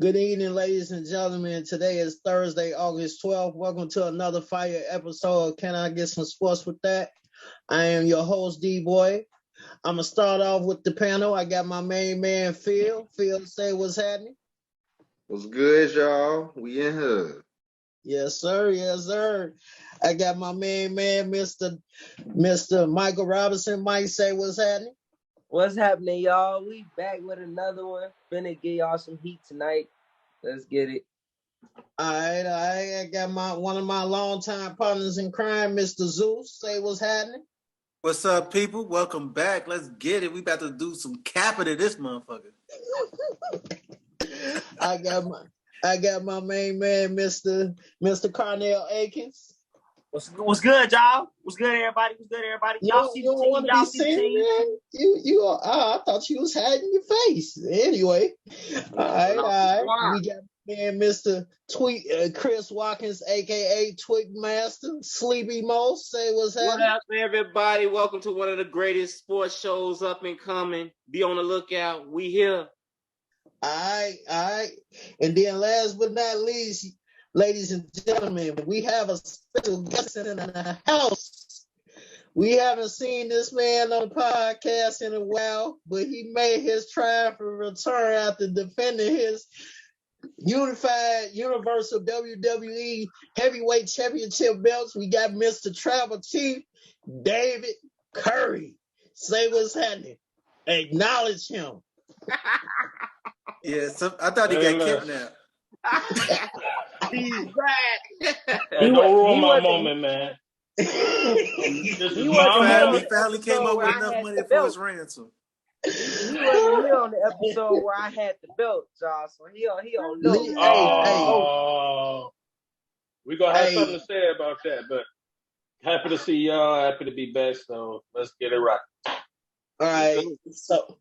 Good evening, ladies and gentlemen. Today is Thursday, August 12th. Welcome to another fire episode of Can I Get Some Sports With That? I am your host, D-Boy. I'm going to start off with the panel. I got my main man, Phil. Phil, say what's happening. What's good, y'all? We in here. Yes, sir. Yes, sir. I got my main man, Mr. Michael Robinson. Mike, say what's happening. What's happening, y'all? We back with another one. Finna get y'all some heat tonight. Let's get it. All right. I got one of my longtime partners in crime, Mr. Zeus. Say what's happening. What's up, people? Welcome back. Let's get it. We about to do some capping to this motherfucker. I got my main man, Mr. Carnell Akins. What's good, y'all? What's good, everybody? Y'all see the team? Want to be seen, man? I thought you was hiding your face. Anyway, all right. We got man, Mr. Chris Watkins, aka Twig Master, Sleepy Mo. Say what's happening. What up, everybody? Welcome to one of the greatest sports shows up and coming. Be on the lookout. We here. All right. And then last but not least, ladies and gentlemen, we have a special guest in the house. We haven't seen this man on the podcast in a while, but he made his triumphant return after defending his unified Universal WWE Heavyweight Championship belts. We got Mr. Tribal Chief David Curry. Say what's happening. Acknowledge him. Yeah, I thought he got kidnapped. He's back. Hey, don't ruin my moment, man. He finally came up with enough money for his ransom. He wasn't here on the episode where I had the belt, y'all. So he don't know. Oh, we gonna have something to say about that, but happy to see y'all. Happy to be back. So let's get it right. All right. So,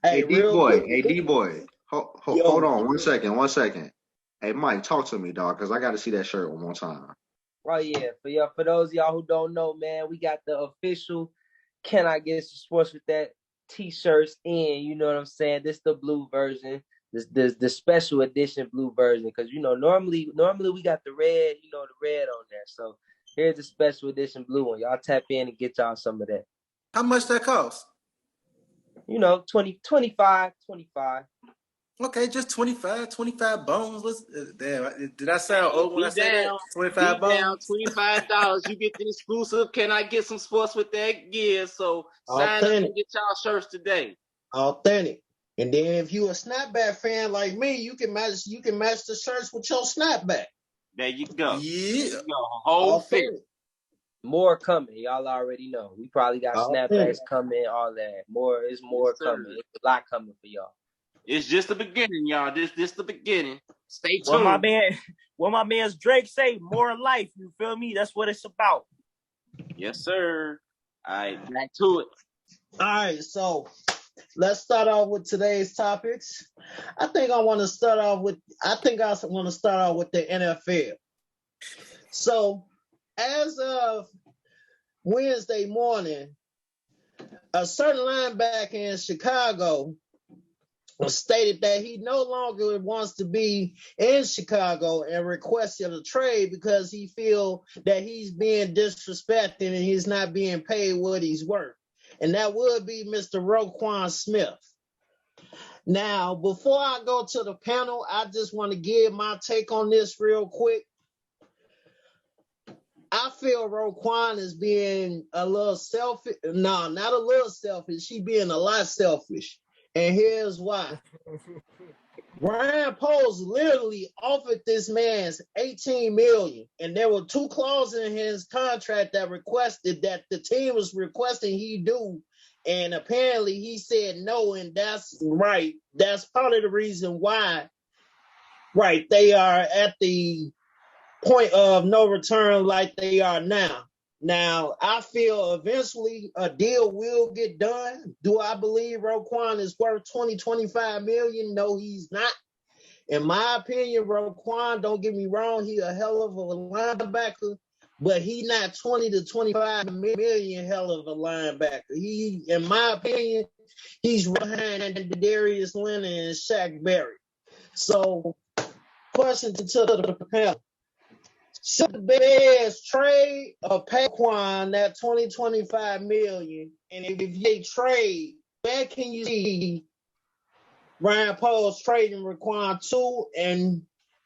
hey, D-Boy. Hold on one second. Hey, Mike, talk to me, dog, because I got to see that shirt one more time. Oh, yeah. For those of y'all who don't know, man, we got the official Can I Get Some Sports With That t-shirts in, you know what I'm saying? This the blue version. This the special edition blue version, because, you know, normally we got the red, the red on there. So here's the special edition blue one. Y'all tap in and get y'all some of that. How much that cost? 25. Okay, just 25 bones. Damn, did I sound old when I said that? 25 bones. $25. You get the exclusive. Can I get some sports with that gear? So sign up and get y'all shirts today. Authentic. And then if you a snapback fan like me, you can match the shirts with your snapback. There you go. Yeah. Whole fit. More coming. Y'all already know. We probably got snapbacks coming, all that. It's more coming. It's a lot coming for y'all. It's just the beginning, y'all. This the beginning. Stay tuned. What my man's Drake say, more life. You feel me? That's what it's about. Yes, sir. All right, back to it. All right, so let's start off with today's topics. I want to start off with the NFL. So, as of Wednesday morning, a certain linebacker in Chicago stated that he no longer wants to be in Chicago and requested a trade because he feels that he's being disrespected and he's not being paid what he's worth. And that would be Mr. Roquan Smith. Now, before I go to the panel, I just want to give my take on this real quick. I feel Roquan is being a little selfish. No, not a little selfish. She's being a lot selfish. And here's why. Brian Poles literally offered this man $18 million, and there were two clauses in his contract that requested that the team was requesting he do, and apparently he said no, and that's right. That's part of the reason why, right, they are at the point of no return like they are now. Now, I feel eventually a deal will get done. Do I believe Roquan is worth $25 million? No, he's not. In my opinion, Roquan, don't get me wrong, he's a hell of a linebacker, but he not 20 to 25 million hell of a linebacker. He, in my opinion, he's behind Darius Leonard and Shaq Barrett. So, question to the panel. Should the Bears trade or pay Roquan that $20-25 million? And if they trade, where can you see Ryan Poles trading Roquan to,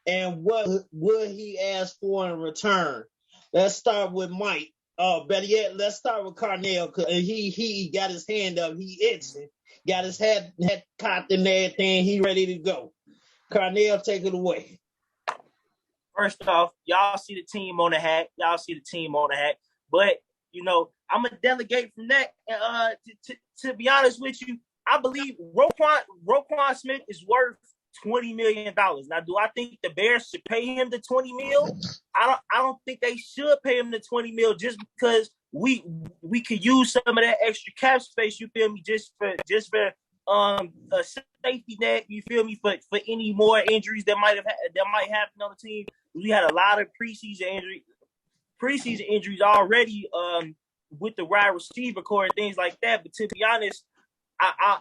and what would he ask for in return? Let's start with Mike. Better yet, let's start with Carnell, because he got his hand up. He itching. Got his head cocked and everything. He ready to go. Carnell, take it away. First off, y'all see the team on the hat. But, I'm going to delegate from that. To be honest with you, I believe Roquan Smith is worth $20 million. Now, do I think the Bears should pay him the $20 million? I don't think they should pay him the $20 million just because we could use some of that extra cap space, you feel me, just for a safety net, you feel me, for any more injuries that might happen on the team. We had a lot of preseason injuries already with the wide receiver core and things like that. But to be honest, I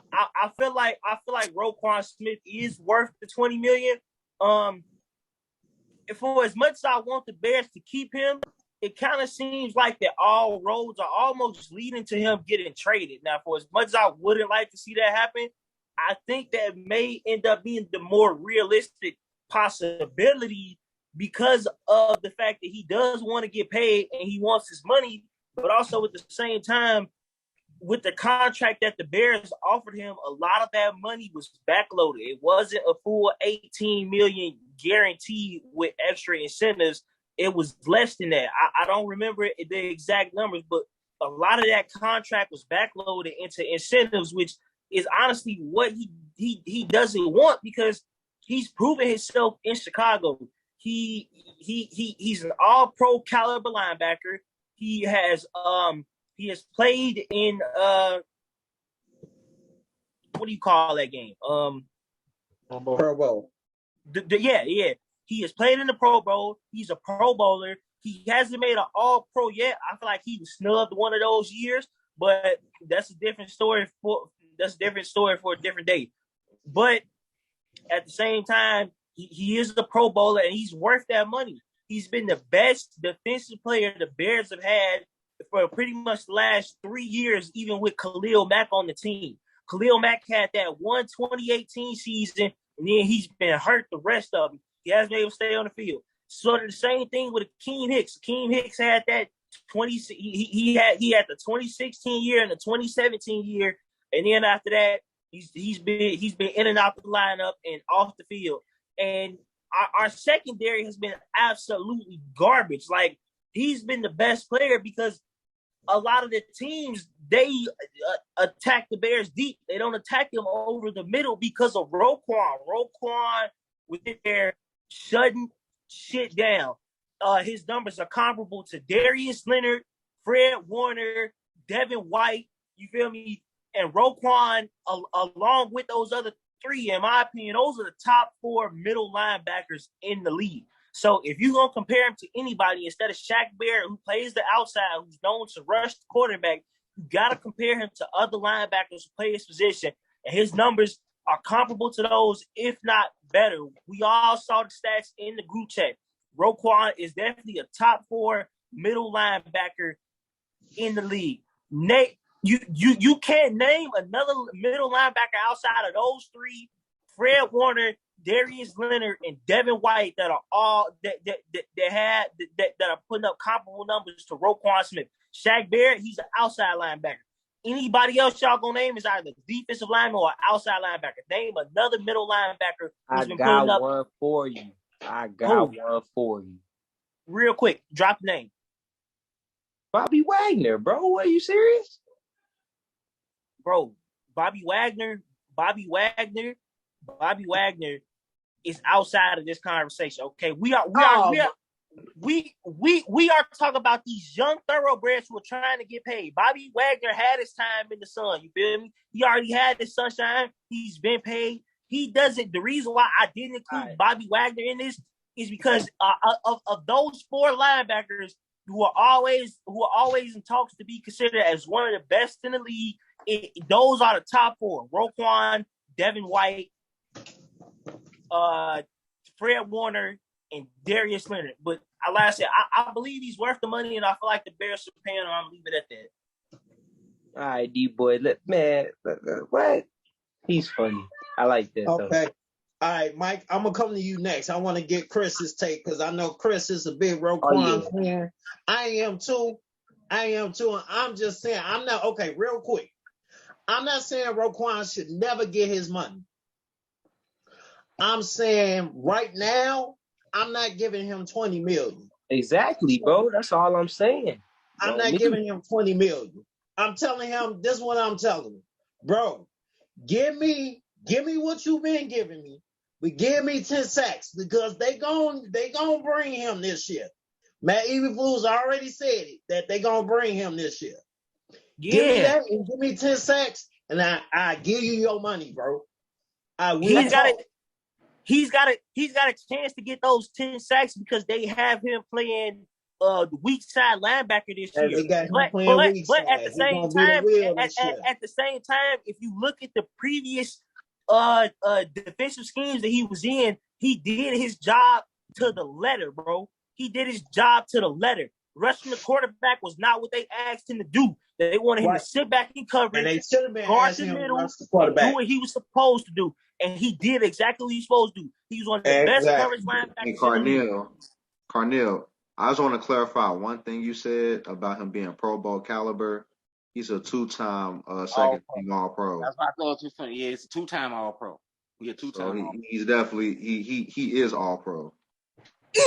feel like Roquan Smith is worth the $20 million. For as much as I want the Bears to keep him, it kind of seems like that all roads are almost leading to him getting traded. Now, for as much as I wouldn't like to see that happen, I think that may end up being the more realistic possibility because of the fact that he does want to get paid and he wants his money, but also at the same time, with the contract that the Bears offered him, a lot of that money was backloaded. It wasn't a full $18 million guaranteed with extra incentives. It was less than that. I don't remember the exact numbers, but a lot of that contract was backloaded into incentives, which is honestly what he doesn't want because he's proven himself in Chicago. He's an all-pro caliber linebacker. He has played in what do you call that game? Pro Bowl. Yeah. He has played in the Pro Bowl. He's a Pro Bowler. He hasn't made an All-Pro yet. I feel like he was snubbed one of those years, but that's a different story for a different day. But at the same time, he is the Pro Bowler and he's worth that money. He's been the best defensive player the Bears have had for pretty much the last 3 years, even with Khalil Mack on the team. Khalil Mack had that 2018 season, and then he's been hurt the rest of them. He hasn't been able to stay on the field. Sort of the same thing with Akeem Hicks. Akeem Hicks had that he had the 2016 year and the 2017 year, and then after that, he's been in and out the lineup and off the field. And our secondary has been absolutely garbage. Like, he's been the best player because a lot of the teams, they attack the Bears deep. They don't attack them over the middle because of Roquan. Roquan was in there shutting shit down. His numbers are comparable to Darius Leonard, Fred Warner, Devin White, you feel me? And Roquan, along with those other three, in my opinion, those are the top 4 middle linebackers in the league. So if you're going to compare him to anybody instead of Shaq Barrett, who plays the outside, who's known to rush the quarterback, you got to compare him to other linebackers who play his position. And his numbers are comparable to those, if not better. We all saw the stats in the group chat. Roquan is definitely a top 4 middle linebacker in the league. Nate, you can't name another middle linebacker outside of those 3, Fred Warner, Darius Leonard, and Devin White, that are all that are putting up comparable numbers to Roquan Smith. Shaq Barrett, he's an outside linebacker. Anybody else y'all gonna name is either defensive lineman or outside linebacker. Name another middle linebacker who's been putting up. One for you. I got one for you. Real quick, drop the name. Bobby Wagner, bro. Are you serious? Bro, Bobby Wagner is outside of this conversation. Okay, we are talking about these young thoroughbreds who are trying to get paid. Bobby Wagner had his time in the sun. You feel me? He already had his sunshine. He's been paid. He doesn't. The reason why I didn't include Bobby Wagner in this is because of those 4 linebackers who are always in talks to be considered as one of the best in the league. Those are the top 4: Roquan, Devin White, Fred Warner, and Darius Leonard. But like I said, I believe he's worth the money, and I feel like the Bears should pay him. I'm gonna leave it at that. All right, D-boy. What? He's funny. I like that, though. Okay. All right, Mike, I'm going to come to you next. I want to get Chris's take because I know Chris is a big Roquan fan. I am too. And I'm just saying, real quick. I'm not saying Roquan should never get his money. I'm saying right now, I'm not giving him $20 million. Exactly, bro. That's all I'm saying. I'm not giving him $20 million. I'm telling him, this is what I'm telling him. Bro, give me what you've been giving me. But give me 10 sacks because they gon' bring him this year. Matt Eberflus already said it that they gonna bring him this year. Yeah. Give me that and give me 10 sacks, and I give you your money, bro. He's got a chance to get those 10 sacks because they have him playing the weak side linebacker this year. They got him playing weak side. At the same time, if you look at the previous defensive schemes that he was in, he did his job to the letter, bro. He did his job to the letter. Rushing the quarterback was not what they asked him to do. They wanted him to sit back in coverage, and they should have been guard the middle, and do what he was supposed to do. And he did exactly what he was supposed to do. He was one of the best coverage linebackers. Hey, Carnell, I just want to clarify one thing you said about him being Pro Bowl caliber. He's a two-time second team All-Pro. That's why I thought it was funny. Yeah, it's a two-time All-Pro. Yeah, two-time All-Pro. He's definitely he is All-Pro.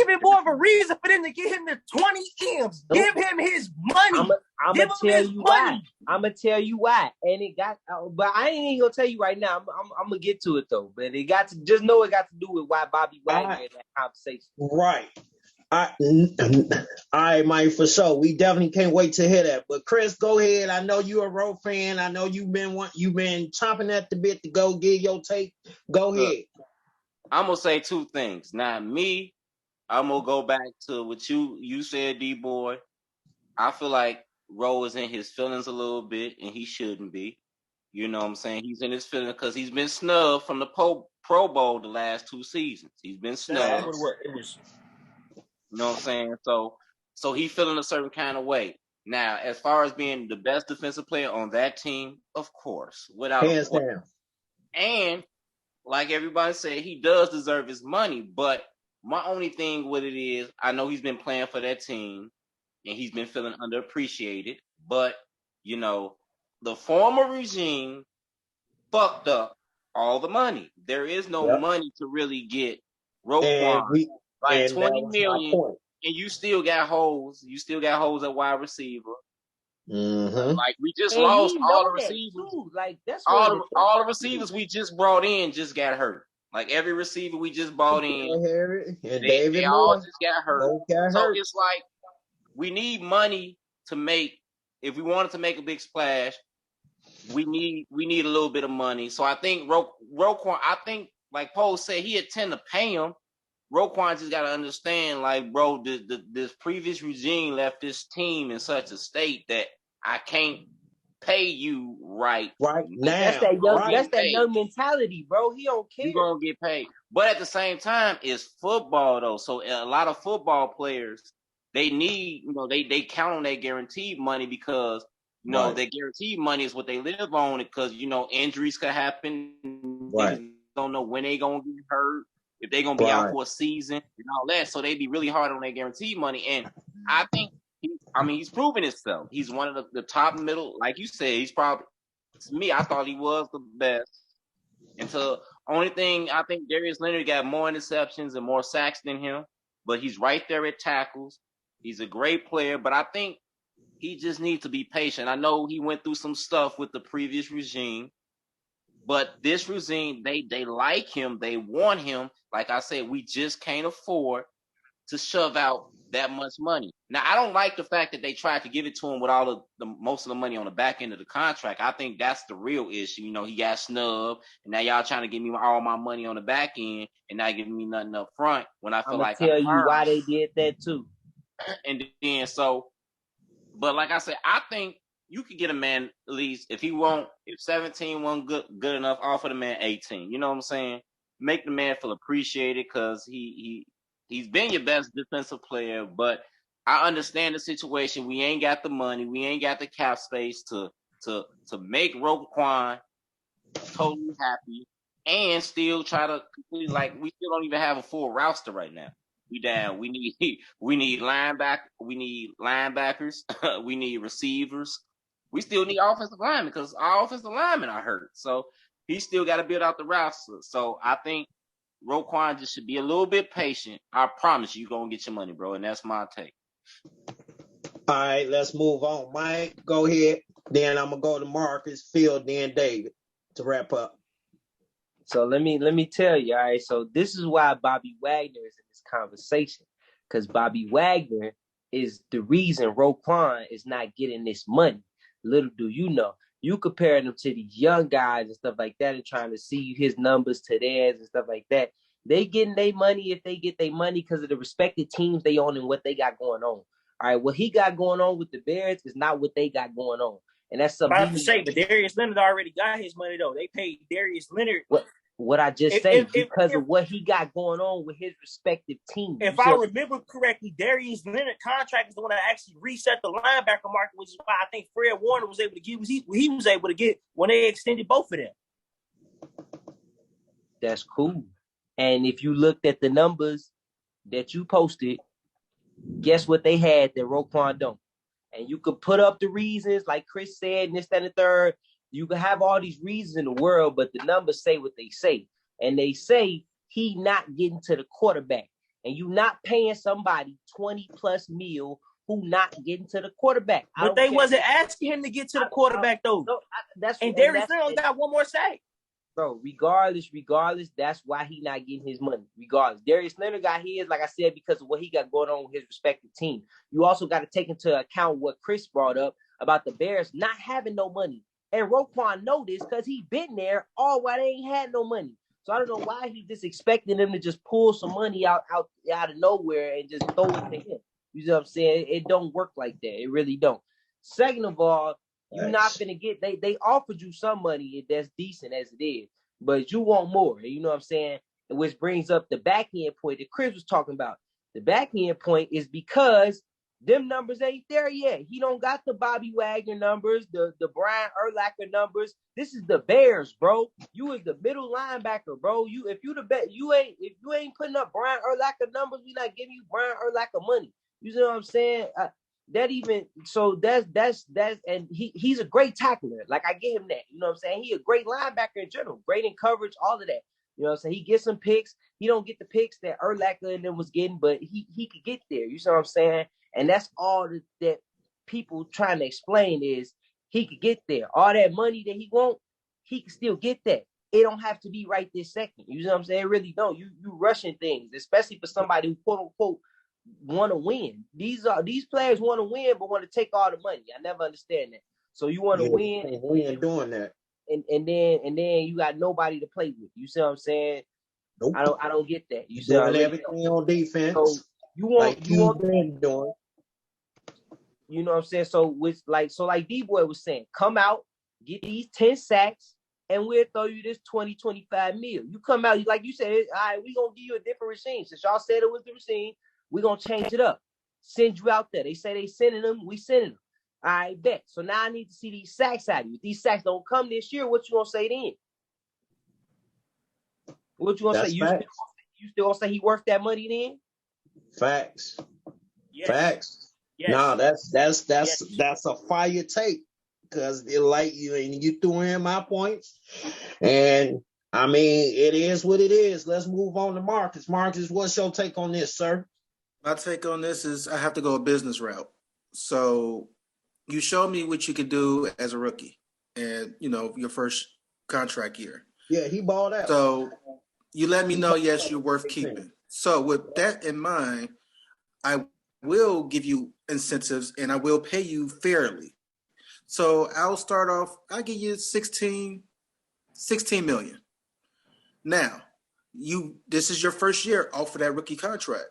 Even more of a reason for them to get him the 20 M's. Give him his money. I'm gonna tell you why. I'm gonna tell you why. And it got, but I ain't even gonna tell you right now. I'm gonna get to it though. But it got to just know it got to do with why Bobby Wagner in that conversation. Right. All right, Mike, for sure. We definitely can't wait to hear that. But Chris, go ahead. I know you're a Roe fan. I know you've been chomping at the bit to go get your take. Go ahead. I'm gonna say two things. Now, me, I'm gonna go back to what you said, D-boy. I feel like Roe is in his feelings a little bit, and he shouldn't be. You know what I'm saying? He's in his feelings because he's been snubbed from the Pro Bowl the last 2 seasons. He's been snubbed. You know what I'm saying? So he feeling a certain kind of way. Now, as far as being the best defensive player on that team, of course, without hands down. And like everybody said, he does deserve his money. But my only thing with it is, I know he's been playing for that team, and he's been feeling underappreciated. But you know, the former regime fucked up all the money. There is no money to really get Roquan. Like 20 million, and you still got holes. You still got holes at wide receiver. Mm-hmm. Like we just lost all the receivers. Like that's all the receivers we just brought in just got hurt. Like every receiver we just brought in, they all just got hurt. So it's like we need money to make. If we wanted to make a big splash, we need a little bit of money. So I think Roquan. I think like Poe said, he intend to pay him. Roquan just got to understand, like, bro, this previous regime left this team in such a state that I can't pay you right now. That's that young mentality, bro. He don't care. You're going to get paid. But at the same time, it's football, though. So a lot of football players, they need, they count on their guaranteed money because, their guaranteed money is what they live on because, injuries could happen. Right. They don't know when they going to get hurt. If they're going to be out for a season and all that. So they'd be really hard on their guaranteed money. And I think, he's proven himself. He's one of the top middle. Like you said, he's probably, to me, I thought he was the best. Until only thing, I think Darius Leonard got more interceptions and more sacks than him. But he's right there at tackles. He's a great player. But I think he just needs to be patient. I know he went through some stuff with the previous regime. But this regime, they like him. They want him. Like I said, we just can't afford to shove out that much money. Now, I don't like the fact that they tried to give it to him with all of the most of the money on the back end of the contract. I think that's the real issue. He got snubbed, and now y'all trying to give me all my money on the back end and not giving me nothing up front when I feel like I'm tell you why they did that too. And then but like I said, I think you could get a man at least if 17 wasn't good enough, offer the man 18. You know what I'm saying? make the man feel appreciated because he's been your best defensive player. But I understand the situation. We ain't got the money. We ain't got the cap space to make Roquan totally happy and still try to complete, like, we still don't even have a full roster right now. We down. We need linebackers. We need linebackers. We need receivers. We still need offensive linemen because our offensive linemen are hurt. So he still got to build out the roster. So I think Roquan just should be a little bit patient. I promise you're gonna get your money, bro. And that's my take. All right, let's move on. Mike, go ahead. Then I'm gonna go to Marcus, Phil, then David to wrap up. So let me tell you, all right. So this is why Bobby Wagner is in this conversation, because Bobby Wagner is the reason Roquan is not getting this money. Little do you know, you comparing them to these young guys and stuff like that, and trying to see his numbers to theirs and stuff like that. They getting their money if they get their money because of the respective teams they own and what they got going on. All right, what he got going on with the Bears is not what they got going on. And that's something. I have to say, but Darius Leonard already got his money, though. They paid Darius Leonard. What I just said, because of what he got going on with his respective teams. If I remember correctly, Darius Leonard contract is the one that actually reset the linebacker market, which is why I think Fred Warner was able to get what he was able to get when they extended both of them. That's cool. And if you looked at the numbers that you posted, guess what they had that Roquan don't? And you could put up the reasons, like Chris said, and this, that, and the third. You can have all these reasons in the world, but the numbers say what they say. And they say he not getting to the quarterback. And you not paying somebody 20+ mil who not getting to the quarterback. But they wasn't asking him to get to the quarterback, though. And Darius Leonard got one more sack. Bro, regardless, that's why he not getting his money. Regardless. Darius Leonard got his, like I said, because of what he got going on with his respective team. You also got to take into account what Chris brought up about the Bears not having no money. And Roquan know this because he been there all while they ain't had no money. So I don't know why he just expecting them to just pull some money out of nowhere and just throw it to him. You know what I'm saying? It don't work like that. It really don't. Second of all, you're not gonna get they offered you some money that's decent as it is, but you want more. You know what I'm saying? Which brings up the back end point that Chris was talking about. The back end point is because them numbers ain't there yet. He don't got the Bobby Wagner numbers, the Brian Urlacher numbers. This is the Bears, bro. You is the middle linebacker, bro. If you ain't putting up Brian Urlacher numbers, we not giving you Brian Urlacher money. You know what I'm saying? That's and he's a great tackler. Like, I give him that. You know what I'm saying? He a great linebacker in general, great in coverage, all of that. You know what I'm saying? He gets some picks. He don't get the picks that Urlacher and them was getting, but he could get there. You know what I'm saying? And that's all that people trying to explain is he could get there. All that money that he want, he can still get that. It don't have to be right this second. You know what I'm saying? It really don't. You rushing things, especially for somebody who quote unquote want to win. These players want to win, but want to take all the money. I never understand that. So you want to win. We ain't doing that. And then you got nobody to play with. You see what I'm saying? Nope. I don't get that. You see doing everything on defense. So you want been doing. You know what I'm saying? So like D-Boy was saying, come out, get these 10 sacks, and we'll throw you this 20-25 mil. You come out, like you said, all right, we gonna give you a different regime. Since y'all said it was the regime, we gonna change it up. Send you out there. They say they sending them, we sending them. All right, bet. So now I need to see these sacks out of you. If these sacks don't come this year, what you gonna say then? What you gonna say? You still gonna say he worth that money then? Facts. Yes. Facts. Yes. No, that's a fire take, because you threw in my points, and I mean it is what it is. Let's move on to Marcus. Marcus, what's your take on this, sir? My take on this is I have to go a business route. So you showed me what you could do as a rookie, and your first contract year. Yeah, he balled out. So you let me know, yes, you're worth keeping. So with that in mind, I will give you incentives and I will pay you fairly. So I'll start off, I'll give you 16 million. Now, this is your first year off of that rookie contract.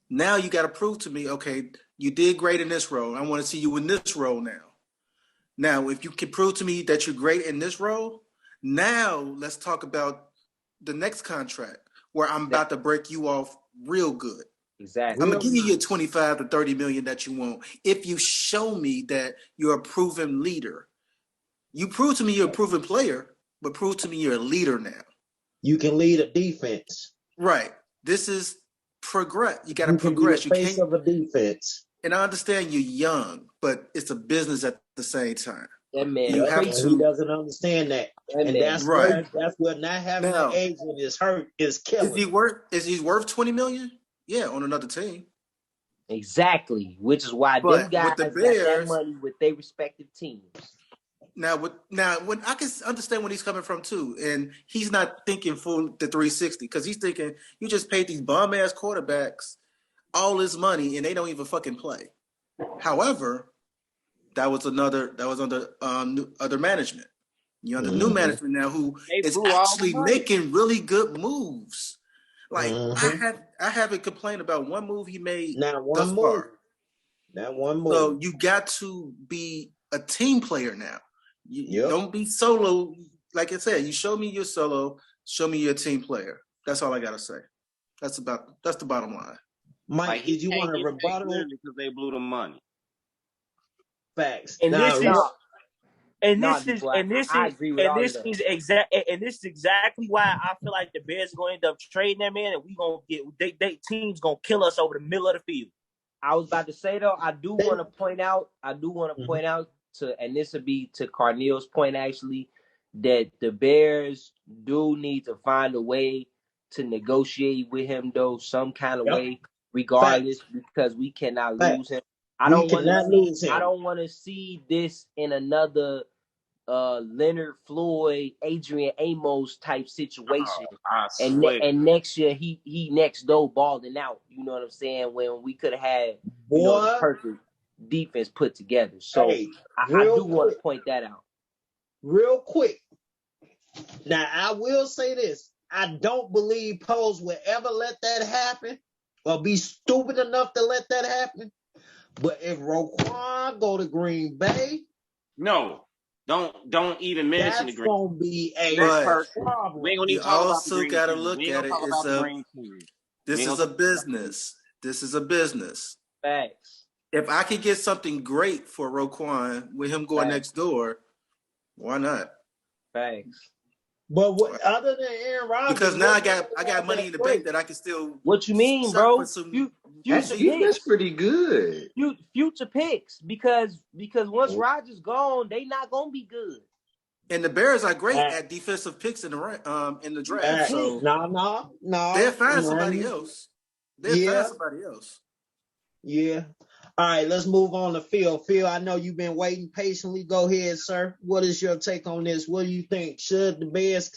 Now you got to prove to me, okay, you did great in this role. I want to see you in this role now. Now, if you can prove to me that you're great in this role, now let's talk about the next contract where I'm about to break you off real good. Exactly. I'm gonna give you your 25 to 30 million that you want if you show me that you're a proven leader. You prove to me you're a proven player, but prove to me you're a leader now. You can lead a defense. Right. This is progress. You got to progress. You can be the face of a defense. And I understand you're young, but it's a business at the same time. That man, he doesn't understand that. And that's right. That's what not having an agent is killing. Is he worth 20 million? Yeah, on another team. Exactly. Which is why them guys got that money with their respective teams. Now, when I can understand when he's coming from too, and he's not thinking full the 360 because he's thinking you just paid these bum ass quarterbacks all this money and they don't even fucking play. However, that was under other management. You're under new management now who is actually making really good moves. Like I haven't complained about one move he made thus far. Not one move. So you got to be a team player now. You don't be solo. Like I said, you show me you're solo, show me you're a team player. That's all I gotta say. That's the bottom line. Mike, did you want to rebuttal? Because they blew the money. Facts. And this is exactly why I feel like the Bears going to end up trading that man, and we gonna get they team's gonna kill us over the middle of the field. I was about to say though, I do want to point out and this would be to Carneal's point actually, that the Bears do need to find a way to negotiate with him though, some kind of way, regardless, because we cannot lose him. I don't want to see this in another Leonard Floyd, Adrian Amos type situation. And next year he next door balling out. You know what I'm saying? When we could have had the perfect defense put together. So I do want to point that out. Real quick. Now I will say this. I don't believe Poles will ever let that happen or be stupid enough to let that happen. But if Roquan go to Green Bay, no, don't even mention the Green. That's gonna be a problem. We ain't gonna you also got to look at it. This is a business. This is a business. Facts. If I could get something great for Roquan with him going next door, why not? Facts. But other than Aaron Rodgers, because now I got money in the bank that I can still. What you mean, bro? That's pretty good. Future picks, because once Rodgers gone, they not gonna be good. And the Bears are great at defensive picks in the draft. So no, they'll find somebody else. Yeah. All right, let's move on to Phil. Phil, I know you've been waiting patiently. Go ahead, sir. What is your take on this? What do you think? Should the Bears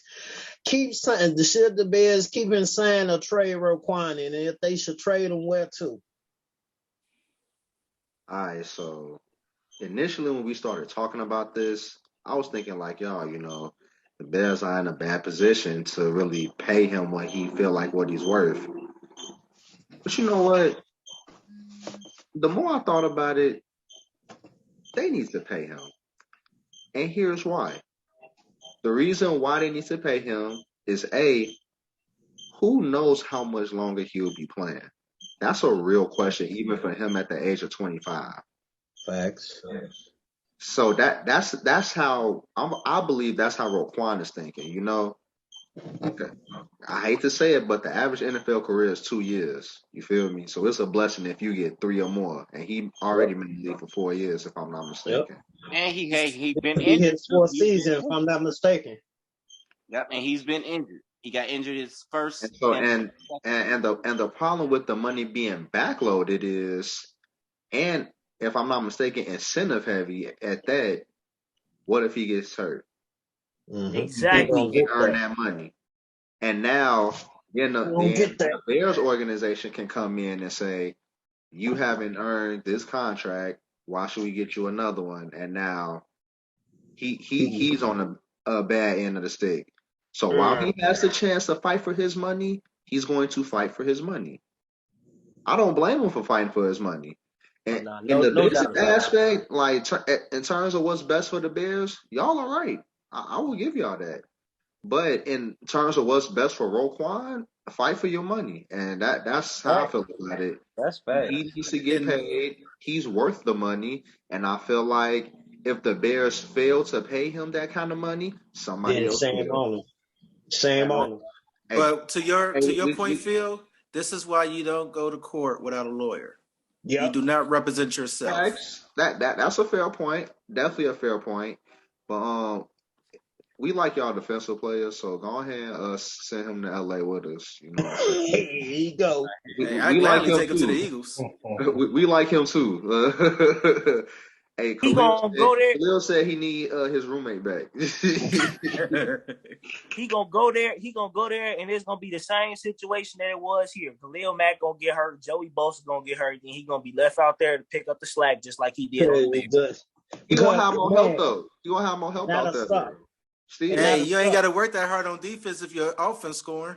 keep signing or trade Roquan? And if they should trade him, where to? All right, so initially when we started talking about this, I was thinking like, the Bears are in a bad position to really pay him what he feel like what he's worth. But you know what? The more I thought about it, they need to pay him. And here's why. The reason why they need to pay him is who knows how much longer he'll be playing? That's a real question, even for him at the age of 25. Facts. So that's how I believe that's how Roquan is thinking, Okay. I hate to say it, but the average NFL career is 2 years. You feel me? So it's a blessing if you get 3 or more. And he already been in the league for 4 years, if I'm not mistaken. And he been injured. He hit 4 seasons, if I'm not mistaken. Yep, and he's been injured. He got injured his first. And the problem with the money being backloaded is, and if I'm not mistaken, incentive heavy at that. What if he gets hurt? Exactly. He earn that money. And now the Bears organization can come in and say, you haven't earned this contract. Why should we get you another one? And now he's on a bad end of the stick. So while he has the chance to fight for his money, he's going to fight for his money. I don't blame him for fighting for his money. And in the business aspect, like in terms of what's best for the Bears, y'all are right. I will give y'all that. But in terms of what's best for Roquan, fight for your money, and that's how I feel about it. That's fact. He needs to get paid. He's worth the money, and I feel like if the Bears fail to pay him that kind of money, somebody else Shame will. on him. Shame on him. But to your point, Phil, this is why you don't go to court without a lawyer. Yep. You do not represent yourself. That's a fair point. Definitely a fair point. But we like y'all defensive players, so go ahead and send him to LA with us. You know, here you go. I gladly take him to the Eagles. we like him too. Hey, Khalil said he need his roommate back. He gonna go there. He gonna go there, and it's gonna be the same situation that it was here. Khalil Mack gonna get hurt. Joey Bosa gonna get hurt. Then he gonna be left out there to pick up the slack, just like he did on the bench. You gonna have more help though. You gonna have more help out there. Steve, hey, you ain't got to work that hard on defense if your offense scoring.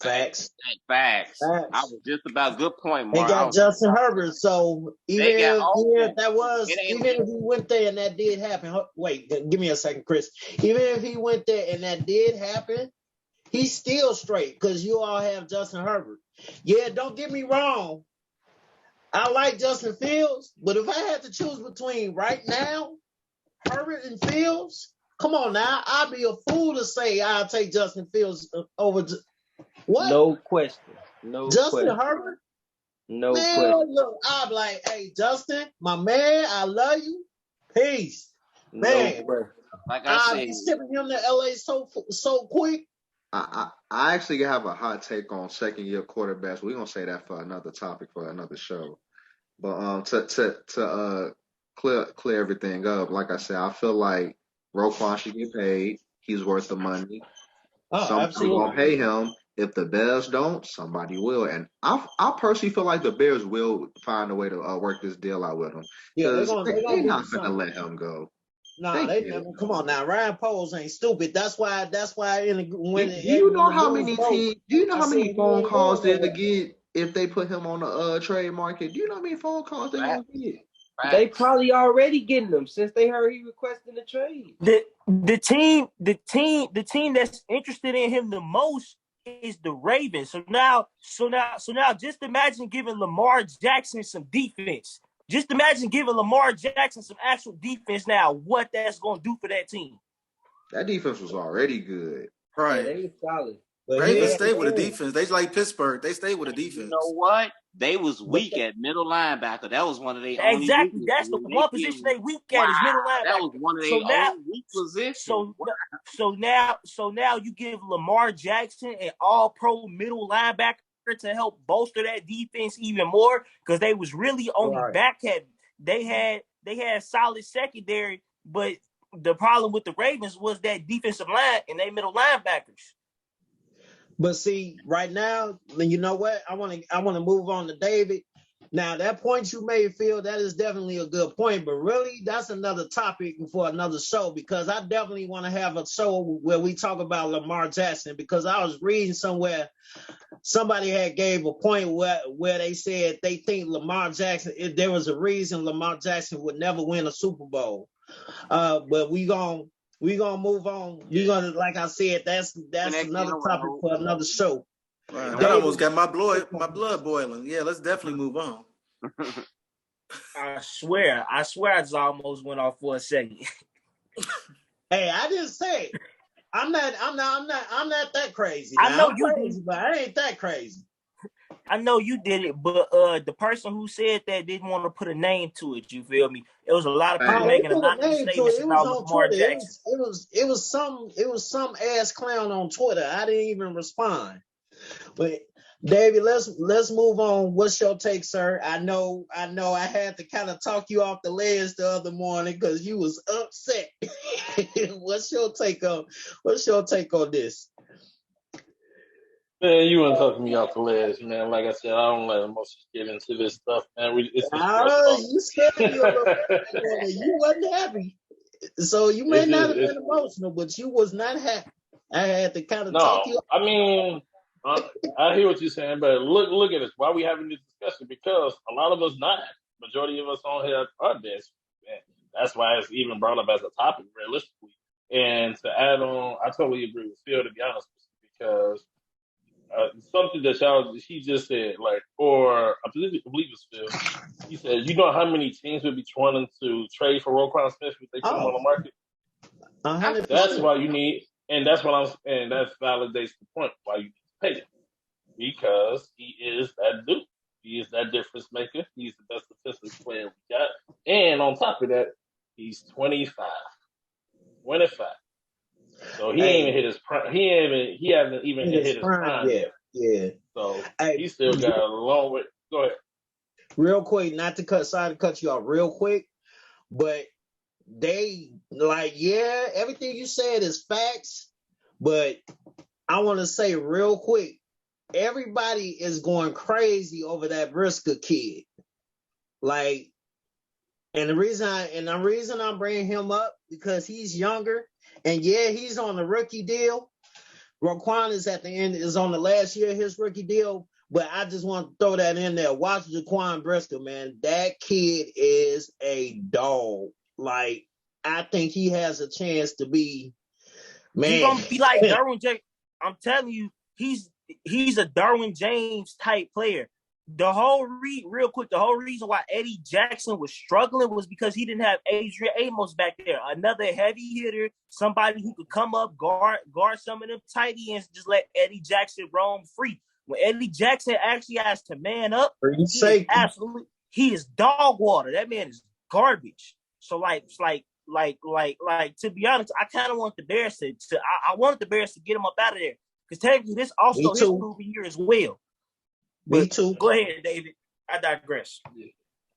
Facts. I was just about good point, Mark. They got Justin Herbert, so even if he went there and that did happen. Wait, give me a second, Chris. Even if he went there and that did happen, he's still straight because you all have Justin Herbert. Yeah, don't get me wrong. I like Justin Fields, but if I had to choose between right now, Herbert and Fields, come on now, I'd be a fool to say I'll take Justin Fields over. What? No question. Justin Herbert? No question. Look, I'm like, hey, Justin, my man, I love you. Peace. Man. Like I said, he's shipping him to LA so quick. I actually have a hot take on second-year quarterbacks. We're gonna say that for another topic for another show. But to clear everything up, like I said, I feel like Roquan should get paid. He's worth the money. Somebody gonna pay him. If the Bears don't, somebody will. And I personally feel like the Bears will find a way to work this deal out with him. Yeah, they're not going to let him go. No, they never. Come on now, Ryan Poles ain't stupid. That's why. Do you know how many phone calls they're to get if they put him on the trade market? Do you know how many phone calls they're gonna get? They probably already getting them since they heard he requesting the trade. The team that's interested in him the most is the Ravens. So now, just imagine giving Lamar Jackson some defense. Just imagine giving Lamar Jackson some actual defense now, what that's going to do for that team. That defense was already good. Right. Yeah, they was solid. Ravens stay with the defense. They like Pittsburgh. They stay with the defense. You know what? They was weak at middle linebacker. That was one of their only exactly. That's the one position they weak at is middle linebacker. That was one of their only weak positions. So now you give Lamar Jackson an all-pro middle linebacker to help bolster that defense even more because they was really only back heavy. They had solid secondary, but the problem with the Ravens was that defensive line and they middle linebackers. But see, right now, you know what? I want to move on to David. Now, that point you made, Phil, that is definitely a good point. But really, that's another topic for another show because I definitely want to have a show where we talk about Lamar Jackson because I was reading somewhere somebody had gave a point where they said they think Lamar Jackson, if there was a reason Lamar Jackson would never win a Super Bowl. But we gonna move on. We're gonna, like I said, that's another topic for another show. Right. That almost got my blood boiling. Yeah, let's definitely move on. I swear, I just almost went off for a second. Hey, I didn't say it. I'm not that crazy. I know you crazy, but I ain't that crazy. I know you did it, but the person who said that didn't want to put a name to it. You feel me? It was a lot of people making anonymous statements about Lamar Jackson. It was some ass clown on Twitter. I didn't even respond. But David, let's move on. What's your take, sir? I know I had to kind of talk you off the ledge the other morning because you was upset. What's your take on this? Man, you weren't talking me off the ledge, man. Like I said, I don't let emotions get into this stuff, man. You scared me a little bit. You wasn't happy. So you may not have been emotional, but you was not happy. I had to kind of talk you off. I mean, I hear what you're saying, but look at us. Why are we having this discussion? Because a lot of us not. Majority of us on here are this. Man, that's why it's even brought up as a topic, realistically. And to add on, I totally agree with Phil, to be honest with you, because something that he just said, like, or I believe it's Phil. He said, you know how many teams would be wanting to trade for Roquan Smith if they put him on the market? 100%. That's why you need, and that validates the point why you need to pay him, because he is that dude. He is that difference maker. He's the best defensive player we got, and on top of that, he's 25. So he ain't even hit his prime. He hasn't even hit his prime yet. Yeah. So he still got a long way. Go ahead. Real quick, not to cut you off real quick, but they everything you said is facts, but I want to say real quick, everybody is going crazy over that Brisker kid. Like, and the reason I'm bringing him up because he's younger, and he's on the rookie deal. Roquan is on the last year of his rookie deal, but I just want to throw that in there. Watch Jaquan Brisker, man. That kid is a dog. Like, I think he has a chance to be, man. He's gonna be like Derwin James. I'm telling you, he's a Derwin James type player. The whole reason why Eddie Jackson was struggling was because he didn't have Adrian Amos back there, another heavy hitter, somebody who could come up, guard some of them tight ends, just let Eddie Jackson roam free. When Eddie Jackson actually has to man up, he is dog water. That man is garbage. So like to be honest, I kind of want the Bears I wanted the Bears to get him up out of there because technically this also his proven year as well. Me too. Go ahead, David. I digress.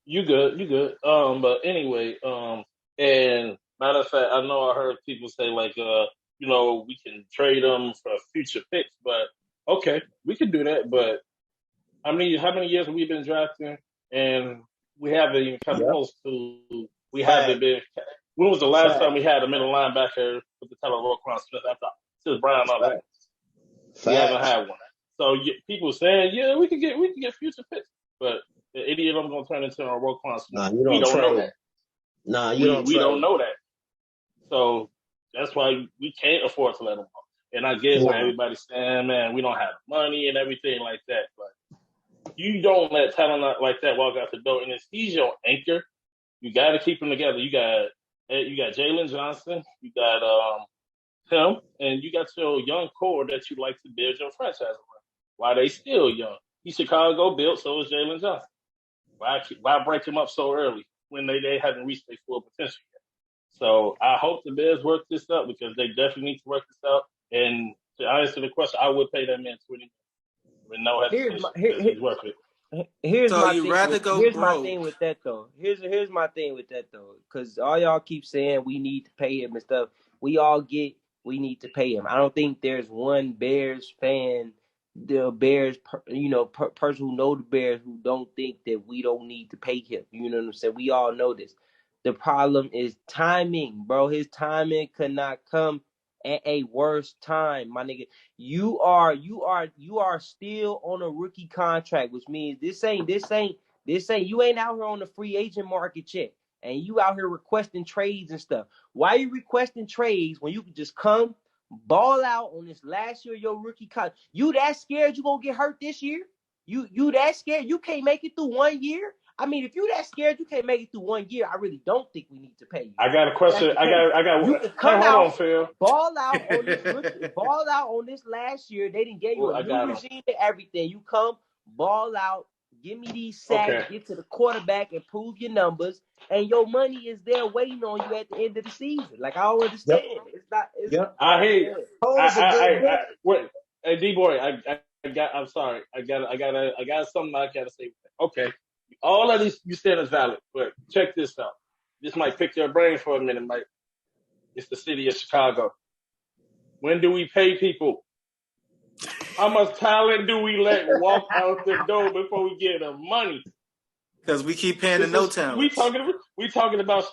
You good. But anyway, and matter of fact, I know I heard people say like, we can trade them for future picks, but okay, we can do that. But how many years have we been drafting, and we haven't even come close to? We haven't been. When was the last time we had a middle linebacker with the title of Roquan Smith after since Brian Love? We haven't had one. So people saying, we can get future picks, but the idiot I'm gonna turn into a Roquan Smith. We don't know that. We don't know that. So that's why we can't afford to let him go. And I get why everybody's saying, man, we don't have money and everything like that. But you don't let talent like that walk out the door. And if he's your anchor, you got to keep him together. You got Jalen Johnson, you got him, and you got your young core that you like to build your franchise around. Why they still young? He's Chicago built, so is Jalen Johnson. Why break him up so early when they haven't reached their full potential yet? So I hope the Bears work this out because they definitely need to work this out. And to answer the question, I would pay that man $20 with no hesitation. He's worth it. Here's my thing with that though. Here's my thing with that though, because all y'all keep saying we need to pay him and stuff. We all get we need to pay him. I don't think there's one Bears fan, the Bears, person who know the Bears who don't think that we don't need to pay him. You know what I'm saying? We all know this. The problem is timing, bro. His timing could not come at a worse time, my nigga. You are still on a rookie contract, which means this ain't you ain't out here on the free agent market yet, and you out here requesting trades and stuff. Why are you requesting trades when you can just come ball out on this last year of your rookie contract? You that scared you gonna get hurt this year? You that scared you can't make it through 1 year? I mean, if you that scared you can't make it through 1 year, I really don't think we need to pay you. I got a question. I got. You can come out, Phil. Ball out on this rookie, ball out on this last year. They didn't give you a new regime and everything. You come, ball out, give me these sacks, get to the quarterback and prove your numbers, and your money is there waiting on you at the end of the season. Like, I don't understand. It's not. I hate. Hey, D-Boy, I'm sorry. I got something I gotta say. Okay. All of this you said is valid, but check this out. This might pick your brain for a minute, Mike. It's the city of Chicago. When do we pay people? How much talent do we let walk out the door before we get them money? Because we keep paying the no talent. We talking about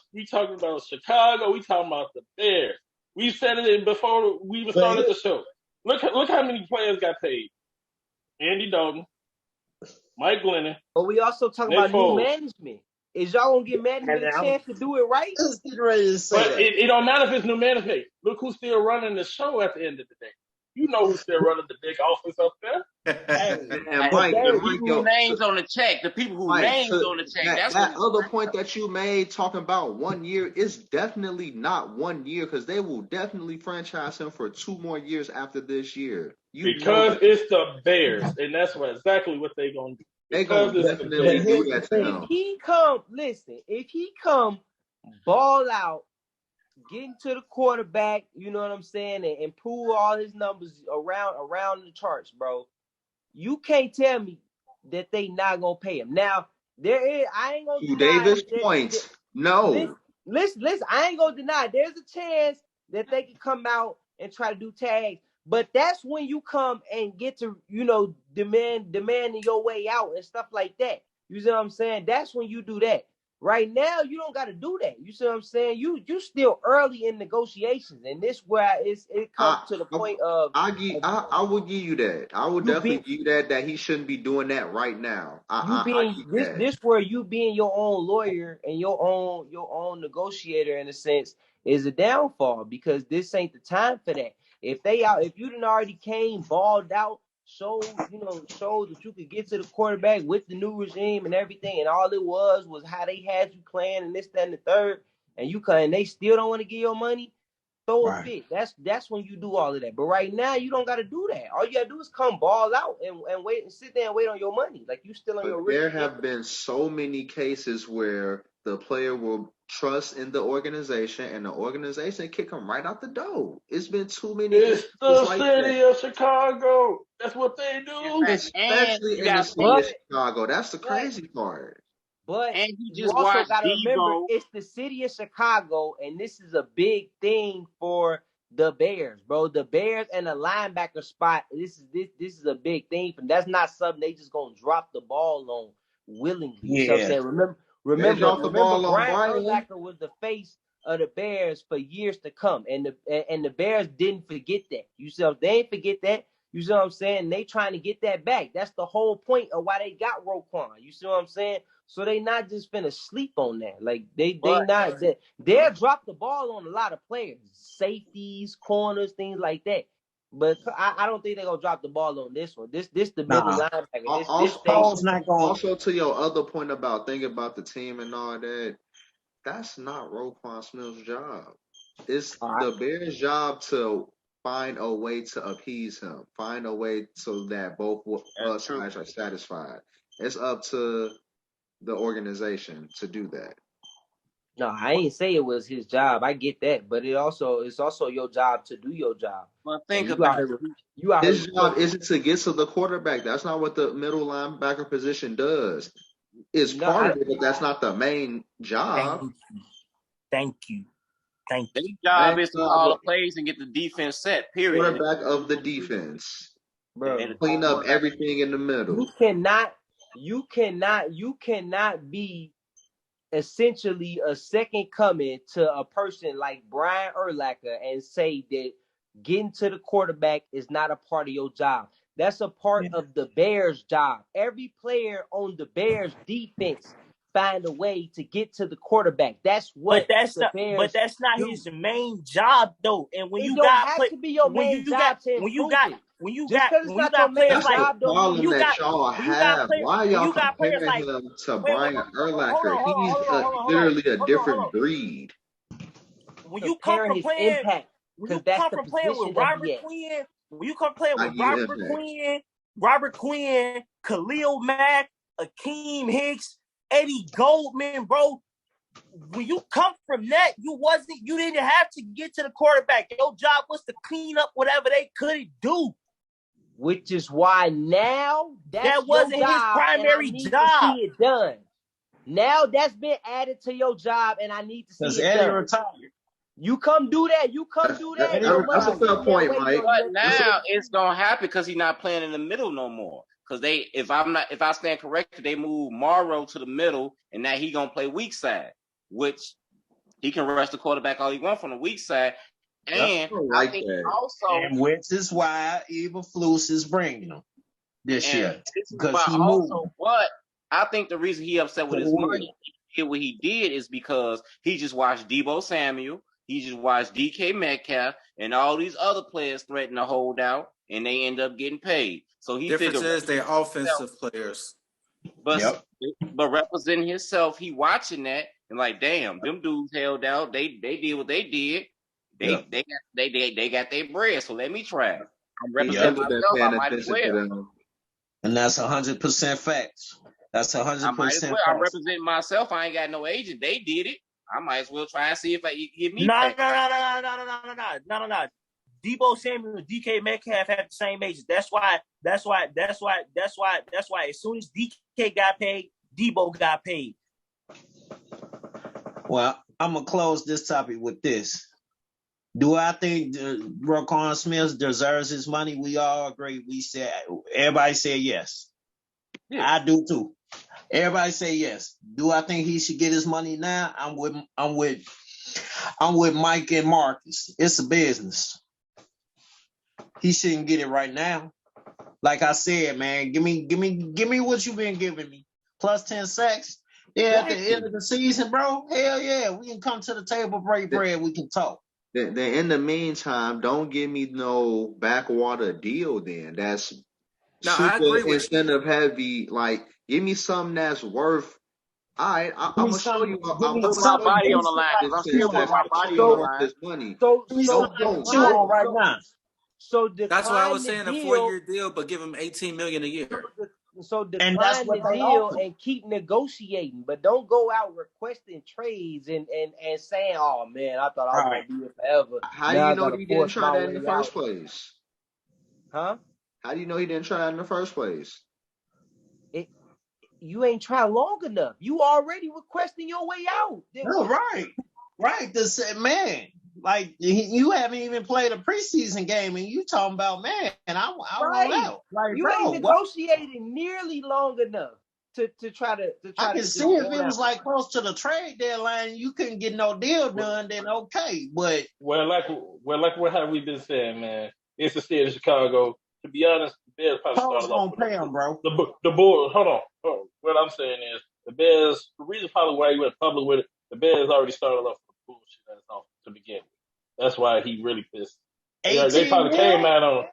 Chicago. We talking about the Bears. We said it before we even started the show. Look how many players got paid. Andy Dalton, Mike Glennon. But we also talking about new management. Is y'all gonna get mad and get a chance to do it right? Just getting ready to say But that. it don't matter if it's new management. Look who's still running the show at the end of the day. You know who's still running the big office up there. And Mike, the people who names on the check, the people who names on the check. That's that other point that you made talking about 1 year is definitely not 1 year because they will definitely franchise him for 2 more years after this year. Because it's the Bears, and that's exactly what they're gonna do. They gonna definitely do that to him. If he come ball out, getting to the quarterback, you know what I'm saying, and pull all his numbers around the charts, bro. You can't tell me that they not gonna pay him. Now, I ain't gonna deny Davis' points. No. Listen, I ain't gonna deny there's a chance that they can come out and try to do tags, but that's when you come and get to, demanding your way out and stuff like that. You see what I'm saying? That's when you do that. Right now, you don't got to do that. You see what I'm saying? You still early in negotiations, and this where it comes to the point of. I will give you that. I will definitely give you that he shouldn't be doing that right now. This where you being your own lawyer and your own negotiator in a sense is a downfall because this ain't the time for that. If you done already came balled out. Showed that you could get to the quarterback with the new regime and everything, and all it was how they had you playing and this, that, and the third, and they still don't want to give your money. Throw a fit. That's when you do all of that. But right now, you don't got to do that. All you got to do is come ball out and wait and sit there and wait on your money. Like you still on your. There have been so many cases where the player will trust in the organization, and the organization kick them right out the door. It's been too many. It's the city of Chicago. That's what they do. Especially in the city of Chicago. That's the crazy part. But you also got to remember, it's the city of Chicago, and this is a big thing for the Bears, bro. The Bears and the linebacker spot. This is a big thing for them. That's not something they just gonna drop the ball on willingly. Yeah. You know what I'm saying? Remember, Brian Urlacher was the face of the Bears for years to come, and the Bears didn't forget that. You see, they ain't forget that. You see what I'm saying? They trying to get that back. That's the whole point of why they got Roquan. You see what I'm saying? So they not just finna sleep on that. Like they'll drop the ball on a lot of players, safeties, corners, things like that. But I don't think they're gonna drop the ball on this one. This the middle linebacker. Also, to your other point about thinking about the team and all that, that's not Roquan Smith's job. It's the Bears' job to find a way to appease him, find a way so that both sides are satisfied. It's up to the organization to do that. No, I ain't say it was his job. I get that, but it's also your job to do your job. Well, think about it. His job isn't to get to the quarterback. That's not what the middle linebacker position does. It's part of it, but that's not the main job. Thank you. Their job is to call the plays and get the defense set. Period. Quarterback of the defense, bro. And clean up everything in the middle. You cannot be essentially a second coming to a person like Brian Urlacher and say that getting to the quarterback is not a part of your job. That's a part of the Bears' job. Every player on the Bears defense find a way to get to the quarterback. That's what. But that's not his main job though. And when it you don't got have to be your main job when you got players like y'all have. Why y'all comparing him to Brian Urlacher? He's literally a different breed. When you come from playing, with Robert Quinn, when you come playing with Robert Quinn, Khalil Mack, Akeem Hicks, Eddie Goldman, bro. When you come from that, you didn't have to get to the quarterback. Your job was to clean up whatever they couldn't do. Which is why now that wasn't his primary job. To see it done. Now that's been added to your job, and I need to see it done. Because Eddie retired. You come do that. That's a fair point, Mike. But now it's gonna happen because he's not playing in the middle no more. Because if I stand corrected, they moved Morrow to the middle, and now he gonna play weak side, which he can rush the quarterback all he wants from the weak side. And I think also, which is why Eberflus is bringing him this year because he moved. But I think the reason he upset with his money, did what he did is because he just watched Deebo Samuel, he just watched DK Metcalf, and all these other players threaten to hold out, and they end up getting paid. So he Difference figured is they're offensive players. but representing himself, he watching that and like, damn, them dudes held out. They did what they did. They got their bread. So let me try. I'm representing myself. I might as well. And that's 100% facts. That's 100%. I'm representing myself. I ain't got no agent. They did it. I might as well try and see if I get me. No. Deebo Samuel and DK Metcalf have the same ages. That's why. As soon as DK got paid, Deebo got paid. Well, I'm gonna close this topic with this. Do I think Roquan Smith deserves his money? We all agree. Everybody said yes. Yeah. I do too. Everybody say yes. Do I think he should get his money now? I'm with Mike and Marcus. It's a business. He shouldn't get it right now. Like I said, man, give me what you've been giving me. Plus 10 sacks. Yeah, at the end of the season, bro. Hell yeah, we can come to the table, break bread. We can talk. Then in the meantime, don't give me no backwater deal. Then that's super incentive heavy. Like, give me something that's worth. All right, I'm gonna show you. I'm gonna put my body on the line because I'm still putting my body on the line. This money. Right now. So that's why I was saying a 4-year deal, but give him $18 million a year. So decline the deal and keep negotiating, but don't go out requesting trades and saying, "Oh man, I thought I was gonna be here forever." How do you know he didn't try that in the first place? Huh? How do you know he didn't try that in the first place? You ain't tried long enough. You already requesting your way out. No, right. Man. Like, you haven't even played a preseason game, and you talking about, man, I want out. Like, you ain't negotiating nearly long enough to try to. I can see if it was like close to the trade deadline, you couldn't get no deal done. Then okay, but like what have we been saying, man? It's the state of Chicago. To be honest, the Bears probably started off with pay him, bro. The board. Hold on. What I'm saying is the Bears. The reason probably why he went public with it, the Bears already started off with bullshit that's off to begin with. That's why he really pissed. They probably came out on,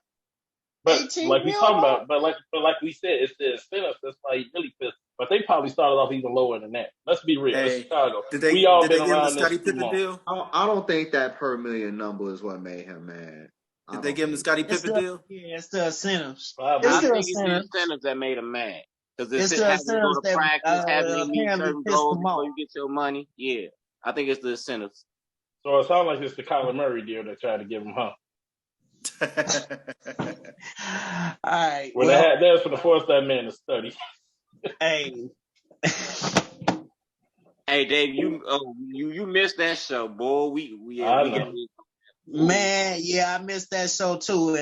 but like we talking about, but like we said, it's the incentives. That's why he really pissed. But they probably started off even lower than that. Let's be real. It's Chicago. Did they give him the Scottie Pippen deal? I don't think that per million number is what made him mad. Did they give him the Scottie Pippen deal? Yeah, it's the incentives. I think it's the incentives that made him mad. Because it's having to go to practice, having to meet certain goals before you get your money. Yeah, I think it's the incentives. So it sounds like it's the Kyler Murray deal they tried to give him, huh? All right. Well, that's for the force that man to study. Hey. Hey, Dave, you missed that show, boy. Man, yeah, I missed that show too,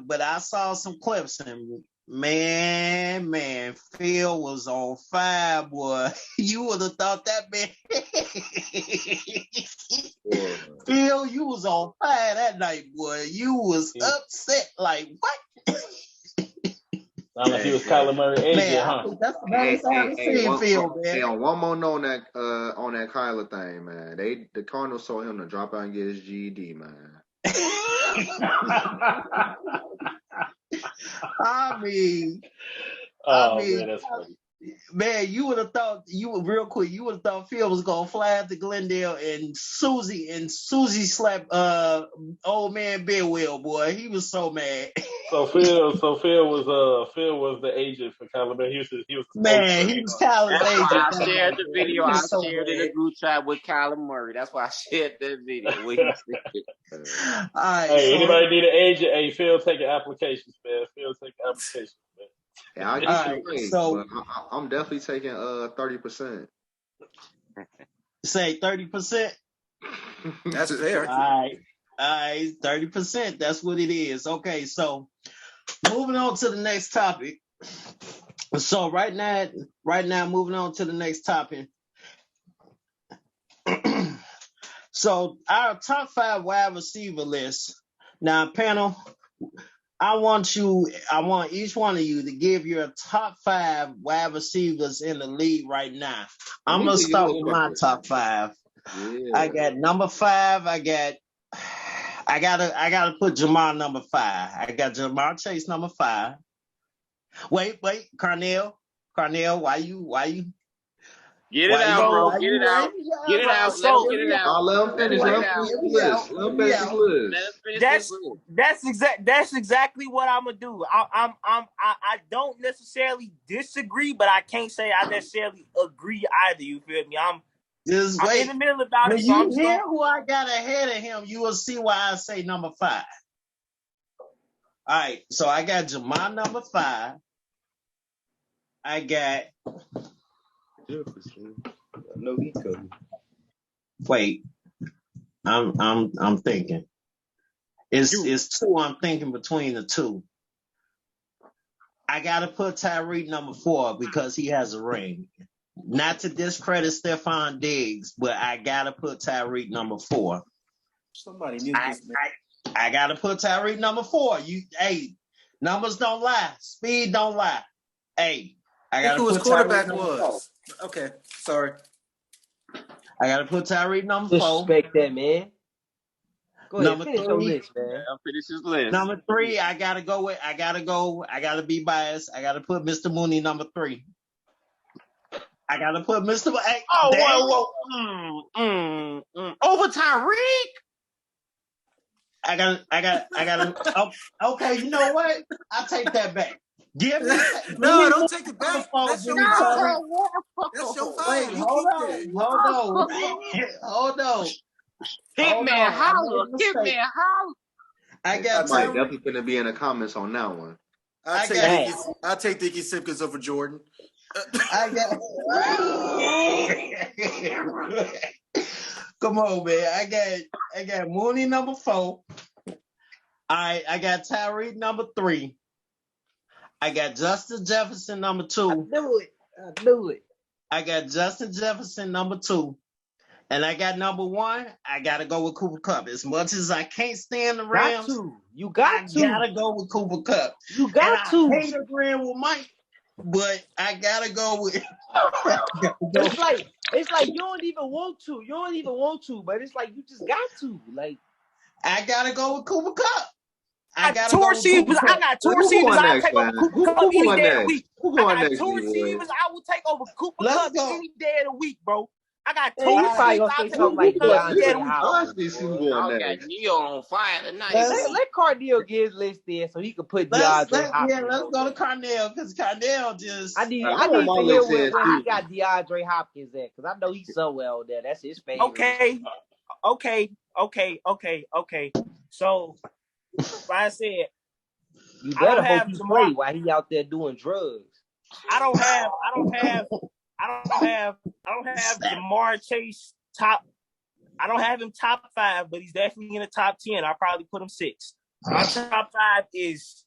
but I saw some clips and man, Phil was on fire, boy. You would have thought that man. Phil, you was on fire that night, boy. You was upset, like what? Sound like he was Kyler Murray agent, huh? That's the best I've seen Phil, man. Hey, one more note on that Kyler thing, man. The Cardinals told him to drop out and get his GED, man. I mean, man, that's funny. Man, you would have thought Phil was gonna fly out to Glendale and Susie slapped old man Bidwell, boy. He was so mad. So Phil was the agent for Kyler Murray. He was Kyler's agent. I shared the video. I shared it in a group chat with Kyler Murray. That's why I shared that video. All right, hey, anybody need an agent? Hey, Phil taking applications, man. Yeah, I'll get you right, so I'm definitely taking 30%. Say 30%. That's fair. All right, 30%. That's what it is. Okay, so moving on to the next topic. So right now, moving on to the next topic. So our top 5 wide receiver list. Now, panel, I want each one of you to give your top 5 wide receivers in the league right now. I'm gonna start with my top 5. Yeah. I got number 5. I gotta put Jamar number 5. I got Jamar Chase number 5. Wait, Carnell, why you? Get it out, bro. Get it out. Get it out. Let him get it out. Let him finish. Let him finish his list. Let him finish his list. That's exactly what I'm gonna do. I don't necessarily disagree, but I can't say I necessarily agree either. You feel me? I'm in the middle about when it. You hear who I got ahead of him, you will see why I say number 5. All right, so I got Jamar number 5. I got Jefferson. I know he coming. Wait, I'm thinking. It's 2. I'm thinking between the 2. I gotta put Tyreek number 4 because he has a ring. Not to discredit Stephon Diggs, but I gotta put Tyreek number 4. Somebody mute this man. I gotta put Tyreek number 4. Numbers don't lie. Speed don't lie. Hey, I gotta who his put quarterback Tyreek was. Okay, sorry. I gotta put Tyreek number 4. Disrespect that, man. Go ahead, Number finish 3. your list, man. I'll finish his list. Number 3, I gotta be biased. I gotta put Mr. Mooney number 3. I gotta put Mr. Hey, Over Tyreek? I got. Okay, you know what? I take that back. No, don't take it back. That's your five. That's your five. Wait, You hold keep on. Hold on. Hitman holler. Hitman holler. I got Mike definitely gonna be in the comments on that one. I'll take Dickie Simpkins over Jordan. Come on, man. I got Mooney number 4. I got Tyreek number 3. I got Justin Jefferson number 2. I knew it. I got Justin Jefferson number 2. And I got number 1. I gotta go with Cooper Kupp. As much as I can't stand the Rams, You got to. I gotta go with Cooper Kupp. You got to. I hate agreeing with Mike, but I gotta go with. It's like you don't even want to. You don't even want to, but it's like you just got to. Like I gotta go with Cooper Kupp. I got 2 receivers. I'll take over Cooper Kupp any day of the week. I got 2 receivers. I will take over Cooper Kupp any day of the week, bro. I got 2 receivers. I'll take over Cooper Kupp any day of the week. I got Neo on fire tonight. Let Cardell get his list in so he can put DeAndre Hopkins. Let's go to Carnell because Carnell just. I need to hear where he got DeAndre Hopkins at because I know he's somewhere out there. That's his favorite. Okay. So, like I said, you better hope he play while he out there doing drugs. I don't have Jamar Chase top. I don't have him top 5, but he's definitely in the top 10. I'll probably put him 6. My top 5 is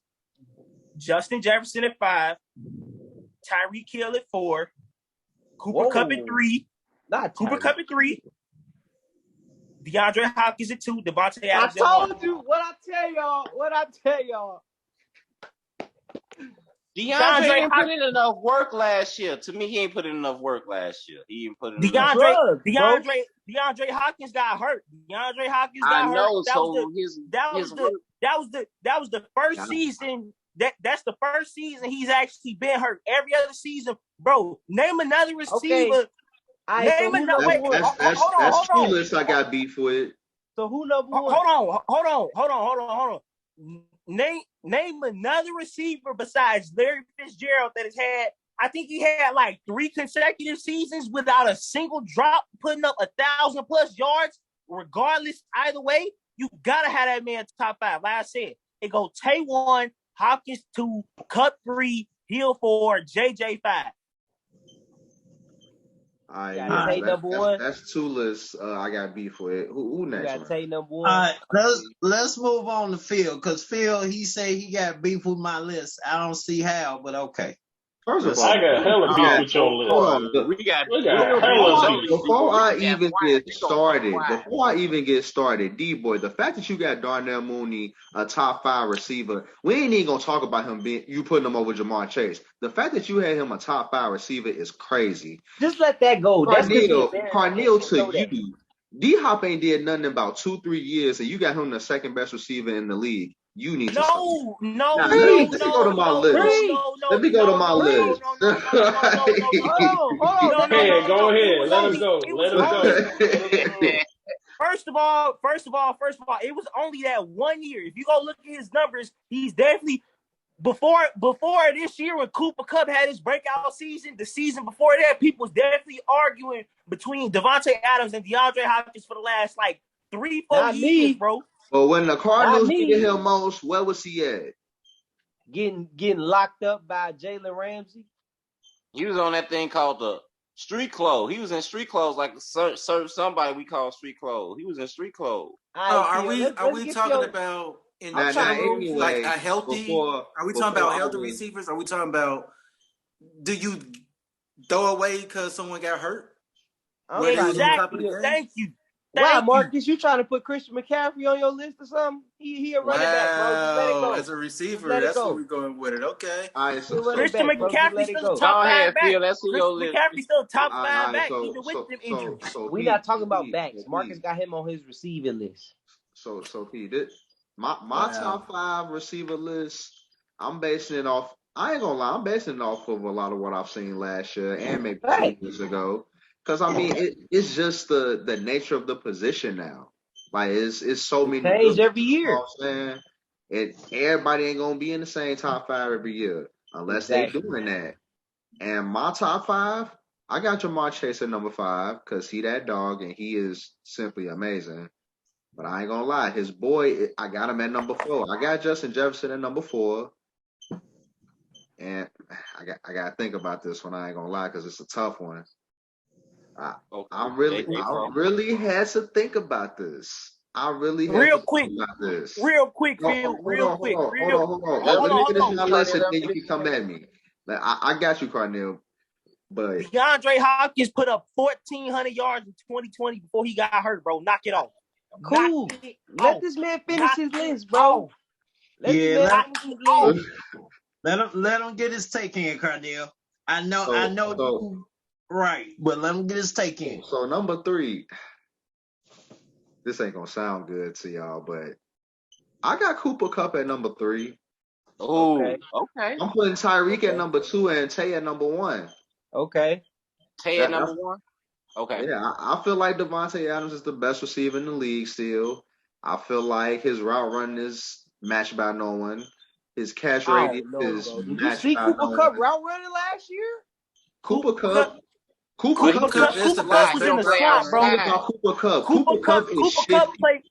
Justin Jefferson at 5, Tyreek Hill at 4, Cooper Kupp at 3, Cooper Kupp at 3, DeAndre Hopkins at 2, Vontae Adams at 1. I told you what I tell y'all. DeAndre ain't put in enough work last year. To me, he ain't put in enough work last year. He ain't put in enough work. DeAndre Hopkins got hurt. I know. That was the first season. That's the first season he's actually been hurt. Every other season, bro. Name another receiver. That's two lists I got beef with. So who number 1? Hold on. Name another receiver besides Larry Fitzgerald that has had. I think he had like 3 consecutive seasons without a single drop, putting up 1,000+ yards. Regardless, either way, you gotta have that man top 5. Like I said, it go Tay 1, Hopkins 2, Kupp 3, Hill 4, JJ 5. That's 2 lists. I got beef with. Who next? You got Tay number 1. Let's move on to Phil because Phil he said he got beef with my list. I don't see how, but okay. First of I all, got hella beef with your list. hold on. We got hella beef. Before I We even quiet. get started, D-boy, the fact that you got Darnell Mooney, a top 5 receiver, we ain't even gonna talk about him you putting him over Jamar Chase. The fact that you had him a top 5 receiver is crazy. Just let that go. Carneal to you. D-Hop ain't did nothing in about 2-3 years, and you got him the second best receiver in the league. You need to stop. Let me go to my list. Let me go to my list. Hold on. Go ahead. Let him go. First of all, it was only that 1 year. If you go look at his numbers, he's definitely before this year when Cooper Kupp had his breakout season. The season before that, people was definitely arguing between Vontae Adams and DeAndre Hopkins for the last like 3-4 years, bro. But when the Cardinals needed him most, where was he at? Getting locked up by Jalen Ramsey. He was on that thing called the street clothes. He was in street clothes like somebody we call street clothes. He was in street clothes. Are we talking about in general, like a healthy? Are we talking about healthy receivers? Are we talking about do you throw away because someone got hurt? Exactly. Thank you. Wow, Marcus, you trying to put Christian McCaffrey on your list or something? He a running back, bro. Just let it go. As a receiver, that's where we're going with it. Okay. All right, so Christian McCaffrey's still top 5 back. McCaffrey's still top 5 back, even with them injuries. We're not talking about backs. Marcus got him on his receiving list. So P, my top 5 receiver list, I'm basing it off. I ain't gonna lie, I'm basing it off of a lot of what I've seen last year and maybe 2 years ago. Because I mean, it's just the nature of the position now. Like it's so many change every year. You know what I'm saying? Everybody ain't gonna be in the same top 5 every year unless they doing that. And my top 5, I got Jamar Chase at number 5 because he that dog and he is simply amazing. But I ain't gonna lie, his boy, I got him at number 4. I got Justin Jefferson at number 4. And I gotta think about this one. I ain't gonna lie because it's a tough one. I really had to think about this. Real quick, Phil. Hold on. Let me finish my list and then you can come at me. I got you, Carneal. But DeAndre Hopkins put up 1,400 yards in 2020 before he got hurt, bro. Knock it off. Cool. Let this man finish his list, bro. Let him get his take in, Carneal. I know. Right, but let him get his take in. So number 3, this ain't gonna sound good to y'all, but I got Cooper Kupp at number 3. Oh, okay. I'm putting Tyreek at number 2 and Tay at number 1. Okay. Tay at number 1? Okay. Yeah, I feel like Vontae Adams is the best receiver in the league still. I feel like his route run is matched by no one. His catch rate is matched by no one. Did you see Cooper Kupp route running last year? Cooper Kupp is the best in the slot, bro. Cooper Kupp is shifty.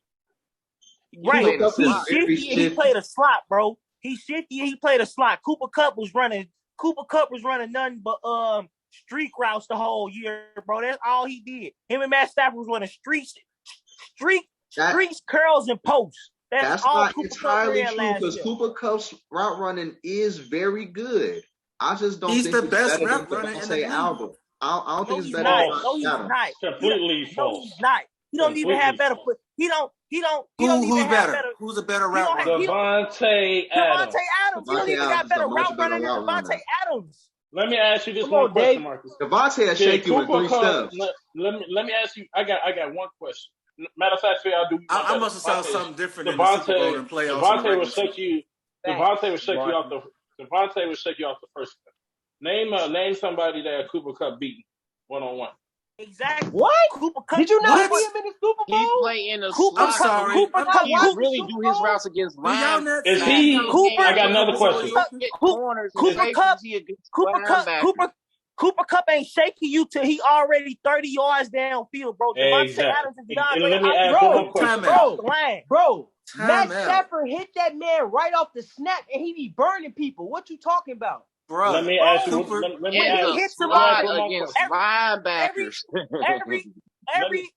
Right. He's shifty and he played a slot, bro. He's shifty and he played a slot. Cooper Kupp was running nothing but streak routes the whole year, bro. That's all he did. Him and Matt Stafford was running streaks, curls, and posts. That's all not Cooper entirely Kupp true because Cooper Kupp's route running is very good. I just don't think he's the best route runner in the league. I don't think it's better. No, he's not. Completely false. No, he's not. He don't even have better. He don't Who's better? Who's a better route runner? Devontae Adams. He don't even got better route runner than Devontae Adams. Let me ask you this one question, Marcus. Devontae has shaky with 3 steps. Let me ask you. I got one question. Matter of fact, Phil, I must have saw something different in the Super Bowl and playoffs. Devontae will shake you. Devontae will shake you off the first one. Name somebody that Cooper Kupp beat 1-on-1. Exactly. What? Cooper Kupp. Did you not see him in the Super Bowl? He play in the slot. I'm sorry. Cooper Kupp He really do his routes against line. Is he? I got another question. Cooper Kupp ain't shaking you till he already 30 yards downfield, bro. Exactly. Adams and DeAndre. Let me ask you one question. Bro, Matt Stafford hit that man right off the snap, and he be burning people. What you talking about? Bro, let me ask you. Let me ask you against linebackers. Every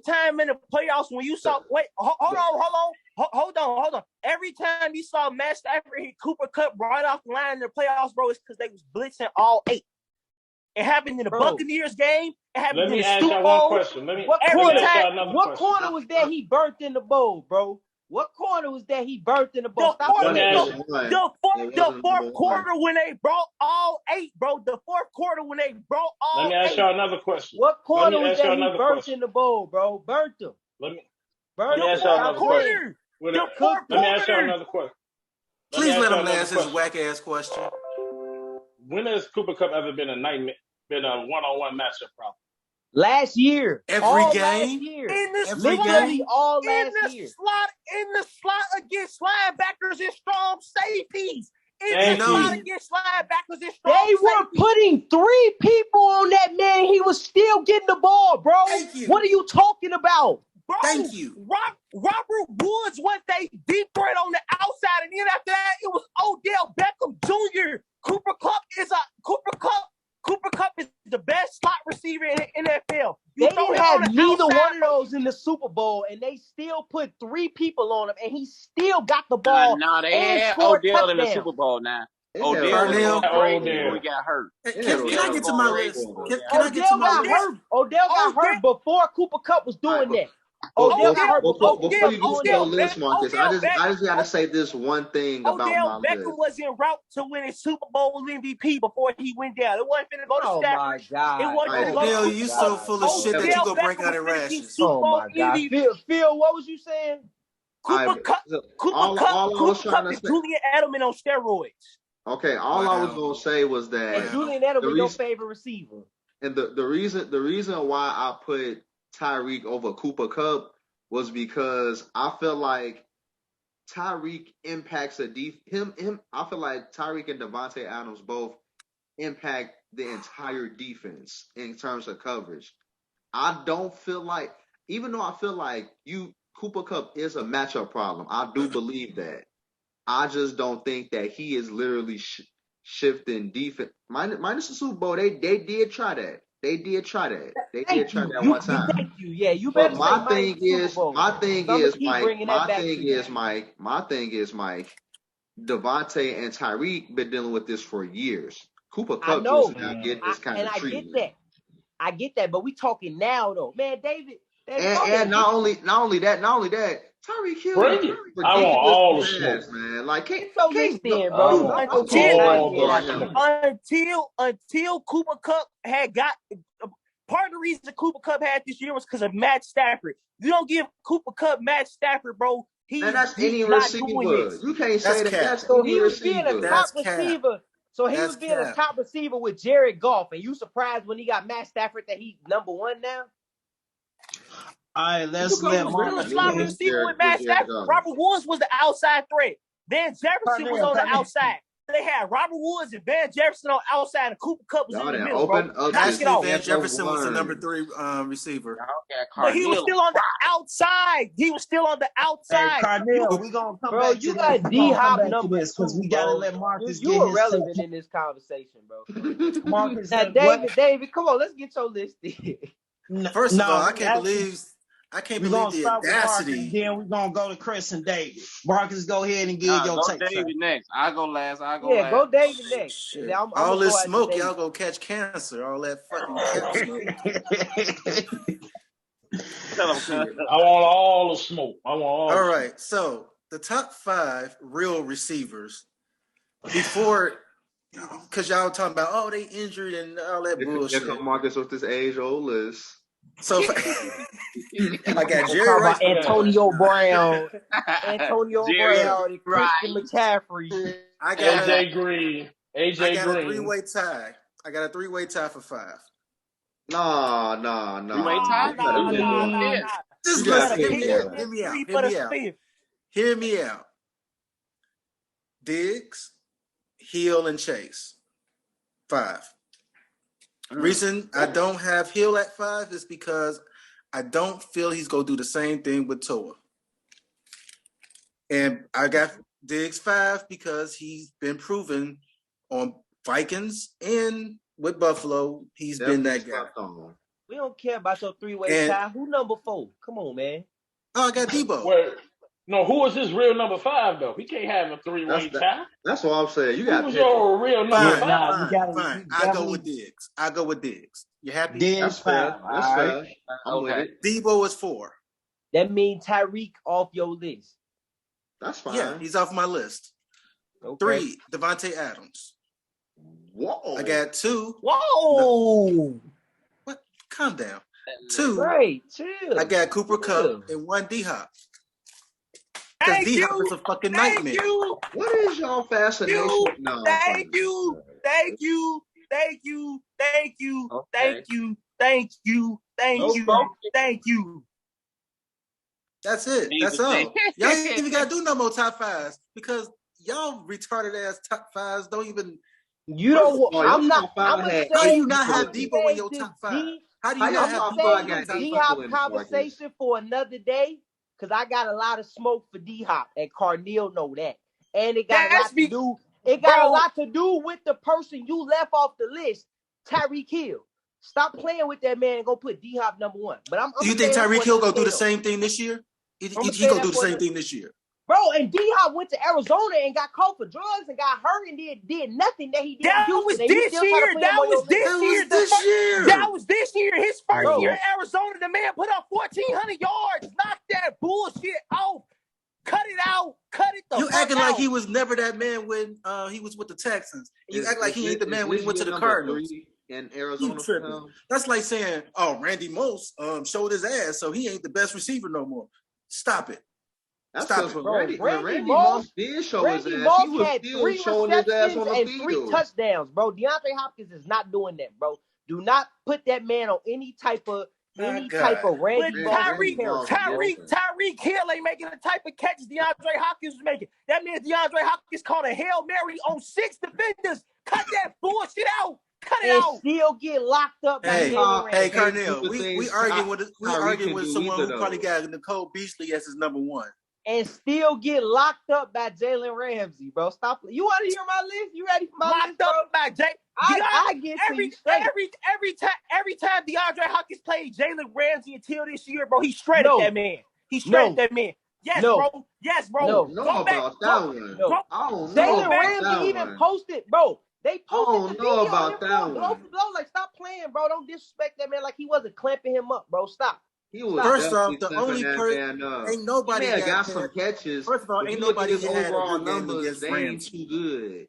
time in the playoffs when you saw hold on. hold on. Every time you saw Matt Stafford hit Cooper Kupp right off the line in the playoffs, bro, it's because they was blitzing all 8. It happened in the Buccaneers game. It happened Let in me the ask Super y'all one Bowl. question. Let me What ask y'all another question. corner was that he burnt in the bowl, bro? What corner was that he burnt in the bowl? The fourth quarter when they brought all 8, bro. The fourth quarter when they brought all 8. Let me ask y'all another question. What corner was that he burnt in the bowl, bro? Burnt him. Let me The fourth quarter. Let me ask y'all another question. Please let him ask his whack ass question. When has Cooper Kupp ever been a one-on-one matchup problem? Last year. Every game? Last year. Every game? All last year. In the slot against linebackers and strong safeties. They were putting 3 people on that man. He was still getting the ball, bro. What are you talking about? Bro, thank you. Robert Woods was they deep threat on the outside, and then after that, it was Odell Beckham Jr. Cooper Kupp is the best slot receiver in the NFL. They didn't have neither one of those in the Super Bowl, and they still put 3 people on him, and he still got the ball. No, they had Odell in the Super Bowl now. Odell got hurt. Can I get to my list? Odell got hurt before Cooper Kupp was doing that. Before you go to the list, Marcus, I just gotta say this one thing about my list. Beckham was en route to win his Super Bowl MVP before he went down. It wasn't finna go to Stafford. My God. It wasn't finna go to Odell, you so full of shit that you gonna break out in rashes. Oh my God. Phil, what was you saying? Cooper Kupp is Julian Edelman on steroids. Okay, all I was gonna say was that and Julian Edelman your favorite receiver. And the reason why I put Tyreek over Cooper Kupp was because I feel like Tyreek impacts I feel like Tyreek and Vontae Adams both impact the entire defense in terms of coverage. I don't feel like, even though I feel like Cooper Kupp is a matchup problem, I do believe that. I just don't think that he is literally shifting defense. Minus the Super Bowl, they did try that. They did try that one time. Thank you. Yeah, you better. But my thing is, Mike. Devontae and Tyreek been dealing with this for years. Cooper Kupp just now getting this kind of treatment. I get that, but we talking now though, man. David. And not only that, Tyreek Hill. I want all the smoke, man. Like, can't bro. Until Cooper Kupp had got part of the reason Cooper Kupp had this year was because of Matt Stafford. You don't give Cooper Kupp Matt Stafford, bro. That's any receiver. You can't say that. So he was being a top receiver. So he was being a top receiver with Jared Goff, and you surprised when he got Matt Stafford that he's number 1 now? All right, let's let Marcus. Receiver with Matt Stafford. Robert Woods was the outside threat. Van Jefferson was on the outside. They had Robert Woods and Van Jefferson on outside, and Cooper Kupp was in the middle. Van Jefferson was the number 3 receiver. But he was still on the outside. He Hey, Cardell, we gonna come back to this. You got D-Hop numbers because we gotta let Marcus get his. You irrelevant in this conversation, bro. Marcus, now, David, come on, let's get your list. First of all, I can't believe the audacity. Then we're gonna go to Chris and David. Marcus, go ahead and give your take. David next. I go last. Go David next. All this smoke, y'all gonna catch cancer. All that fucking I want all the smoke. All right. So the top 5 real receivers before. Because y'all talking about, they injured and all that bullshit. Here come Marcus with this age-old list. So I got Jerry Rice, Antonio Brown, and Christian McCaffrey. I got AJ Green. I got a 3-way tie. I got a 3-way tie for 5. No. 3-way tie? Just listen. Hear me out. Diggs, Hill, and Chase. 5. Reason I don't have Hill at 5 is because I don't feel he's going to do the same thing with Tua. And I got Diggs 5 because he's been proven on Vikings and with Buffalo. He's been that guy. We don't care about your 3-way tie. Who number 4? Come on, man. Oh, I got Debo. No, who is his real number 5 though? He can't have a 3-way tie. That's what I'm saying. You Who got was pick your real number 5? Nah, Fine. I go with Diggs. You happy? That's 5. fair. That's All fair. right. I'm with it. Debo is 4. That means Tyreek off your list. That's fine. Yeah, he's off my list. Okay. 3, Devontae Adams. Whoa. I got 2. Whoa. What? Calm down. 2. Right, chill. I got Cooper Chill. Kupp and 1 D-Hop. Because Thank D-Hop you. is a fucking Thank nightmare. you. What is y'all fascination? No. Thank you. Thank you. Thank you. Thank you. Okay. Thank you. Thank you. Thank No you. smoking. Thank you. That's it. That's all. Y'all ain't even got to do no more top 5s because y'all retarded ass top 5s don't even. You don't want. I'm not. I'm gonna say. How do you not have I'm Debo gonna in your save top this 5? D- How do you I'm not have gonna Debo? save I this got D-Hop Debo in conversation for another day because I got a lot of smoke for D-Hop and Carneal know that, and it got a lot to do. It got a lot to do with the person you left off the list, Tyreek Hill. Stop playing with that man and go put D-Hop number 1. But I'm. Do you think Tyreek Hill gonna do the same thing this year? He gonna do the same thing this year. Bro, and D-Hop went to Arizona and got caught for drugs and got hurt and did nothing that he did. That was this year. That was this year. That was this year. His first year in Arizona, the man put up 1,400 yards. Knock that bullshit off. Cut it out. Cut it the You fuck acting out. like he was never that man when he was with the Texans. You act like he ain't the man when he went to the Cardinals. In Arizona, You tripping. That's like saying, "Oh, Randy Moss showed his ass, so he ain't the best receiver no more." Stop it. That's Stop because it. Randy Moss did show his ass. He was had still 3 showing his ass receptions on the and field. 3 touchdowns, bro. DeAndre Hopkins is not doing that, bro. Do not put that man on any type of Randy Moss. Tyreek Hill ain't making the type of catches DeAndre Hopkins was making. That means DeAndre Hopkins caught a Hail Mary on 6 defenders. Cut that bullshit out. Cut it out. Still get locked up. Hey, Carnell, we arguing with someone who probably got Nicole Beasley as his number 1. And still get locked up by Jalen Ramsey, bro. Stop. You want to hear my list? You ready for my list, bro? Locked up by Jay. I get every time DeAndre Hopkins played Jalen Ramsey until this year, bro, he shredded that man. He shredded that man. Yes, bro. Yes, bro. I don't know about that one. I don't know Jalen about Ramsey that even one. posted, bro. They posted the video about that blow for blow. Like, stop playing, bro. Don't disrespect that man like he wasn't clamping him up, bro. Stop. He was first off, the only person ain't nobody got some catches. First of all, ain't nobody had overall a good game numbers. against They ain't Ramsey. too good.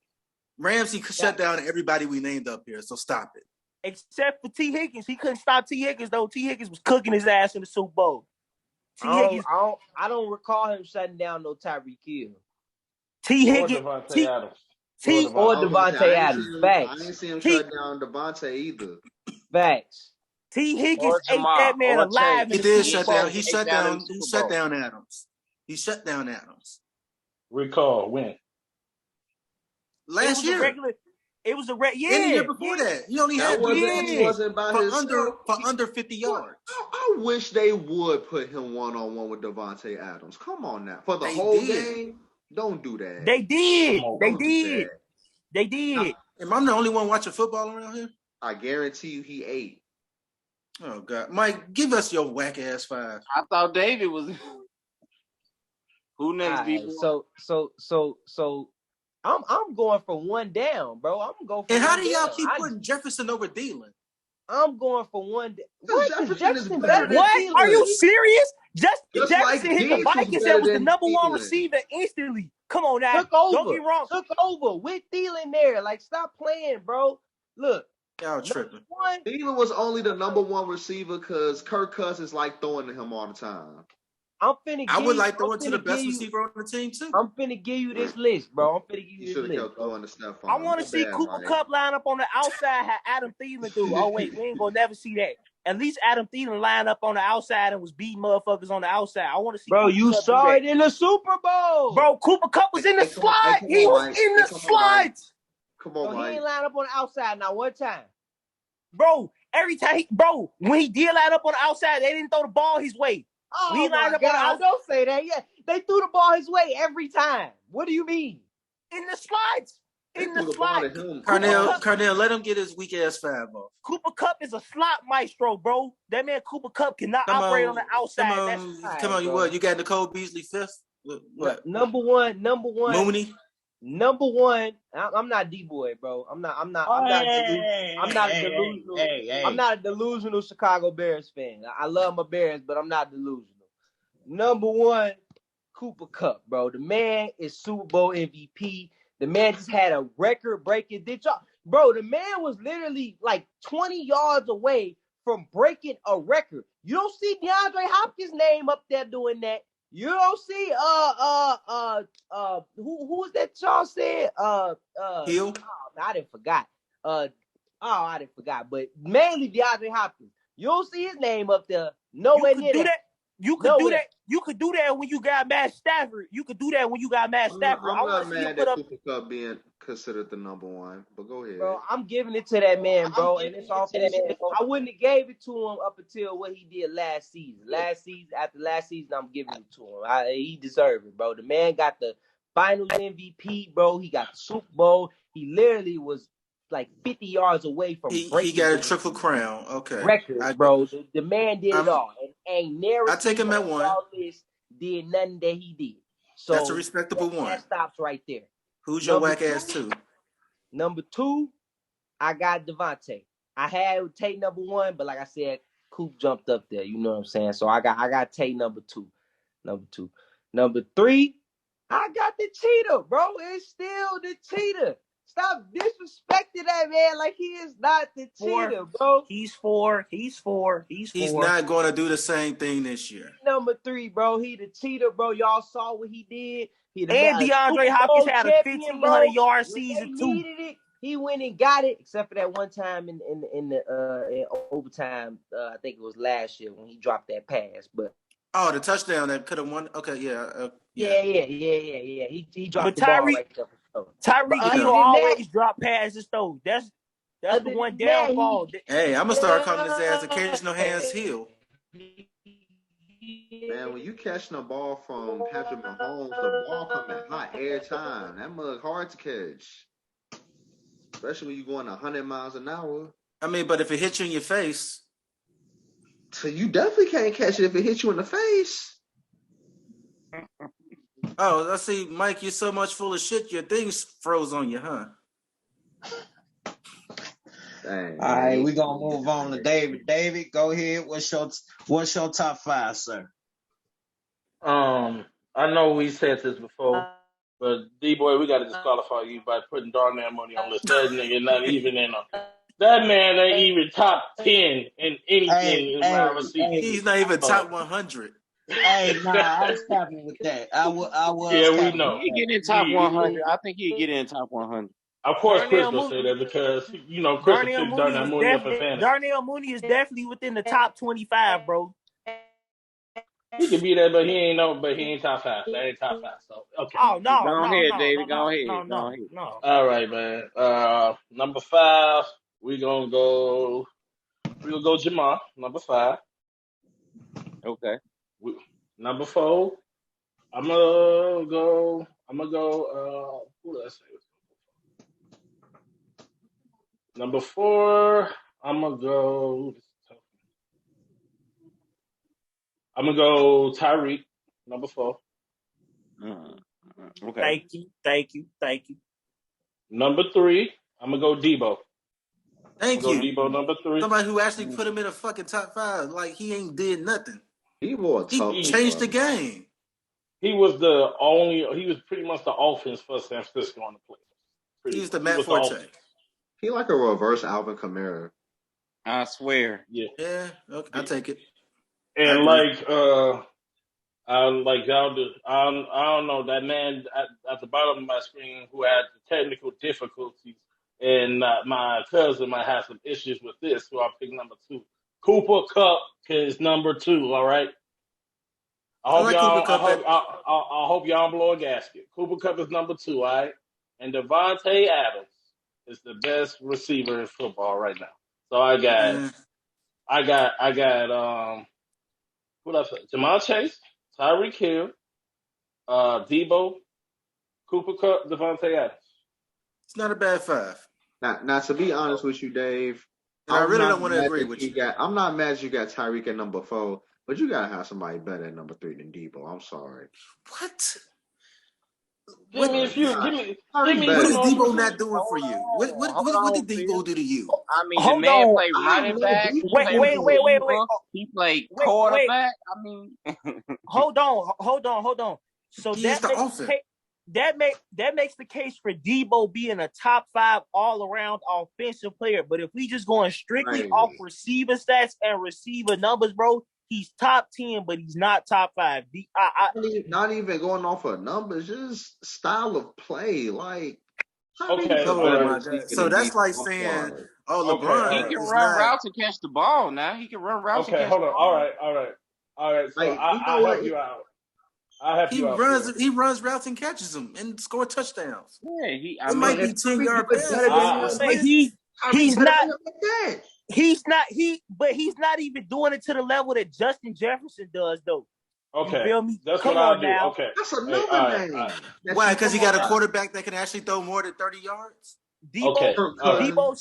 Ramsey shut down everybody we named up here, so stop it. Except for T. Higgins. He couldn't stop T. Higgins, though. T. Higgins was cooking his ass in the Super Bowl. I don't recall him shutting down no Tyreek Hill. T. Higgins. Or Devontae Adams. Or Devontae Adams. Facts. I didn't see him shut down Devontae either. Facts. T. Higgins ate that man alive. He did shut down. He shut down Adams. He shut down Adams. Recall when? Last year. It was a And the year before that. He only had under 50 yards. I wish they would put him one-on-one with Devontae Adams. Come on now. For the whole game, don't do that. They did. They did. Am I the only one watching football around here? I guarantee you he ate. Oh, God. Mike, give us your whack-ass 5. I thought David was... Who next, people? So I'm going for 1 down, bro. I'm going for. And how do y'all keep putting Jefferson over Thielen? I'm going for 1 down. What? Jefferson better than what? Thielen. Are you serious? Justin Jefferson like hit the Vikings and was the number 1 receiver instantly. Come on now. Don't get wrong. Took over with Thielen there. Like, stop playing, bro. Look. Y'all tripping. Thielen was only the number 1 receiver because Kirk Cousins like throwing to him all the time. I would like throwing to the best receiver on the team too. I'm finna give you this list, bro. I'm finna give you this list. I want to see Cooper Kupp line up on the outside. How Adam Thielen do? Oh wait, we ain't gonna never see that. At least Adam Thielen lined up on the outside and was beating motherfuckers on the outside. I want to see. Bro, Cooper you Kupp saw it in the Super Bowl. Bro, Cooper Kupp was in the slide. He was in the slide. Come on, Mike. He ain't line up on the outside now. One time. Bro, every time when he did line up on the outside, they didn't throw the ball his way. Oh my God! Don't say that. Yeah, they threw the ball his way every time. What do you mean? In the slides. In the slide. Carnell, let him get his weak ass 5 off. Cooper Kupp is a slot maestro, bro. That man Cooper Kupp cannot operate on the outside. Come on, you got Nicole Beasley 5th? What? Number one. Mooney. Number one. I'm not D-boy, bro. I'm not delusional. I'm not a delusional Chicago Bears fan. I love my Bears, but I'm not delusional. Number one, Cooper Kupp, bro. The man is Super Bowl MVP. The man just had a record-breaking. Bro, the man was literally like 20 yards away from breaking a record. You don't see DeAndre Hopkins' name up there doing that. You don't see who was that y'all said? Hill. I didn't forgot. I didn't forgot. But mainly DeAndre Hopkins. You don't see his name up there. Nowhere near that. You could do that. You could do that when you got Matt Stafford. You could do that when you got Matt Stafford. I'm not mad at Cooper Kupp being considered the number one, but go ahead. Bro, I'm giving it to that man, bro. And it's all I wouldn't have gave it to him up until what he did last season. After last season, I'm giving it to him. He deserved it, bro. The man got the Finals MVP, bro. He got the Super Bowl. He literally was like 50 yards away from breaking. He got a triple crown. Okay. Records, bro. The man did it all. And ain't never I take him at one. Did nothing that he did. So that's a respectable one. That stops right there. Who's your whack ass two? Number two, I got Vontae. I had Tate number one, but like I said, Coop jumped up there. You know what I'm saying? So I got Tate number two. Number three, I got the cheetah, bro. It's still the cheetah. Stop disrespecting that man like he is not the cheetah, bro. He's four. He's not going to do the same thing this year. Number three, bro. He the cheetah, bro. Y'all saw what he did. And DeAndre Hopkins had a 1,500-yard season too. He went and got it, except for that one time in overtime. I think it was last year when he dropped that pass. But the touchdown that could have won. Okay, yeah. Yeah. He dropped the ball right there. Tyreek Hill always drop passes though. That's the one downfall. Hey, I'm gonna start calling his ass occasional hands Hill. Man, when you catching a ball from Patrick Mahomes, the ball come at hot every time. That mug hard to catch, especially when you going 100 miles an hour. I mean, but if it hits you in your face, so you definitely can't catch it if it hits you in the face. Oh, let's see, Mike, you're so much full of shit, your things froze on you, huh? Dang, all right, we're going to move on to David. David, go ahead. What's your top five, sir? I know we said this before, but D-Boy, we got to disqualify you by putting Darnell Mooney on the third nigga, not even in a... That man ain't even top 10 in anything. He's not even top 100. Hey, nah, I was happy with that. I was. Yeah, we know. He get in top 100. I think he'd get in top 100. Of course, Chris will say that because Chris picked Darnell Mooney up for fantasy. Darnell Mooney is definitely within the top 25, bro. He could be there, but he ain't top 5. That ain't top 5. So okay. Oh no! Go ahead, David. Go ahead. No. All right, man. Number 5, we're gonna go Jamal. Number 5. Okay. Number 4, I'm gonna go. Who did I say? Number 4, I'm gonna go Tyreek. Number 4. Okay. Thank you. Number 3, I'm gonna go Debo. Thank you. Debo, number 3. Somebody who actually put him in a fucking top 5, like he ain't did nothing. He changed the game. He was pretty much the offense for San Francisco on the playoffs. He's the Matt Forte. He like a reverse Alvin Kamara. I swear. Yeah. Yeah. Okay, I'll take it. And y'all I don't know, that man at the bottom of my screen who had the technical difficulties, and my cousin might have some issues with this, so I'll pick number 2. Cooper Kupp is number 2, all right? I hope y'all blow a gasket. Cooper Kupp is number 2, all right? And Vontae Adams is the best receiver in football right now. So I got what else? Jamal Chase, Tyreek Hill, Debo, Cooper Kupp, Vontae Adams. It's not a bad 5. Now, to be honest with you, Dave, I really don't want to agree with you. I'm not mad you got Tyreek at number 4, But you gotta have somebody better at number 3 than Debo. I'm sorry. What? Give me a few. Give me What some is more Debo specific. not doing for you? What Hold did on, Debo do to you? I mean, the Hold man on. played running back. He Wait, played wait, wait, wait, receiver. He played wait. quarterback. I mean, Hold on. So He is the offense. that makes the case for Debo being a top 5 all around offensive player. But if we just going strictly off receiver stats and receiver numbers, bro, he's top 10, but he's not top 5. Not even going off of numbers, just style of play. Like, Okay, oh my God. So that's like saying, LeBron he can is run not. routes and catch the ball. Now he can run routes. Okay, and catch hold on. the ball. All right. So Like, I'll help you out. He runs routes and catches them and score touchdowns. Yeah, It might be 10-yard passes. He's not even doing it to the level that Justin Jefferson does, though. Okay, you feel me? That's Come what I'll on do. now. Okay, that's another name. Why? Because he got a quarterback that can actually throw more than 30 yards. Debo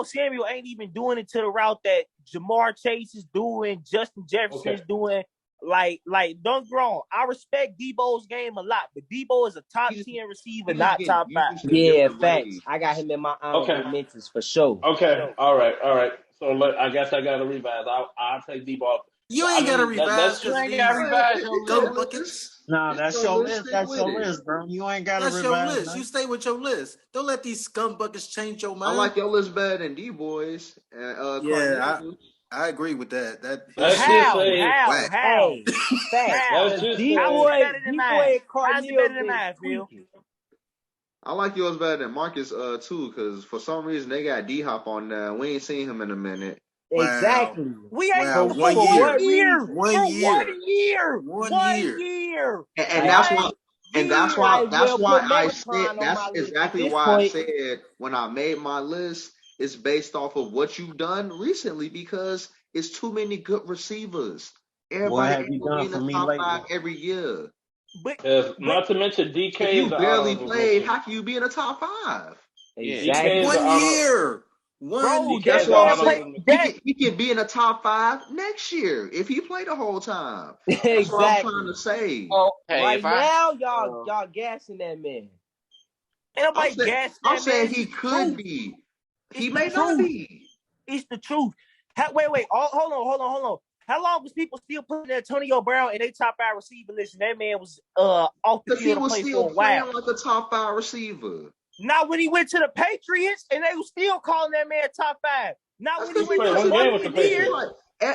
Samuel ain't even doing it to the route that Jamar Chase is doing, Justin Jefferson is doing. Like, don't get wrong. I respect Debo's game a lot, but Debo is a top 10 receiver, not top 5. Yeah, facts. I got him in my honorable mentions for sure. Okay, all right. So I guess I got to revise. I'll take Debo. You ain't got to revise. You ain't got to revise your Go list. buckets. Nah, that's your list. That's your list, bro. You ain't got to revise. That's your list. You stay with your list. Don't let these scum buckets change your mind. I like your list better than D-Boys. Yeah, I agree with that. How? D-Boy and Cardinal Phil? I like yours better than Marcus too, because for some reason they got D-Hop on there. We ain't seen him in a minute. Exactly. We ain't for 1 year. 1 year. 1 year. And that's why I said that's exactly why I said when I made my list, it's based off of what you've done recently because it's too many good receivers. Everybody ain't gonna be in the top 5 every year. But not to mention DK. If you barely played, how can you be in the top 5? Exactly. 1 year. Bro, that's why I'm saying he can be in the top 5 next year if he played the whole time. That's what I'm trying to say. Now, y'all gassing that man. I'm saying he could be. He may not be. It's the truth. Wait. Hold on. How long was people still putting Antonio Brown in their top 5 receiver list? And that man was off the field to play for a while. He was still playing like a top 5 receiver. Not when he went to the Patriots, and they were still calling that man top 5. Not when he went to the Buccaneers.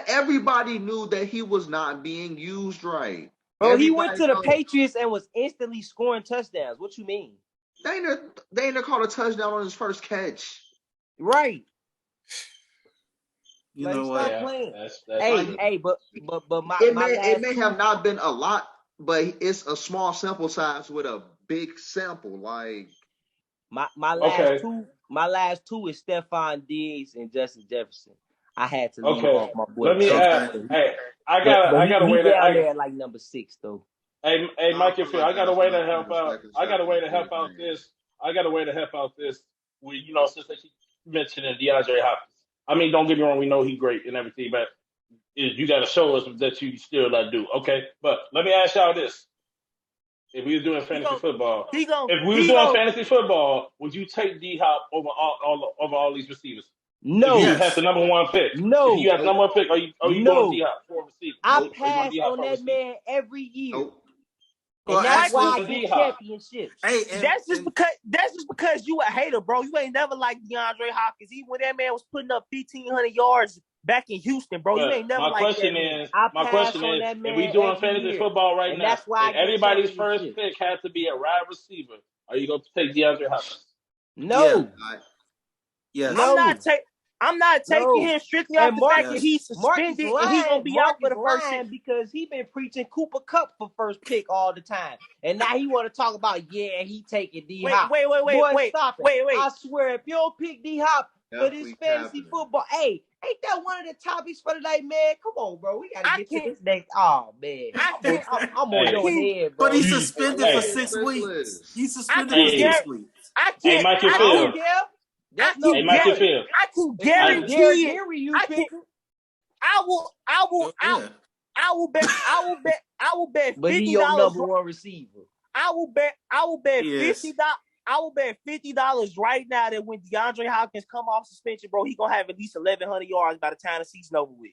Everybody knew that he was not being used right. Bro, he went to the Patriots and was instantly scoring touchdowns. What you mean? They ain't caught a touchdown on his first catch. Right. You know what? It may have not been a lot, but it's a small sample size with a big sample. Like my last two is Stephon Diggs and Justin Jefferson. I had to leave off my boy. Let me add. Hey, I gotta wait. I got like number 6 though. Hey, Mike and Phil, I got a way to help out. I got a way to help out this. We, since they keep mentioning DeAndre Hopkins. I mean, don't get me wrong. We know he's great and everything, but you got to show us that you still not do. Okay, but let me ask y'all this: if we were doing fantasy football, fantasy football, would you take D-Hop over all these receivers? No. If you have the number 1 pick. No. If you have the number 1 pick, are you going D-Hop for a receiver? I pass on that man every year. And that's why I get championships. That's just because you a hater, bro. You ain't never liked DeAndre Hopkins. Even when that man was putting up 1,500 yards back in Houston, bro. You ain't never liked that. My question is, if we doing fantasy football right now, and everybody's first pick has to be a wide receiver, are you going to take DeAndre Hopkins? No. Yes. I'm not taking him strictly off the fact that he's suspended and he's gonna be out for the first because he been preaching Cooper Kupp for first pick all the time, and now he want to talk about he taking D-Hop. Wait, stop it! Wait. I swear, if you don't pick D-Hop for this fantasy football, ain't that one of the topics for today, man? Come on, bro, we gotta get to this next. Oh man, I'm on your head, bro. But he's suspended for 6 weeks. He's suspended for 6 weeks. I can guarantee you. I will. I will bet But he $50. your number one receiver. I will bet Yes. $50. I will bet $50 right now that when DeAndre Hopkins come off suspension, bro, he gonna have at least 1,100 yards by the time the season over with.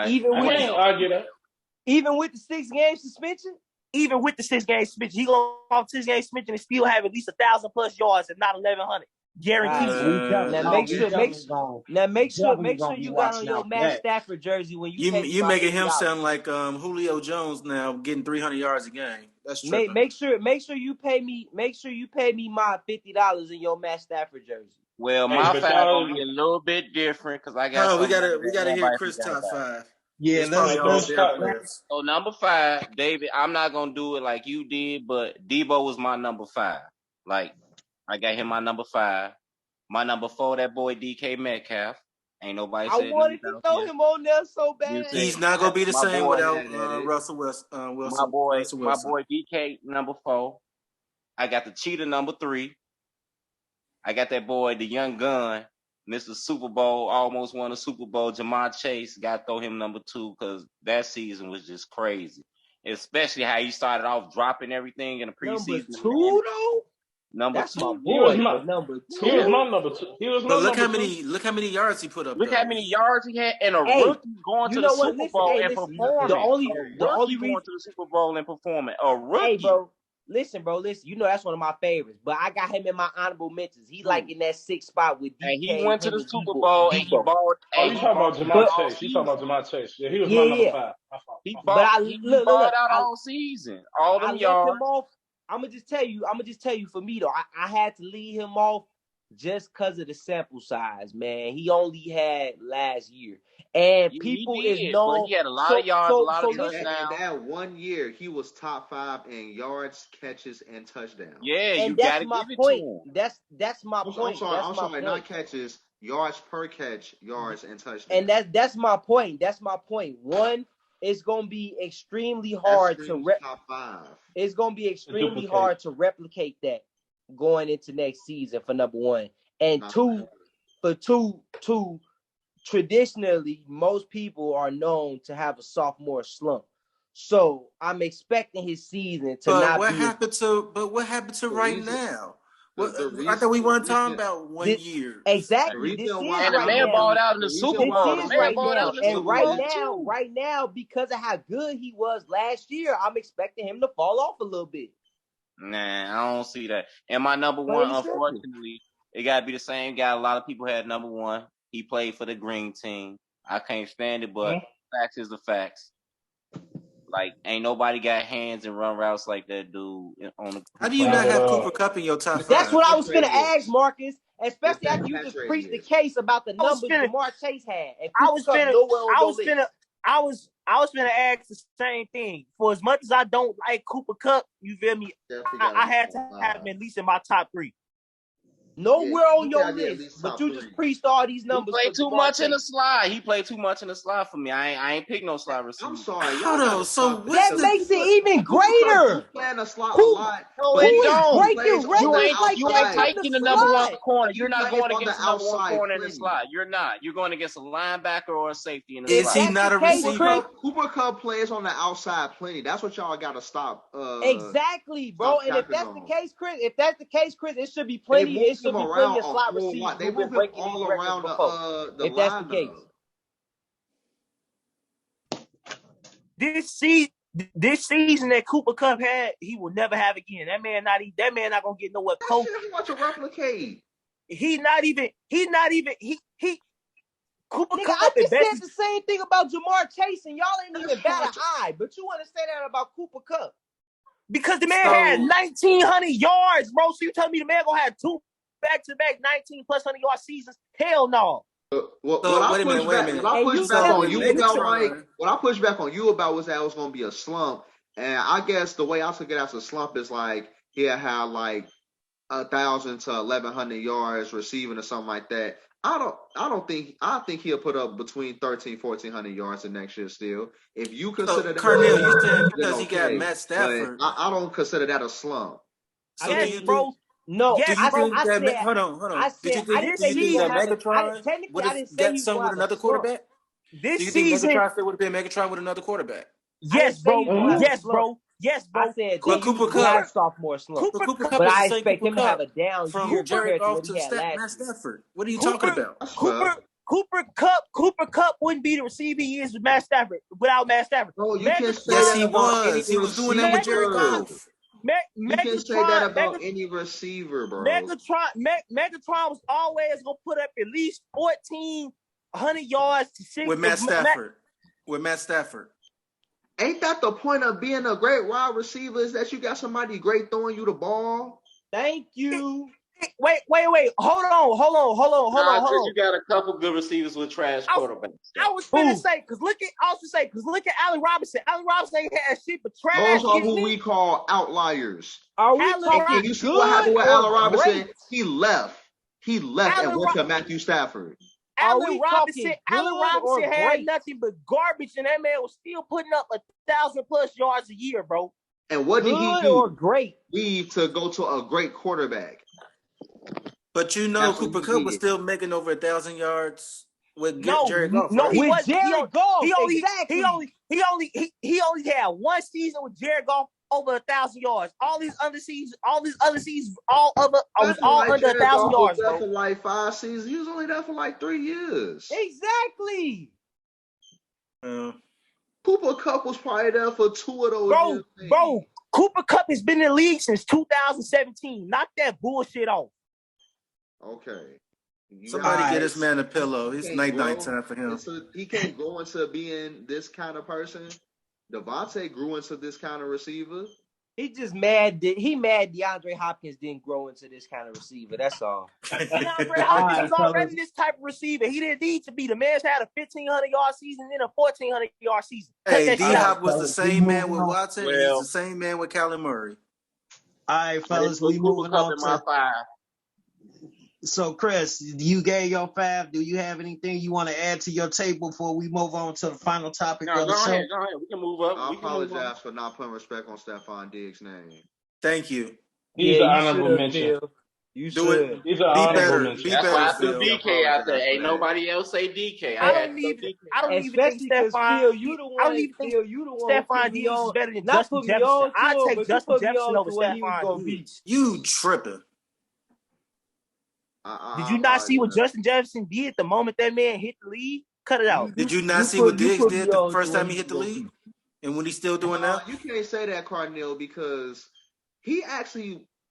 Even I with can't argue that. even with the 6-game suspension. Even with the 6-game suspension, he gonna off 6-game suspension and still have at least 1,000+ yards, and not 1,100. Guaranteed. Now make sure Definitely you gonna got be on your watching out Matt for Stafford jersey when you pay You my making him $50. sound like Julio Jones now, getting 300 yards a game. That's true. Make sure you pay me my $50 in your Matt Stafford jersey. Well, Hey, my but five y'all- gonna be a little bit different because I got Oh, we something gotta hear everybody Chris forgot top about. 5. Yeah, It's probably all let's their start. players. So number 5, David, I'm not gonna do it like you did, but Debo was my number 5. Like, I got him my number 5. My number 4, that boy DK Metcalf. Ain't nobody I said wanted nothing to about throw him. him on there so You bad. see, He's not gonna be the my same boy, without Russell Wilson. Russell my Wilson. boy DK number 4. I got the cheetah number 3. I got that boy, the young gun, Mr. Super Bowl, almost won a Super Bowl. Jamar Chase, got to throw him number 2 because that season was just crazy. Especially how he started off dropping everything in the preseason. Number 2 though. Number That's 2. my He was boy. my- But number 2. He was my number 2. He was my But look number how 2. many yards he put up. Look though. how many yards he had, and a Hey, rookie going you to know the what? Super Listen, Bowl hey, and listen. performing. The only Rookie reason. going to the Super Bowl and performing. A rookie. Hey, bro. Listen. You know that's one of my favorites. But I got him in my honorable mentions. He like in that 6th spot with DK. And he went to the him and Super Debo. Bowl and he balled. Oh, And you he talking about balled Jamar out all Chase? You talking about season. Jamar Chase? Yeah, he was my number 5. He But balled. I He look. balled out all season. All I them left yards. him off. I'm gonna just tell you. For me though, I had to leave him off just because of the sample size. Man, he only had last year, and people He is did, known. but he had a lot of yards, a lot of In touchdowns. that 1 year, he was top 5 in yards, catches, and touchdowns. Yeah, and you that's gotta my give it point. to him. That's my point. I'm sorry, not catches, yards per catch, yards, and touchdowns. And that's my point. That's my point. One, it's gonna be extremely hard top 5. It's gonna be extremely hard to replicate that going into next season for number 1. And two, traditionally, most people are known to have a sophomore slump. So I'm expecting his season to But not what be. What happened to right now? I thought we weren't talking about 1 year. Exactly. This is And right the man now. balled out in the Super Bowl. This The is man right balled now. out in the And Super Bowl right now, because of how good he was last year, I'm expecting him to fall off a little bit. Nah, I don't see that. And my number 1, unfortunately, it gotta be the same guy. A lot of people had number 1. He played for the green team. I can't stand it, but facts is the facts. Like, ain't nobody got hands and run routes like that dude on the. How do you not have Cooper Kupp in your top 5? That's what I was gonna ask, Marcus. Especially after you just preached the case about the numbers Jamar Chase had. And I was gonna ask the same thing. For as much as I don't like Cooper Kupp, you feel me? I had to have him at least in my top 3. Nowhere on your list, but you just preached all these numbers. He played too much in the slide. He played too much in the slide for me. I ain't pick no slide receiver. I'm sorry. Hold on. So that makes it even greater. Playing a slot a lot. No, it don't. You ain't taking the number 1 corner. You're not going against the number 1 corner in the plenty. slide. You're not. You're going against a linebacker or a safety in the Is slide. he not a receiver? Cooper Kupp plays on the outside plenty. That's what y'all got to stop. Exactly, bro. And if that's the case, Chris, it should be plenty. It should be plenty of slot receivers. They move him all around the if that's the case. This season that Cooper Kupp had, he will never have again. That man not gonna get nowhere close. He want to replicate. Cooper Kupp. I just said the same thing about Jamar Chase, and y'all ain't even bat an eye. But you want to say that about Cooper Kupp? Because the man had 1,900 yards, bro. So you tell me the man gonna have 2 back-to-back 19+ 100-yard seasons? Hell no. What I push back on you about was that it was going to be a slump, and I guess the way I took it as a slump is like he'll have like 1,000 to 1,100 yards receiving or something like that. I think he'll put up between 1,400 yards in next year still. If you consider that, Carnell, you said because he got Matt Stafford. I don't consider that a slump. So yes, bro. No, do you think hold on. I Did you think that Megatron I didn't say would have got he some would with have another a quarterback? This Do you think season, Megatron still would have been Megatron with another quarterback? yes, bro. Yes, bro. Yes, bro. I said But that Cooper he had Kupp, a sophomore slump. but Cooper Cup, Kupp But is the I same expect Cooper him to have Kupp a down from year Jared compared to Goff what to he had last Matt year. Stafford. What are you talking about? That's fair. Cooper Kupp wouldn't be the receiver he is with Matt Stafford without Matt Stafford. Bro, you can say Yes, that he about any was. He was doing that with Jared receiver. Goff. You can say that about any receiver, bro. Megatron was always gonna put up at least 1,400 yards to 6 With Matt Stafford. With Matt Stafford. Ain't that the point of being a great wide receiver? Is that you got somebody great throwing you the ball? Thank you. Wait. Hold on. Chris, you got a couple good receivers with trash quarterbacks. I was finna say, because look at Allen Robinson. Allen Robinson ain't had shit but trash. Those are who we call outliers. Are we Allen talking And you see what happened with good Allen or Robinson? great? He left and Allen went to Matthew Stafford. Are Allen we Robinson talking good or had great? nothing but garbage, and that man was still putting up 1,000+ yards a year, bro. And what did he Good do? or great? Leave to go to a great quarterback. But you know, That's what Cooper he Kupp was did. still making over 1,000 yards with No, Jared Goff, no, right? he With wasn't. Jared Goff, exactly. He only had one season with Jared Goff over 1,000 yards. All these other seasons, all under Jared 1,000 Goff was yards, there bro. for like 5 seasons. He was only there for like 3 years. Exactly. Cooper Kupp was probably there for 2 of those years. Bro, Cooper Kupp has been in the league since 2017. Knock that bullshit off. Okay. Somebody get this man a pillow. It's night time for him. He can't grow into being this kind of person. Vontae grew into this kind of receiver. He just mad. He mad DeAndre Hopkins didn't grow into this kind of receiver. That's all. DeAndre Hopkins was already this type of receiver. He didn't need to be. The man's had a 1,500-yard season and a 1,400-yard season. Hey, D-Hop was the same man with Watson. He's the same man with Kyler Murray. All right, fellas, we moving on my to 5. So, Chris, you gave your 5. Do you have anything you want to add to your table before we move on to the final topic of the show? Go ahead. We can move up. I apologize for not putting respect on Stephon Diggs' name. Thank you. He's an honorable mention. You Do it. He's an Be honorable better. mention. Be That's why I better, threw Phil. DK out there. Ain't nobody else say DK. I don't even think Stephon. You the one. I don't even think Stephon Diggs is better than Justin Jefferson. I take Justin Jefferson over Stephon Diggs. You tripping. Did you not see what Justin Jefferson did the moment that man hit the league? Cut it out. Did you not see what Diggs did the first time he hit the league? And when he's still doing that? You can't say that, Cardinal, because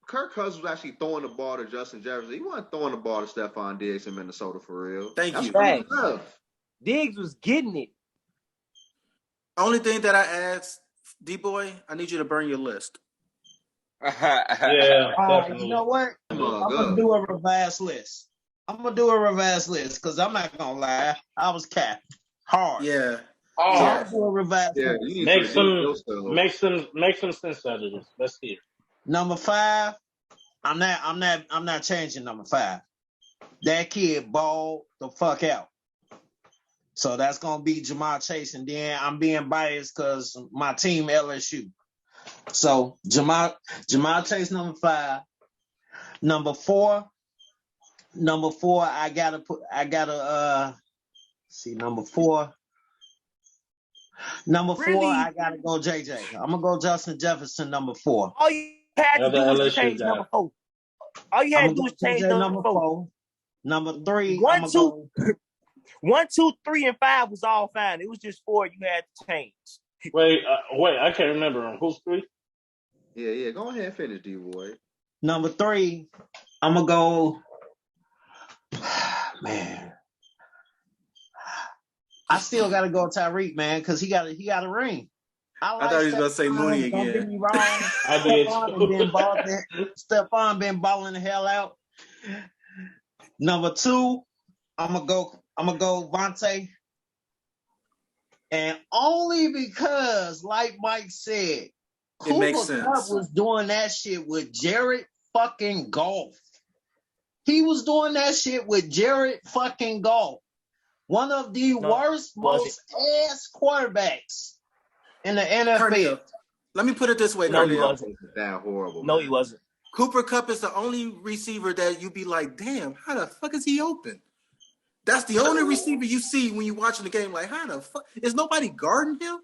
Kirk Cousins was actually throwing the ball to Justin Jefferson. He wasn't throwing the ball to Stephon Diggs in Minnesota for real. Thank you. Right. Diggs was getting it. Only thing that I asked, D-Boy, I need you to burn your list. Yeah, definitely. You know what? I'm going to do a reverse list. Because I'm not going to lie. I was capped hard. Yeah. So I'll do a reverse list. Make some sense out of this. Let's hear. Number 5, I'm not changing number 5. That kid balled the fuck out. So that's gonna be Jamar Chase, and then I'm being biased because my team LSU. So Jamar Chase number 5. Number 4, I gotta see number 4. Number 4, I gotta go JJ. I'm gonna go Justin Jefferson number 4. All you had to do was change number 4. All you had to do was change number 4. Number 3, 1, 2, 1, 2, 3, and 5 was all fine. It was just 4 you had to change. Wait, I can't remember. Who's 3? Yeah. Go ahead and finish, D-Boy. Number 3, I'm gonna go. Man, I still gotta go Tyreek, man, because he got a ring. I thought he was gonna say Mooney again. Don't get me wrong. I did. Stephon been balling the hell out. Number 2, I'm gonna go Vontae. And only because, like Mike said, it makes sense. Kupp was doing that shit with Jared fucking Goff. He was doing that shit with Jared fucking Goff. One of the worst, most ass quarterbacks in the NFL. Let me put it this way. No, he wasn't. That horrible. No, he wasn't. Cooper Kupp is the only receiver that you be like, damn, how the fuck is he open? That's the only receiver you see when you're watching the game. Like, how the fuck is nobody guarding him?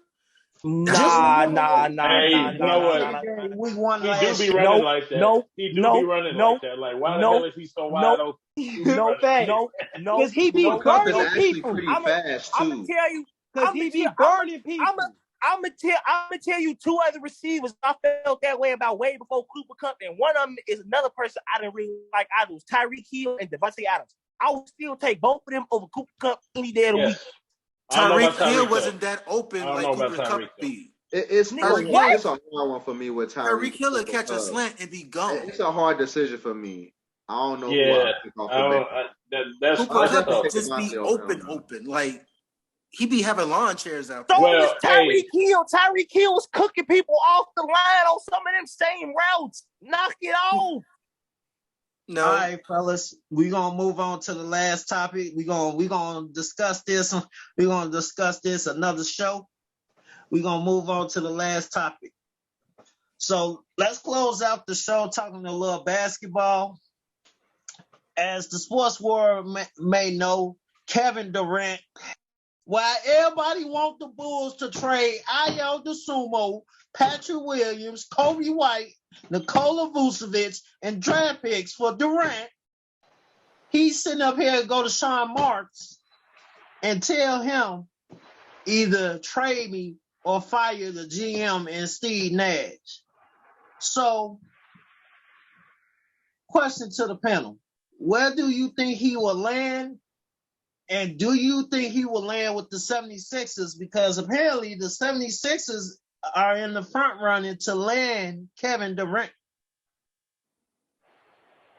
Nah. Hey, you know what? We won He do last be year. running like that. No, He do be running like that. Like, why the hell is he so wide open? no, Because he be Cooper Kupp is burning actually people. pretty fast I'm too. gonna tell you. Because he be burning people. I'm gonna tell you two other receivers I felt that way about way before Cooper Kupp, and one of them is another person I didn't really like. I was Tyreek Hill and Vontae Adams. I would still take both of them over Cooper Kupp any day of the week. Tyreek Hill wasn't that open like Cooper Kupp be. It's a hard one for me with Tyreek Hill will catch a slant and be gone. It's a hard decision for me. I don't know. Yeah, who I that's Cooper Kupp just be open. Like he be having lawn chairs out there. So was Tyreek Hill. Tyreek Hill was cooking people off the line on some of them same routes. Knock it off. No. All right, fellas. We're gonna move on to the last topic. We're gonna discuss this. We're gonna discuss this another show. We're gonna move on to the last topic. So let's close out the show talking a little basketball. As the sports world may know, Kevin Durant, while everybody want the Bulls to trade Ayo DeSumo, Patrick Williams, Kobe White, Nikola Vucevic, and draft picks for Durant, he's sitting up here and go to Sean Marks and tell him either trade me or fire the GM and Steve Nash. So, question to the panel. Where do you think he will land? And do you think he will land with the 76ers? Because apparently the 76ers are in the front running to land Kevin Durant.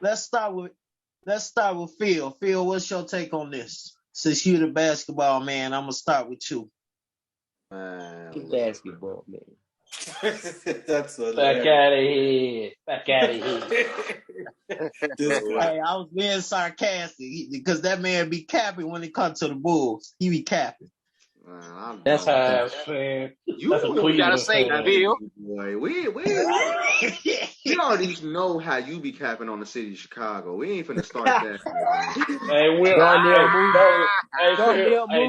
Let's start with Phil. Phil, what's your take on this? Since you're the basketball man, I'm gonna start with you. Basketball man. That's back out of here. Hey, I was being sarcastic because that man be capping when it comes to the Bulls. He be capping. That's how I feel. You gotta say, Bill. Boy, we already know how you be capping on the city of Chicago. We ain't finna start that.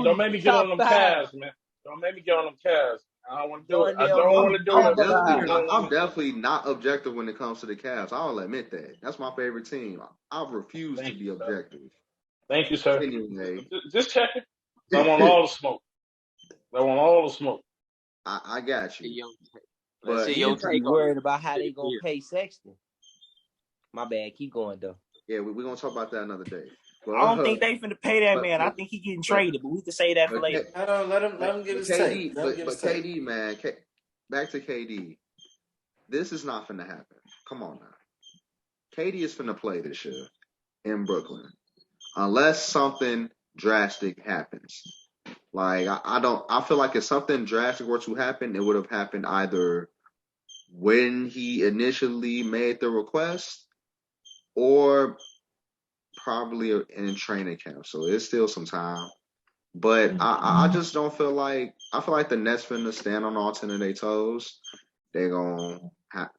Don't make me get on them Cavs, man. Don't make me get on them Cavs. I don't want to do it. I don't want to do it. I'm definitely not objective when it comes to the Cavs. I'll admit that. That's my favorite team. I refuse to be objective. Thank you, sir. Anyway. Just checking. I want all the smoke. I got you. But you worried about how they gonna pay Sexton. My bad. Keep going though. Yeah, we're gonna talk about that another day. But I don't think they finna pay that man. I think he getting traded, but we can say that for later. Let him get his take. But KD, man, back to KD. This is not finna happen. Come on now. KD is finna play this year in Brooklyn, unless something drastic happens. Like I feel like if something drastic were to happen, it would have happened either when he initially made the request or probably in training camp. So it's still some time. But I just don't feel like – I feel like the Nets finna stand on all 10 of their toes. They're going to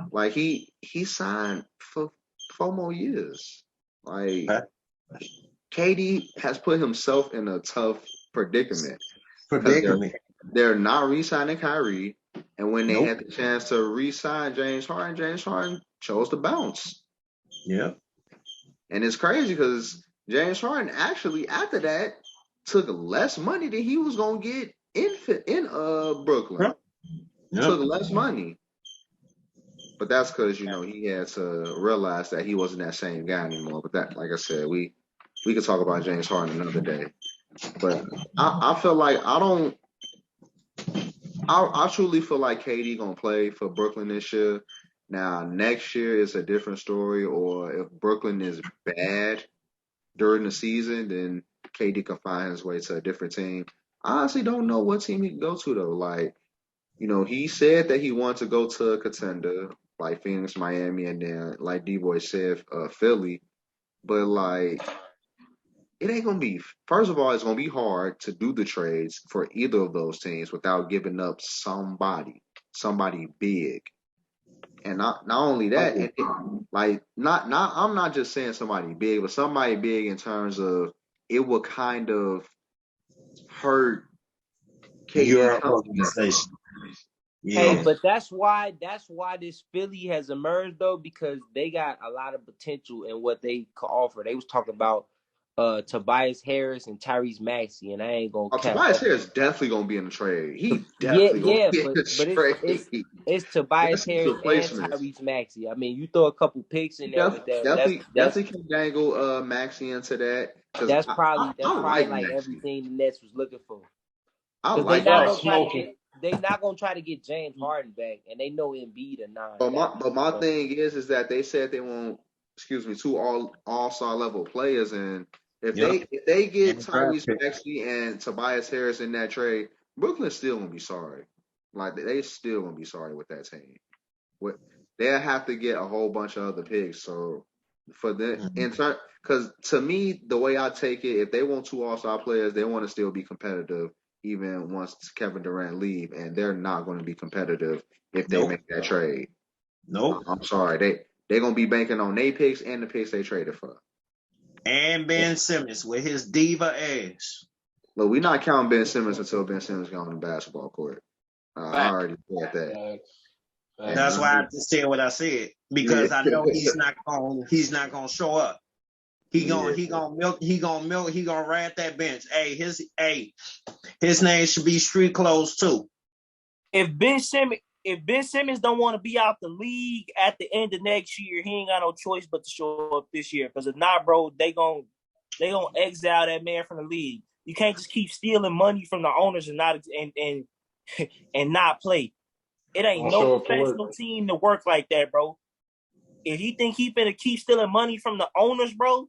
– like he signed for 4 more years. Like KD has put himself in a tough predicament. They're not re-signing Kyrie. And when they had the chance to re-sign James Harden chose to bounce. Yeah. And it's crazy because James Harden actually, after that, took less money than he was going to get in Brooklyn. Yep. Took less money. But that's because, he had to realize that he wasn't that same guy anymore. But that, like I said, we could talk about James Harden another day. But I feel like I truly feel like KD going to play for Brooklyn this year. Now, next year is a different story, or if Brooklyn is bad during the season, then KD can find his way to a different team. I honestly don't know what team he can go to, though. Like, he said that he wanted to go to a contender, like Phoenix, Miami, and then, like D-Boy said, Philly. But, like, it ain't going to be – first of all, it's going to be hard to do the trades for either of those teams without giving up somebody big. And not only that, I'm not just saying somebody big, but somebody big in terms of it will kind of hurt Your KD confidence. organization. Hey, Yeah. but that's why this Philly has emerged though, because they got a lot of potential in what they could offer. They was talking about Tobias Harris and Tyrese Maxey, and I ain't gonna cap. Tobias Harris definitely gonna be in the trade. He Yeah, definitely gonna be in the but trade. it's Tobias That's his Harris and replacement. Tyrese Maxey. I mean, you throw a couple picks in there with that. Definitely can dangle Maxey into that. That's probably like like Maxey. everything the Nets was looking for. I Because like they not gonna try to get James Harden back, and they know Embiid or not. But my thing is that they said they want, two all-star level players, and if they get Tyrese Maxey and Tobias Harris in that trade, Brooklyn's still gonna be sorry. Like they still gonna be sorry with that team. They'll have to get a whole bunch of other picks. So for them, because to me, the way I take it, if they want two all-star players, they want to still be competitive, even once Kevin Durant leave, and they're not going to be competitive if they make that trade. Nope. I'm sorry. They're going to be banking on their picks and the picks they traded for. And Ben Simmons with his diva ass. Look, we're not counting Ben Simmons until Ben Simmons got on the basketball court. I already said that. That's why I just said what I said, because I know he's not gonna show up. He gonna ride that bench. His name should be street clothes too. If Ben Simmons don't want to be out the league at the end of next year, he ain't got no choice but to show up this year. Because if not, bro, they gonna exile that man from the league. You can't just keep stealing money from the owners and not play. It ain't no professional team to work like that, bro. If you think he finna keep stealing money from the owners, bro,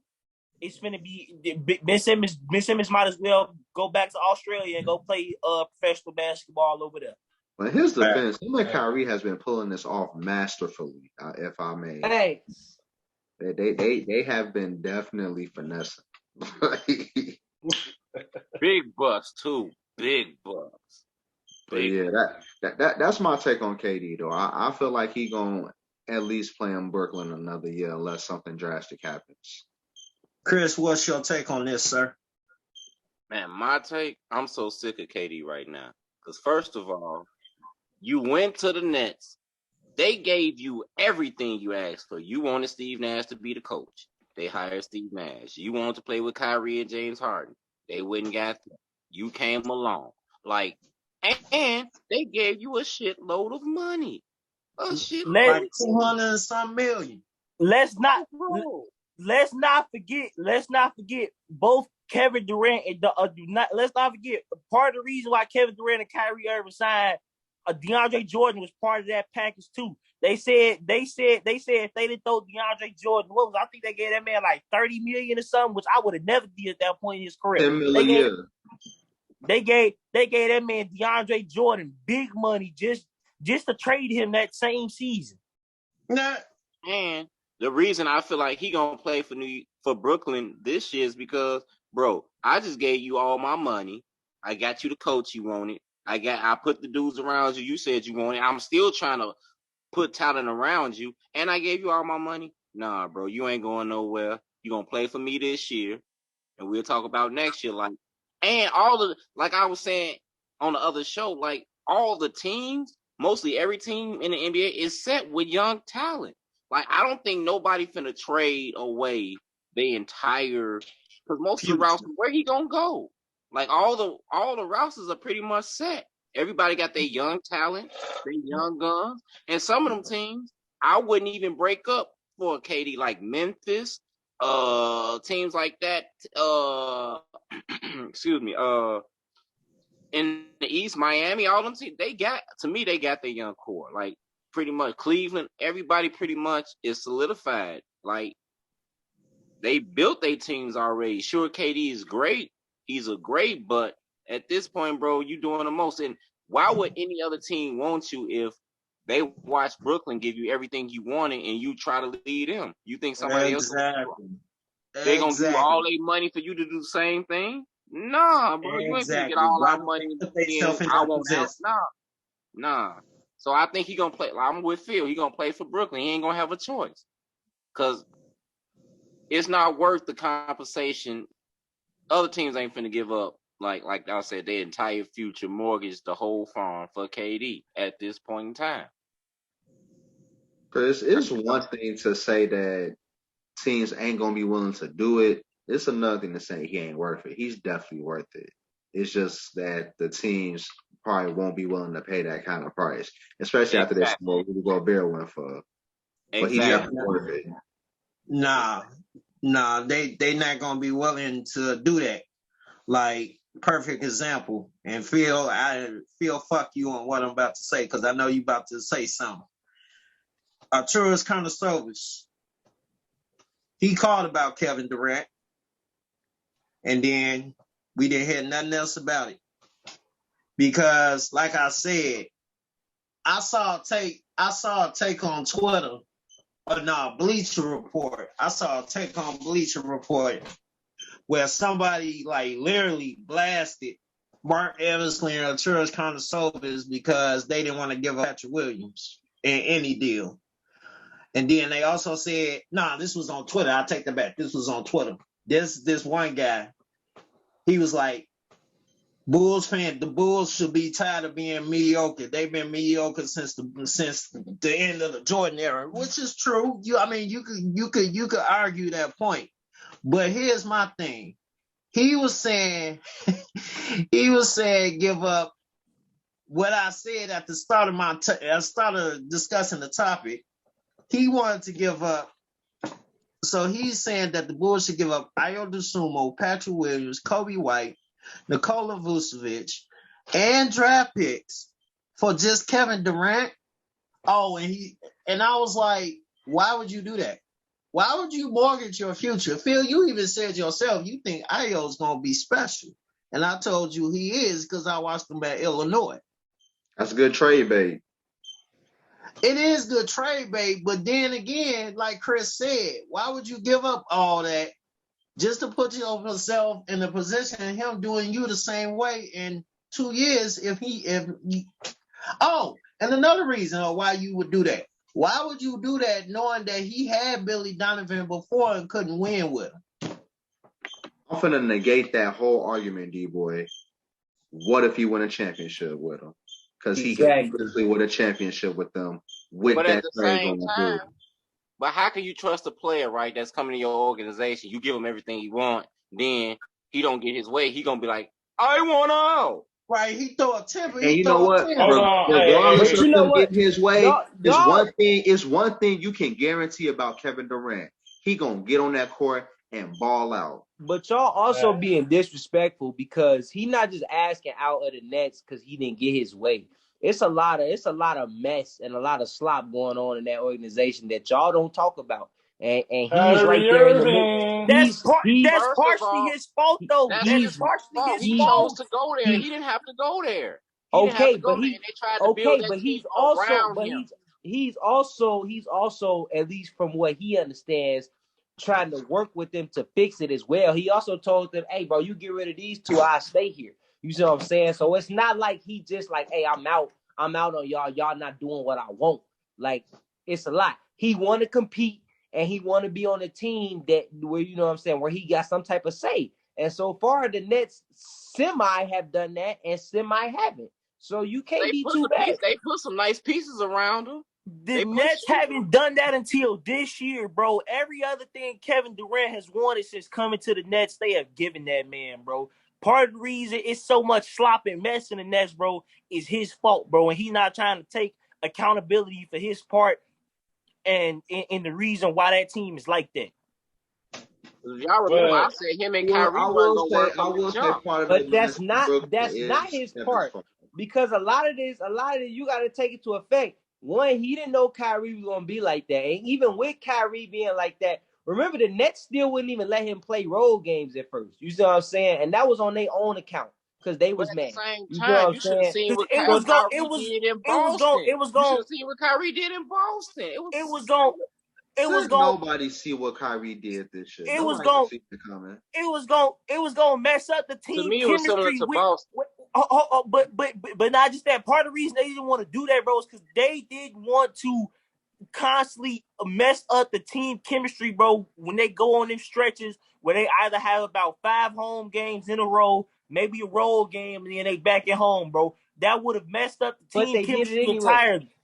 it's finna be Ben Simmons. Ben Simmons might as well go back to Australia and go play professional basketball over there. But his defense, him and Kyrie has been pulling this off masterfully, if I may. Thanks. They have been definitely finessing. Big bucks too. Big bucks. But yeah, that's my take on KD though. I feel like he gonna at least play in Brooklyn another year unless something drastic happens. Chris, what's your take on this, sir? Man, my take, I'm so sick of KD right now. Because first of all, you went to the Nets. They gave you everything you asked for. You wanted Steve Nash to be the coach. They hired Steve Nash. You wanted to play with Kyrie and James Harden. They wouldn't got them. You came along. And they gave you a shitload of money. Like 200 and some million. Let's not forget both Kevin Durant and let's not forget part of the reason why Kevin Durant and Kyrie Irving signed DeAndre Jordan was part of that package too. They said if they didn't throw DeAndre Jordan, I think they gave that man like $30 million or something, which I would have never did at that point in his career. $10 million. They gave that man DeAndre Jordan big money just to trade him that same season. And the reason I feel like he gonna play for Brooklyn this year is because, bro, I just gave you all my money. I got you the coach you wanted. I put the dudes around you. You said you wanted. I'm still trying to put talent around you, and I gave you all my money. Nah, bro, you ain't going nowhere. You gonna play for me this year, and we'll talk about next year. And like I was saying on the other show, like all the teams, mostly every team in the NBA is set with young talent. Like I don't think nobody finna trade away the entire, because most of the routes, where he gonna go? Like all the routes are pretty much set. Everybody got their young talent, their young guns, and some of them teams I wouldn't even break up for KD, like Memphis, teams like that. Excuse me. In the East, Miami, all them teams, they got their young core. Like pretty much Cleveland, everybody pretty much is solidified. Like they built their teams already. Sure, KD is great. He's a great, but at this point, bro, you doing the most. And why would any other team want you if they watch Brooklyn give you everything you wanted and you try to lead them? You think somebody else they gonna give all their money for you to do the same thing? Nah, bro, you ain't gonna get all our money. I won't help. Nah. So I think he gonna play. I'm with Phil. He gonna play for Brooklyn. He ain't gonna have a choice because it's not worth the compensation. Other teams ain't finna give up like I said, their entire future, mortgage the whole farm for KD at this point in time. Because it's one thing to say that teams ain't gonna be willing to do it. It's another thing to say he ain't worth it. He's definitely worth it. It's just that the teams probably won't be willing to pay that kind of price, especially after this what Rudy Gobert went for. But he's definitely worth it. Nah, they not gonna be willing to do that. Like, perfect example. And Phil, fuck you on what I'm about to say, because I know you about to say something. Arturas Karnisovas, he called about Kevin Durant, and then we didn't hear nothing else about it. Because, like I said, I saw a take on Twitter, Bleacher Report. I saw a take on Bleacher Report where somebody like literally blasted Mark Eversley and Arturas Karnisovas because they didn't want to give up Patrick Williams in any deal. And then they also said, this was on Twitter. I take that back. This was on Twitter. This one guy, he was like, the Bulls should be tired of being mediocre. They've been mediocre since the end of the Jordan era, which is true. You could argue that point. But here's my thing. He was saying give up what I said at the start of I started discussing the topic. He wanted to give up. So he's saying that the Bulls should give up Ayo Dosunmu, Patrick Williams, Kobe White, Nikola Vucevic, and draft picks for just Kevin Durant. Oh, and I was like, why would you do that? Why would you mortgage your future? Phil, you even said yourself, you think Ayo's going to be special. And I told you he is because I watched him at Illinois. That's a good trade bait. It is good trade bait, but then again, like Chris said, why would you give up all that just to put yourself in the position of him doing you the same way in 2 years and another reason why you would do that. Why would you do that knowing that he had Billy Donovan before and couldn't win with him? I'm finna negate that whole argument, D-Boy. What if he won a championship with him? Because he could easily win a championship with them. But at the same time, but how can you trust a player, right, that's coming to your organization? You give him everything you want, then he don't get his way. He gonna be like, I want out. Right, he throw a temper. And you know what? Regardless of him getting his way, it's one thing you can guarantee about Kevin Durant. He gonna get on that court and ball out. But y'all also being disrespectful because he not just asking out of the Nets because he didn't get his way. It's a lot of mess and a lot of slop going on in that organization that y'all don't talk about. And he's right there in the middle. That's partially his fault, though. He chose to go there. He didn't have to go there. He's also, at least from what he understands, trying to work with them to fix it as well. He also told them, hey, bro, you get rid of these two, I stay here. You see what I'm saying? So it's not like he just like, hey, I'm out on y'all. Y'all not doing what I want. Like, it's a lot. He want to compete and he want to be on a team where, you know what I'm saying, where he got some type of say. And so far, the Nets semi have done that and semi haven't. So you can't be too bad. They put some nice pieces around him. The Nets haven't done that until this year, bro. Every other thing Kevin Durant has wanted since coming to the Nets, they have given that man, bro. Part of the reason it's so much slop and mess in the Nets, bro, is his fault, bro. And he's not trying to take accountability for his part and the reason why that team is like that. Y'all remember I said him and Kyrie weren't gonna work. But that's not his part. Because a lot of this, you got to take it to effect. One, he didn't know Kyrie was going to be like that. And even with Kyrie being like that, remember the Nets still wouldn't even let him play road games at first. You see what I'm saying? And that was on their own account because they was mad. At the same time, you should have seen what Kyrie did in Boston. You should have seen what Kyrie did in Boston. Nobody see what Kyrie did this year. It was going to mess up the team. To me, it was similar to Boston. But not just that. Part of the reason they didn't want to do that, bro, is because they didn't want to constantly mess up the team chemistry, bro, when they go on them stretches where they either have about 5 home games in a row, maybe a road game, and then they back at home, bro. That would have messed up the But team they did it chemistry anyway. entirely.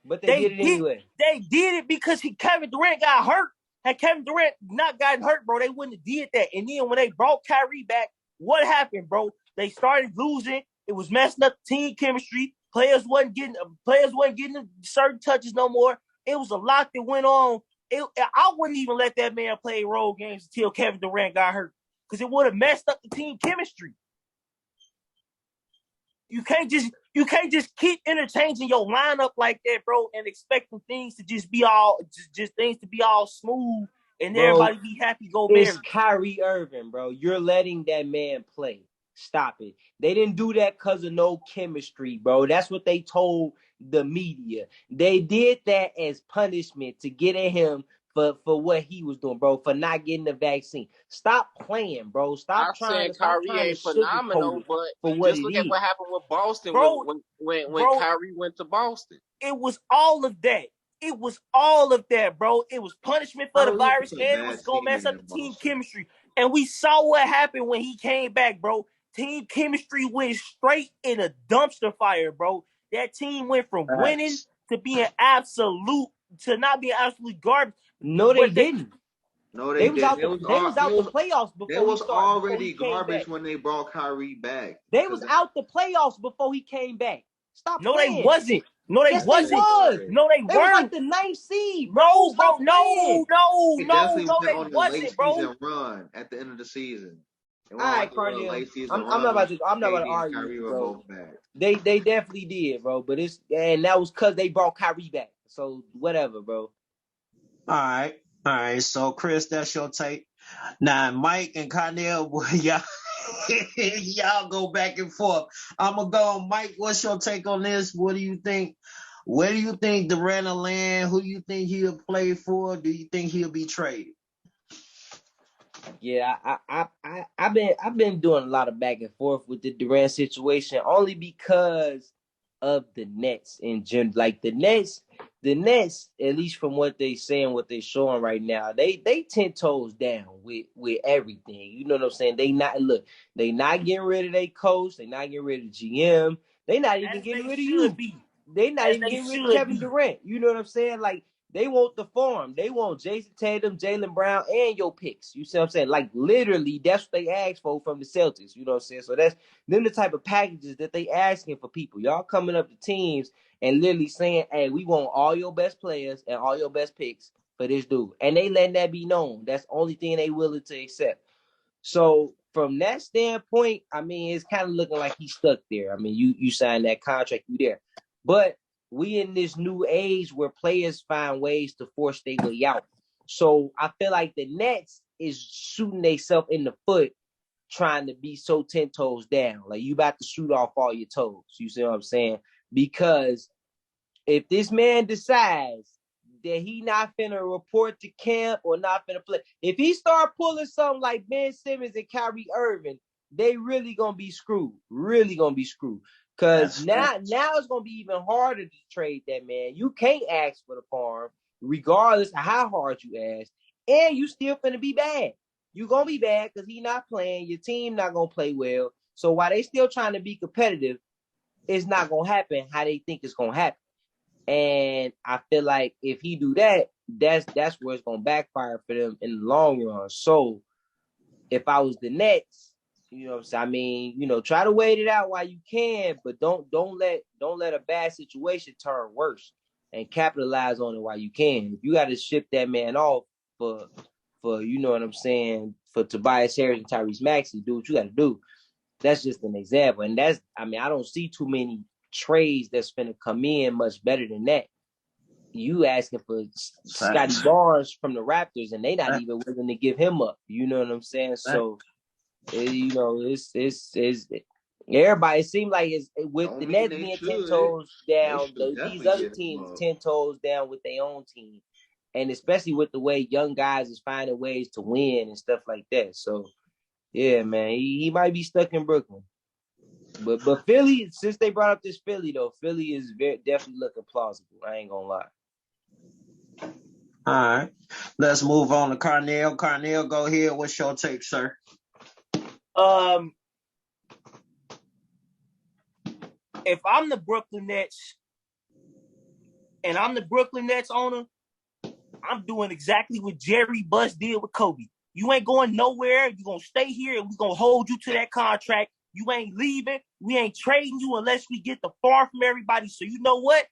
But they did it anyway. They did it because Kevin Durant got hurt. Had Kevin Durant not gotten hurt, bro, they wouldn't have did that. And then when they brought Kyrie back, what happened, bro? They started losing. It was messing up the team chemistry. Players wasn't getting certain touches no more. It was a lot that went on. I wouldn't even let that man play road games until Kevin Durant got hurt because it would have messed up the team chemistry. You can't just keep interchanging your lineup like that, bro, and expecting things to just be all smooth and bro, everybody be happy. It's Kyrie Irving, bro. You're letting that man play. Stop it. They didn't do that because of no chemistry, bro. That's what they told the media. They did that as punishment to get at him for what he was doing, bro, for not getting the vaccine. Stop playing, bro. Stop trying Kyrie ain't phenomenal, but just look at what happened with Boston, bro, when Kyrie went to Boston. It was all of that. It was all of that, bro. It was punishment for the virus, and it was going to mess up the team chemistry. And we saw what happened when he came back, bro. Team chemistry went straight in a dumpster fire, bro. That team went from winning to being not being absolute garbage. No, they didn't. No, they didn't. They was out the playoffs before. They was already garbage when they brought Kyrie back. They was out the playoffs before he came back. Stop playing. They wasn't. No, they wasn't. No, they weren't. They was like the 9th seed. No, bro. No, They wasn't, bro. Run at the end of the season. All right, Carnell. I'm not about to argue, bro. They definitely did, bro. But that was because they brought Kyrie back. So whatever, bro. All right. So Chris, that's your take. Now Mike and Carnell, y'all go back and forth. I'm gonna go on Mike. What's your take on this? What do you think? Where do you think Durant will land? Who do you think he'll play for? Do you think he'll be traded? Yeah, I've been doing a lot of back and forth with the Durant situation only because of the Nets in general. Like the Nets, at least from what they saying, what they showing right now, they 10 toes down with everything. You know what I'm saying? They not getting rid of their coach. They not getting rid of GM. They not even getting rid of you. They not even getting rid of Kevin Durant. You know what I'm saying? Like they want the farm. They want Jason Tatum, Jaylen Brown, and your picks. You see what I'm saying? Like literally, that's what they asked for from the Celtics. You know what I'm saying? So that's them the type of packages that they asking for people. Y'all coming up to teams and literally saying, hey, we want all your best players and all your best picks for this dude. And they letting that be known. That's the only thing they willing to accept. So from that standpoint, I mean, it's kind of looking like he's stuck there. I mean, you signed that contract, you there. But we in this new age where players find ways to force their way out. So I feel like the Nets is shooting themselves in the foot trying to be so 10 toes down. Like you about to shoot off all your toes. You see what I'm saying? Because if this man decides that he not finna report to camp or not finna play, if he start pulling something like Ben Simmons and Kyrie Irving, they really gonna be screwed. Really gonna be screwed. Because now it's going to be even harder to trade that man. You can't ask for the farm, regardless of how hard you ask. And you still finna be bad. You're going to be bad because he's not playing. Your team not going to play well. So while they still trying to be competitive, it's not going to happen how they think it's going to happen. And I feel like if he do that, that's where it's going to backfire for them in the long run. So if I was the Nets, you know what I'm saying? I mean, try to wait it out while you can, but don't let a bad situation turn worse and capitalize on it while you can. If you got to ship that man off for you know what I'm saying, for Tobias Harris and Tyrese Maxey, do what you got to do. That's just an example. And I don't see too many trades that's finna come in much better than that. You asking for Scotty Barnes from the Raptors, and they not even willing to give him up. You know what I'm saying? So. It's everybody. It seems like it's with the Nets being 10 toes down. These other teams 10 toes down with their own team, and especially with the way young guys is finding ways to win and stuff like that. So, yeah, man, he might be stuck in Brooklyn. But Philly, since they brought up this Philly though, Philly is definitely looking plausible. I ain't gonna lie. All right, let's move on to Carnell. Carnell, go ahead. What's your take, sir? If I'm the Brooklyn Nets and I'm the Brooklyn Nets owner, I'm doing exactly what Jerry Buss did with Kobe. You ain't going nowhere. You're going to stay here and we're going to hold you to that contract. You ain't leaving. We ain't trading you unless we get the farm from everybody. So you know what?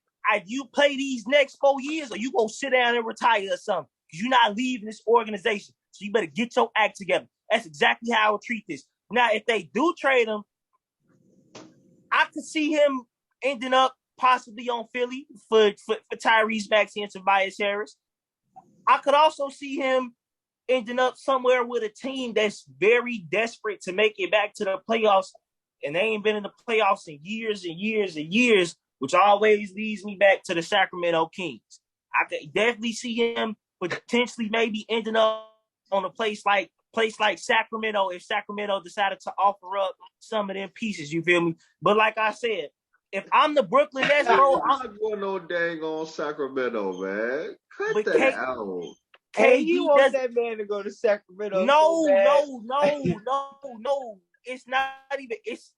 You play these next 4 years or you going to sit down and retire or something because you're not leaving this organization. So you better get your act together. That's exactly how I would treat this. Now, if they do trade him, I could see him ending up possibly on Philly for Tyrese Maxey and Tobias Harris. I could also see him ending up somewhere with a team that's very desperate to make it back to the playoffs, and they ain't been in the playoffs in years and years and years, which always leads me back to the Sacramento Kings. I could definitely see him potentially maybe ending up on a place like Sacramento if Sacramento decided to offer up some of them pieces, you feel me? But like I said, if I'm the Brooklyn Nets, bro, I'm not going no dang on Sacramento, man. Cut that out. Hey, you want that man to go to Sacramento? No. It's not even.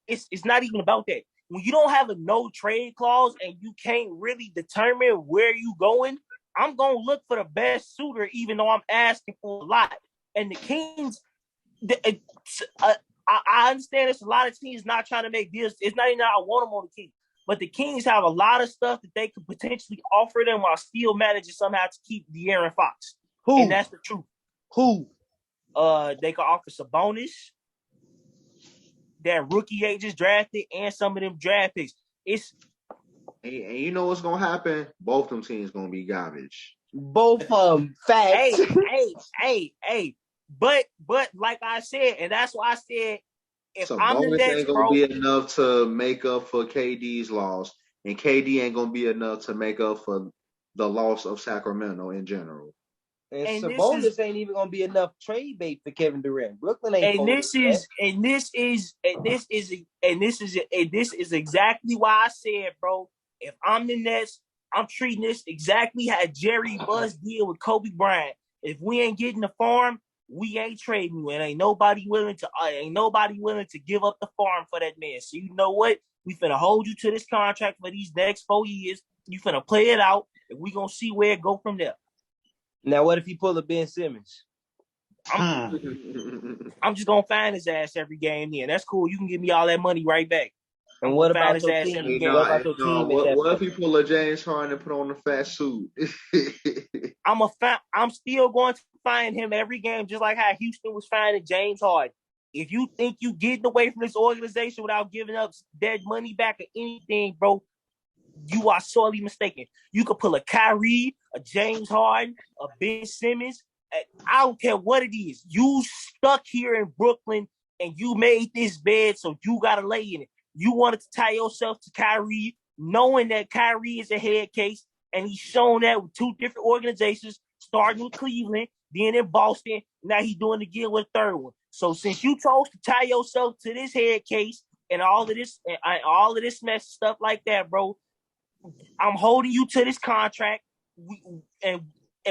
It's not even about that. When you don't have a no trade clause and you can't really determine where you going, I'm gonna look for the best suitor, even though I'm asking for a lot. And the Kings, I understand there's a lot of teams not trying to make deals. It's not even that I want them on the Kings, but the Kings have a lot of stuff that they could potentially offer them while still managing somehow to keep De'Aaron Fox. Who? And that's the truth. Who? They could offer Sabonis, that rookie they just drafted, and some of them draft picks. And you know what's gonna happen? Both them teams gonna be garbage. Both of them. Facts. Hey. But like I said, and that's why I said, if so I'm the Nets, ain't gonna be enough to make up for KD's loss, and KD ain't gonna be enough to make up for the loss of Sacramento in general. And Sabonis ain't even gonna be enough trade bait for Kevin Durant. Brooklyn ain't. This is exactly why I said, bro. If I'm the Nets, I'm treating this exactly how Jerry Buss did with Kobe Bryant. If we ain't getting the farm, we ain't trading you. And ain't nobody willing to give up the farm for that man. So you know what? We finna hold you to this contract for these next 4 years. You finna play it out, and we gonna see where it go from there. Now, what if he pull a Ben Simmons? I'm just gonna find his ass every game. Then that's cool. You can give me all that money right back. And what about his ass every game? What about your team? What if he pull a James Harden and put on the fat suit? I'm still going to find him every game, just like how Houston was finding James Harden. If you think you getting away from this organization without giving up dead money back or anything, bro, you are sorely mistaken. You could pull a Kyrie, a James Harden, a Ben Simmons. I don't care what it is. You stuck here in Brooklyn and you made this bed, so you got to lay in it. You wanted to tie yourself to Kyrie, knowing that Kyrie is a head case, and he's shown that with 2 different organizations, starting with Cleveland, then in Boston. Now he's doing it again with a 3rd one. So since you chose to tie yourself to this head case and all of this mess stuff like that, bro, I'm holding you to this contract, and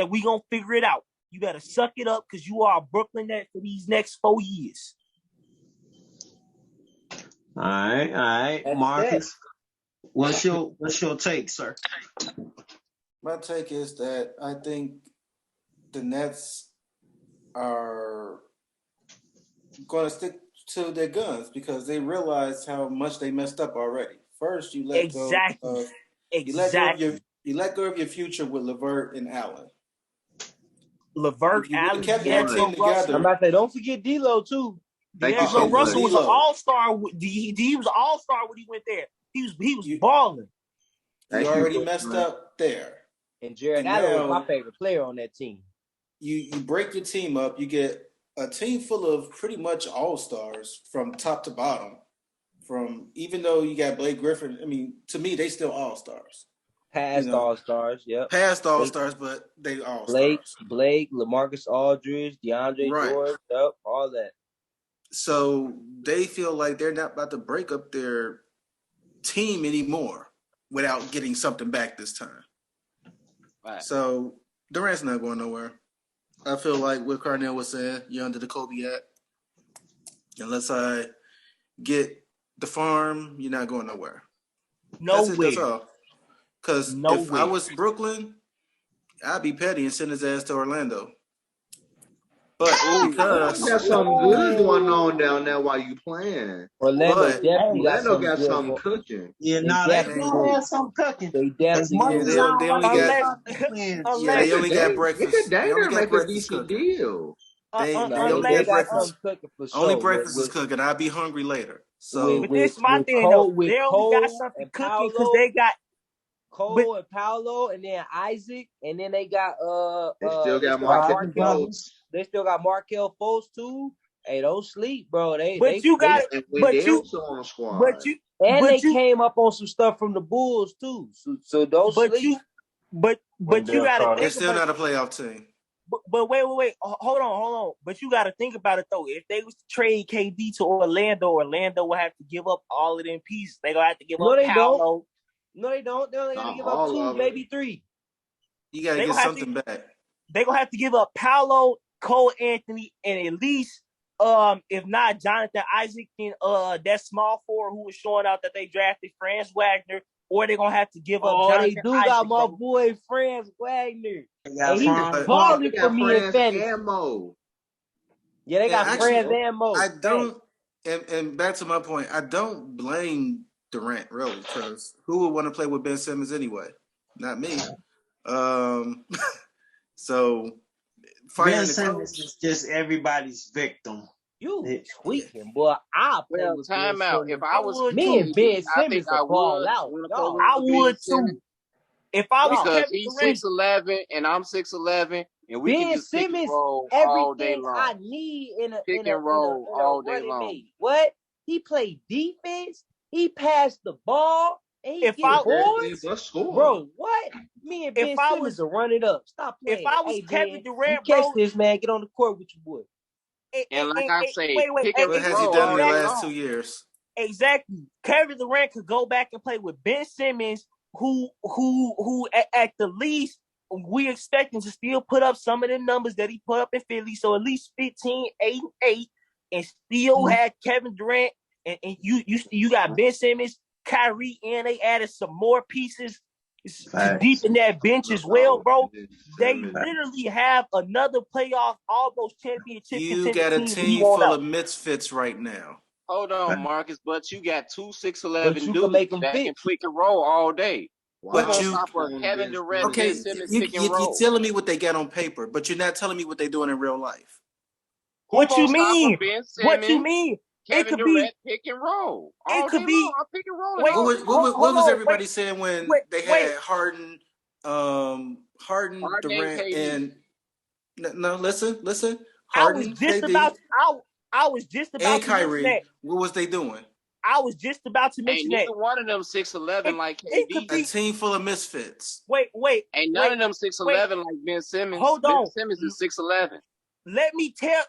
we gonna figure it out. You better suck it up because you are a Brooklyn Net for these next 4 years. All right, Marcus. What's your take, sir? My take is that I think the Nets are going to stick to their guns because they realize how much they messed up already. First, you let go of your future with LeVert and Allen. LeVert, Allen, kept that team together. I'm about to say, don't forget D'Lo too. D'Angelo Russell was an all-star. He was an all-star when he went there. He was balling. You already messed up there. And Jared Allen was my favorite player on that team. You break your team up. You get a team full of pretty much all-stars from top to bottom. Even though you got Blake Griffin, I mean, to me, they still all-stars. Past all-stars, yep. Past all-stars, but they all-stars. Blake, LaMarcus Aldridge, DeAndre Jordan, yep, all that. So they feel like they're not about to break up their team anymore without getting something back this time. Right. So Durant's not going nowhere. I feel like what Carnell was saying, you're under the Kobe Act. Unless I get the farm, you're not going nowhere. Nowhere. That's all. Because if I was Brooklyn, I'd be petty and send his ass to Orlando. But because got something good going on down there while you playing. Orlando definitely got something cooking. Yeah, they gonna have some cooking. They definitely they only got they only got breakfast. They only got make a breakfast decent cooking. deal. They only got breakfast. Only breakfast is cooking. I'll be hungry later. So, but this is my thing though. They only got something cooking because they got Cole and Paolo, and then Isaac, and then they got they still got Markelle. They still got Markelle Fultz too. Hey, don't sleep, bro. They on the squad. They came up on some stuff from the Bulls too. So don't sleep. But you gotta think they're still not a playoff team. But wait. Hold on. But you gotta think about it though. If they was to trade KD to Orlando would have to give up all of them pieces. They gonna have to give up Paolo. No, they don't. They only gotta give up 2, maybe 3. You gotta get something back. They gonna have to give up Paolo, Cole Anthony, and at least if not Jonathan Isaac, then that small forward who was showing out that they drafted Franz Wagner, or they're gonna have to give up Jonathan they do Isaac, got my boy Franz Wagner. He's balling for me in fantasy. Yeah, they got Franz and Mo. I don't, and back to my point, I don't blame Durant really, because who would want to play with Ben Simmons anyway? Not me. So Ben Simmons is just everybody's victim. You tweaking, boy. I'll play with time out. If I was me and Ben Simmons I ball out. I would too. If I was because he's 6'11" and I'm 6'11", and we can just pick and roll all day long. I need in a pick and roll all day long. What? He played defense. He passed the ball. And he bro, what? Me and Ben Simmons will run it up. Stop playing. If I was Kevin Durant, catch this, man. Get on the court with your boy. And like I say, what has he done in the last 2 years? Exactly. Kevin Durant could go back and play with Ben Simmons, who at the least we expecting to still put up some of the numbers that he put up in Philly. So at least 15, 8, and 8, and still had Kevin Durant, and you got Ben Simmons, Kyrie, and they added some more pieces deep in that bench as well, bro. They literally have another playoff, almost championship. You got a team full of misfits right now. Hold on, Marcus, but you got 2 6'11" dudes that can pick and roll all day. But you, Kevin Durant, okay, you're telling me what they got on paper, but you're not telling me what they're doing in real life. What you mean? What you mean? Kevin Durant pick and roll. It could be pick and roll. What was everybody saying when they had Harden, Durant, and no, listen. Harden, I was just about and to Kyrie. mention that. What was they doing? I was just about to mention that. Neither one of them 6'11" like KD. A team full of misfits. Wait. Ain't none of them 6'11" like Ben Simmons. Hold on. Ben Simmons is 6'11". Let me tell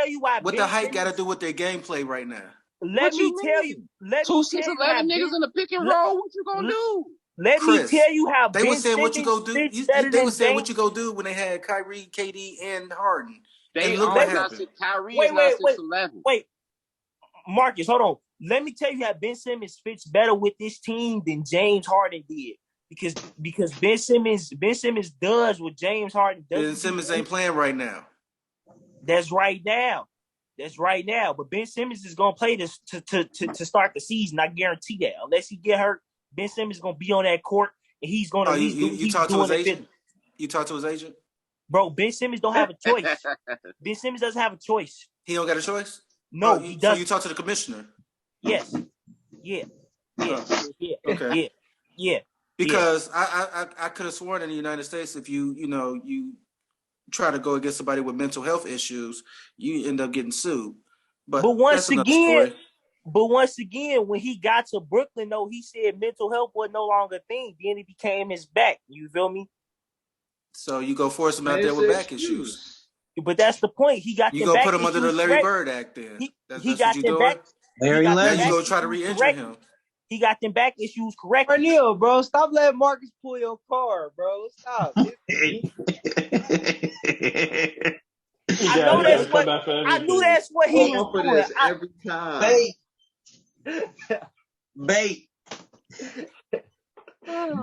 you why. What the height got to do with their gameplay right now? Let me tell you. 2 6'11" niggas in the pick and roll. What you gonna do? Let me tell you how they were saying what you go do. They were saying what you go do when they had Kyrie, KD, and Harden. They look what happened. Kyrie is not 6'11". Wait, Marcus, hold on. Let me tell you how Ben Simmons fits better with this team than James Harden did. Because Ben Simmons does what James Harden does. Ben Simmons ain't playing right now. That's right now. But Ben Simmons is gonna play this to start the season. I guarantee that. Unless he get hurt, Ben Simmons is gonna be on that court and he's gonna. You talk to his agent. You talk to his agent, bro. Ben Simmons don't have a choice. Ben Simmons doesn't have a choice. He don't got a choice. No, he doesn't. So you talk to the commissioner. Yes. Yeah. Okay. Yeah. Because I could have sworn in the United States, if you try to go against somebody with mental health issues, you end up getting sued. But once again, when he got to Brooklyn, though, he said mental health was no longer a thing. Then it became his back. You feel me? So you go force him out there with back issues. But that's the point. He got You the gonna back put him under the issues Larry correct. Bird Act then? That's He what got you them doing? back. Larry He got Now them Legend. you back gonna try to issues re-injure correct. him? He got them back issues correct. Cornel, bro, stop letting Marcus pull your car, bro. Stop. I know You that's gotta come what. back for I knew everything. that's what he was Fall for doing. this every time. Bait.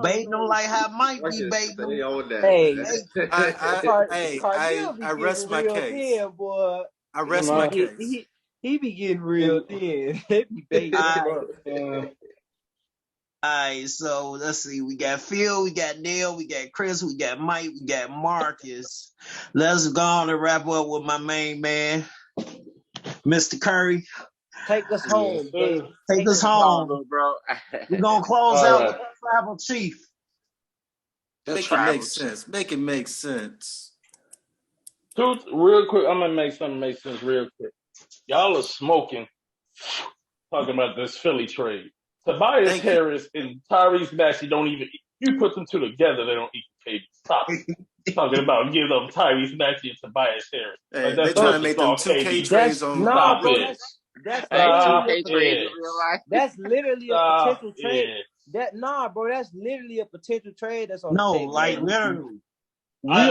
Bait don't like how Mike be Marcus, baiting stay them. on that, Hey, man. Carnell be I getting rest my real case. thin, boy. I rest my He, case. he, he be getting real thin. They be baiting him up. Alright, so let's see. We got Phil, we got Neil, we got Chris, we got Mike, we got Marcus. Let's go on and wrap up with my main man, Mr. Curry. Take us home, baby. Take us home. bro. We're gonna close All out right. with the tribal chief. Make it make sense. Make it make sense. Real quick, I'm gonna make something make sense real quick. Y'all are smoking, talking about this Philly trade. Tobias Thank you. Harris and Tyrese Maxey don't even. You put them two together, they don't equal KD. Stop talking about giving up Tyrese Maxey and Tobias Harris. Hey, Like they that's trying to just make them all 2K KD. trades on. Stop bro. it. That's Hey, Stop 2K trades it. in real life. That's literally a Stop potential trade. it. Bro, that's literally a potential trade that's on No, the table. like bro. literally. I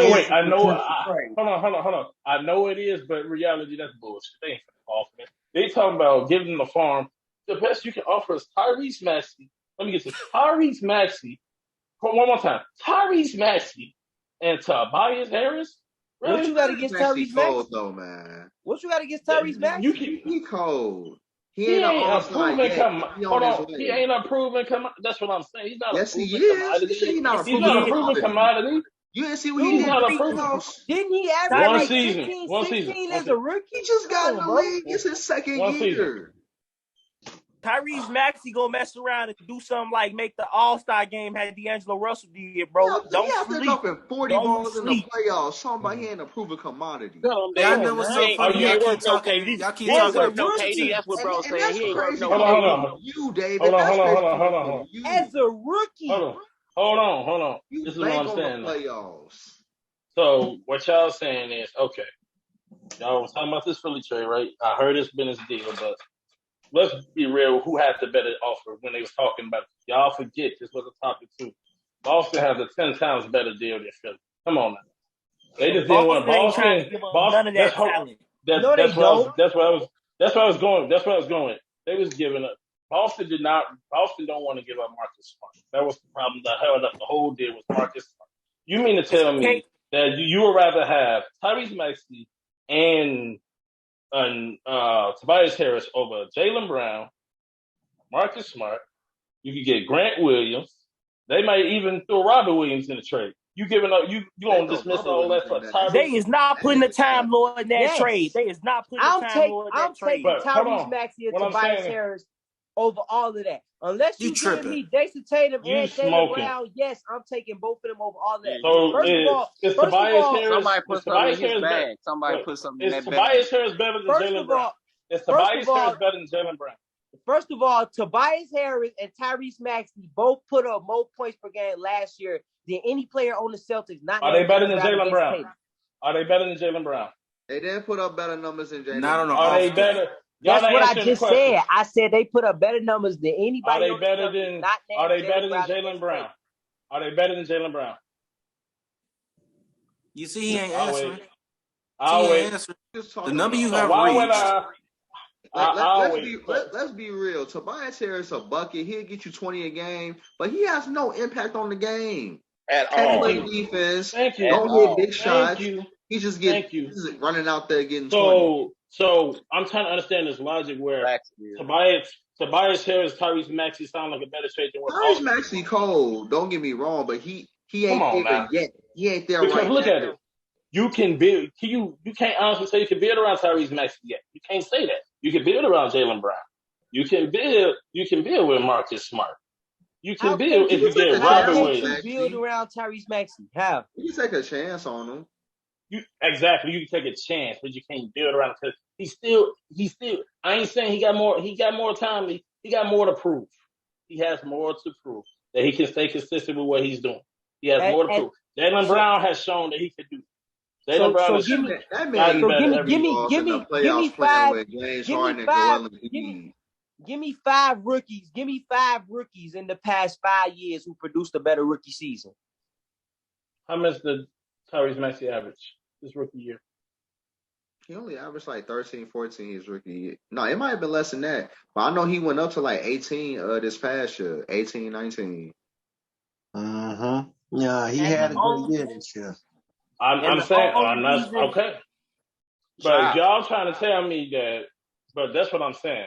know. Right. Hold on. I know it is, but in reality, that's bullshit. They ain't offering it. They talking about giving them the farm. The best you can offer is Tyrese Maxey. Let me get this. Tyrese Maxey. One more time. Tyrese Maxey and Tobias Harris. Really? What you got against Maxey Tyrese cold Maxey? though, man. What you got against Tyrese Maxey? He cold. He He ain't an ain't a all-star proven yet. commodity. He Hold on his on. way. He ain't a proven commodity. That's what I'm saying. He's not a Yes, he proven is. commodity. He said he's not a He's not a proven proven commodity. commodity. You didn't see what he He's did not a in the proven. playoffs. Didn't he average One like season. 15, One 16 season. as a rookie? He just got in the bro. league. It's his second One season. year. Tyrese Maxey gonna mess around and do something like make the All-Star game had D'Angelo Russell did, bro. He Don't out there sleep. dropping 40 Don't balls in the sleep. playoffs. Somebody he ain't a proven commodity. Y'all know what's so funny? He Y'all ain't keep worth no talking. KD. Y'all keep He ain't As talking a worth no about KD. rookie, That's what bro And saying. that's He ain't worth crazy no Hold coming on. KD. from you, David. Hold on. That's Hold crazy on. coming Hold on. from you. as a rookie, Hold on. You This is what bank I'm on the saying. playoffs. So what y'all saying is okay. Y'all was talking about this Philly trade, right? I heard it's been his deal, but let's be real. Who had the better offer when they was talking about it? Y'all forget this was a topic too. Boston has a 10 times better deal than Philly. Come on now. They just didn't want Boston ain't trying to give up none of that That's talent. No, they don't. That's where I was going. They was giving up. Boston don't want to give up Marcus Smart. That was the problem that held up the whole deal was Marcus Smart. You mean to tell me that you would rather have Tyrese Maxey and Tobias Harris over Jaylen Brown, Marcus Smart? You could get Grant Williams. They might even throw Robert Williams in the trade. You giving up? You gonna dismiss all that for Tyrese? They is not putting the Time Lord in that trade. They is not putting the Time Lord in that trade. I'm taking Tyrese Maxey and Tobias Harris over all of that. Unless you giving me Jason Tatum and Jaylen Brown, yes, I'm taking both of them over all that. So first of all, somebody put something in his bag. Somebody put something in that bag. Is Tobias Harris better than Jaylen Brown? Is Tobias Harris better than Jaylen Brown? First of all, Tobias Harris and Tyrese Maxey both put up more points per game last year than any player on the Celtics. Are they better than Jaylen Brown? Are they better than Jaylen Brown? They didn't put up better numbers than Jaylen. Not on the Are they better? That's what I just said. I said they put up better numbers than anybody. Are they better than Jaylen Brown? Are they better than Jaylen Brown? You see, he ain't answering. I'll wait. The number you have reached. Let's be real. Tobias Harris a bucket. He'll get you 20 a game, but he has no impact on the game at all. Play defense. Thank you. Don't hit big shots. Thank you. He just he's running out there getting 20. So I'm trying to understand this logic where Tobias Harris, Tyrese Maxey sound like a better trade than what Tyrese Maxey cold. Don't get me wrong, but he ain't there yet. He ain't there because right look now. at it. You can build. You can't honestly say you can build around Tyrese Maxey yet. You can't say that. You can build around Jaylen Brown. You can build with Marcus Smart. You can build if you get Robert Williams. Build around Tyrese Maxey. How? You can take a chance on him. You can take a chance, but you can't build around him. He's still. I ain't saying he got more. He got more time. He got more to prove. He has more to prove that he can stay consistent with what he's doing. He has more to prove. Jaylen Brown has shown that he can do. Jaylen Brown is give me That man gotten so better give every me year. in the give me playoffs playing five with James give me Harden and five Joel Embiid. give me 5 rookies. Give me 5 rookies in the past 5 years who produced a better rookie season. How much did Tyrese Maxey average this rookie year? He only averaged like 13, 14 his rookie year. No, it might have been less than that. But I know he went up to like 18 this past year. 18, 19. Yeah, he And had the a good only year this year. I'm the saying only I'm not reason okay. But if y'all trying to tell me that, but that's what I'm saying.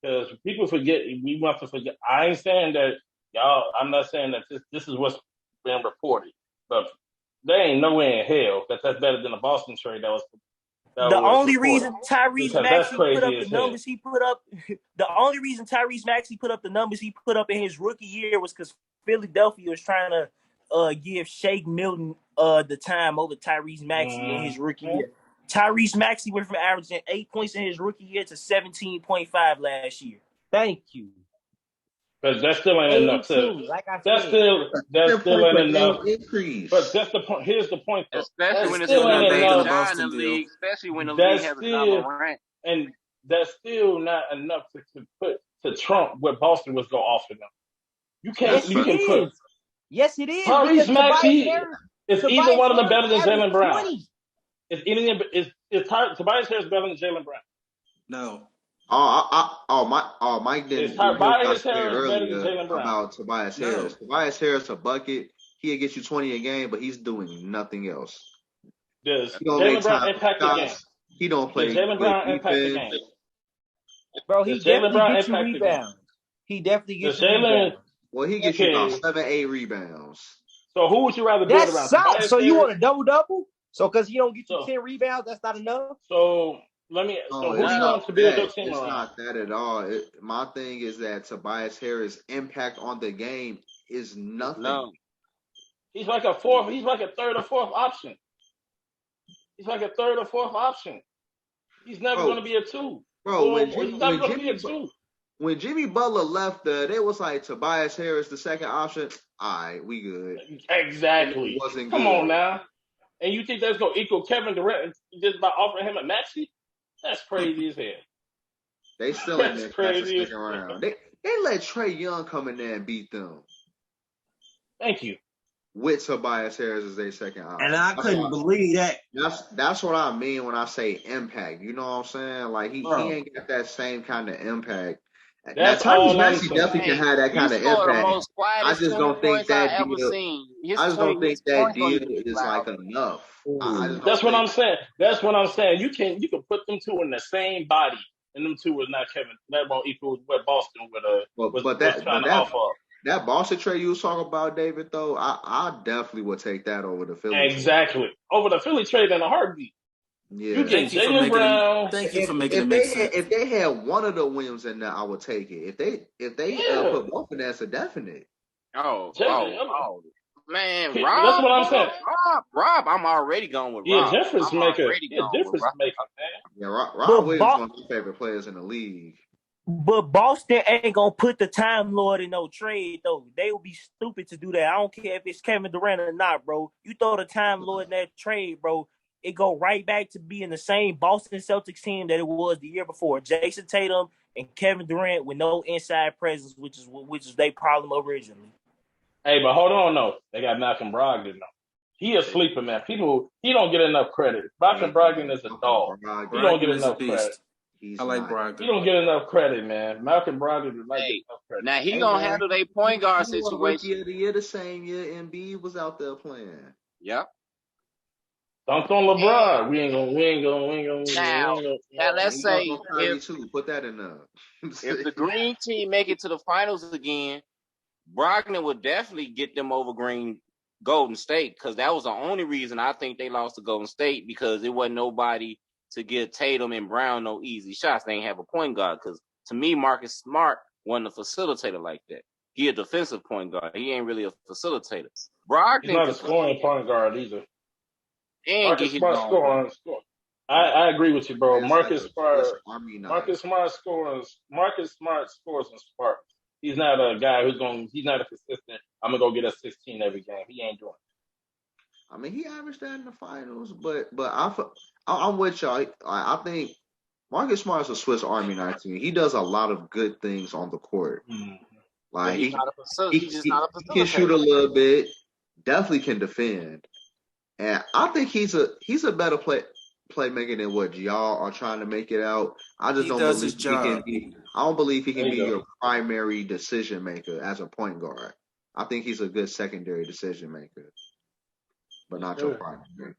Because people forget, we want to forget. I ain't saying that y'all. I'm not saying that this is what's been reported, but there ain't no way in hell that that's better than the Boston trade that The was only reported. reason Tyrese Because that's Maxey put crazy up the as hell. numbers he put up, the only reason Tyrese Maxey put up the numbers he put up in his rookie year was because Philadelphia was trying to give Shake Milton the time over Tyrese Maxey in his rookie year. Tyrese Maxey went from averaging 8 points in his rookie year to 17.5 last year. thank you. But that still ain't enough to. Like I That said. still ain't enough. Increase. But that's the point. Here's the point, though. Especially That when it's still only ain't one enough. guy in the league. Especially when the league That's has a still Morant. and that's still not enough to trump what Boston was going to offer them. You can't. Yes, You it can put is. Yes, it is. Tyrese Because Maxey is either one of them better than Jaylen Brown. 20. Is Tobias Harris better than Jaylen Brown? No. Mike didn't Is hear what I Tobias said Harris better than earlier Jaylen Brown? about Tobias Harris. Tobias Harris a bucket. He'll get you 20 a game, but he's doing nothing else. Does He don't Jaylen make Brown time impact for the game? shots. He don't play Does Jaylen good Brown impact the defense. game? Bro, he Does Jaylen definitely Brown gets you impact the game? rebounds. He definitely gets Does you Jaylen? rebounds. Well, he gets you about Okay. 7, 8 rebounds. So who would you rather build That's around? solid. Tobias So you Harris? want a double-double? So because he don't get you So 10 rebounds, that's not enough? so let me. No, So who do it's you not want to build your that. team It's around? not that at all. My thing is that Tobias Harris' impact on the game is nothing. No. He's like a fourth. He's like a third or fourth option. He's like a third or fourth option. He's never going to be a two. Bro, He's never going to be a two. when Jimmy Butler left, they was like Tobias Harris, the second option. All right, we good. Exactly. It wasn't Come good. on now. And you think that's going to equal Kevin Durant just by offering him a Maxey? That's crazy as hell. They still in there crazy. second round. They let Trae Young come in there and beat them. Thank you. With Tobias Harris as their second option. And I couldn't believe that. That's what I mean when I say impact. You know what I'm saying? Like he ain't got that same kind of impact. That's now, all Tyrese Maxey definitely can have that kind of impact. I just don't think that deal. I just don't think that deal is like enough. That's what I'm saying. That's what I'm saying. You can put them two in the same body, and them two is not Kevin. That won't equal what Boston was trying to offer. That Boston trade you was talking about, David, though, I definitely would take that over the Philly exactly. trade. Over the Philly trade in a heartbeat. Yeah. You get Jaylen Brown. Thank you for making it make sense. If they had one of the Williams in there, I would take it. If they put both in there, it's a definite. Man, Rob. That's what I'm saying. Rob, I'm already going with Yeah, Rob. difference maker. Yeah, difference maker, man. Yeah, Rob Williams is one of my favorite players in the league. But Boston ain't gonna put the Time Lord in no trade though. They will be stupid to do that. I don't care if it's Kevin Durant or not, bro. You throw the Time Lord in that trade, bro. It go right back to being the same Boston Celtics team that it was the year before. Jason Tatum and Kevin Durant with no inside presence, which is their problem originally. Hey, but hold on, though. They got Malcolm Brogdon, though. He a sleeper, man. He don't get enough credit. Malcolm Brogdon is a dog. He don't get enough credit. I like Brogdon. He don't get enough credit, man. Malcolm Brogdon does not get enough credit. Now he gonna handle their point guard situation. Rookie of the year the same year Embiid was out there playing. Yep. Dunked on LeBron. We ain't gonna. Now let's say put that in there. If the green team make it to the finals again, Brogdon would definitely get them over Golden State, because that was the only reason I think they lost to Golden State, because it wasn't nobody to give Tatum and Brown no easy shots. They ain't have a point guard, because to me, Marcus Smart wasn't a facilitator like that. He a defensive point guard. He ain't really a facilitator. Brogdon, he's not a scoring point guard either. And Marcus Smart scoring. I agree with you, bro. Marcus Smart scores and sparks. He's not a guy he's not a consistent, I'm going to go get a 16 every game. He ain't doing I mean, he averaged that in the finals, but I'm with y'all. I think Marcus Smart is a Swiss Army knife to me. He does a lot of good things on the court. Like he's just not a he can shoot a facilitator. little bit. Definitely can defend, and I think he's a better playmaker than what y'all are trying to make it out. I just He don't does his believe he can job. be. I don't believe he can There be you go. your primary decision maker as a point guard. I think he's a good secondary decision maker, but not your Sure. primary.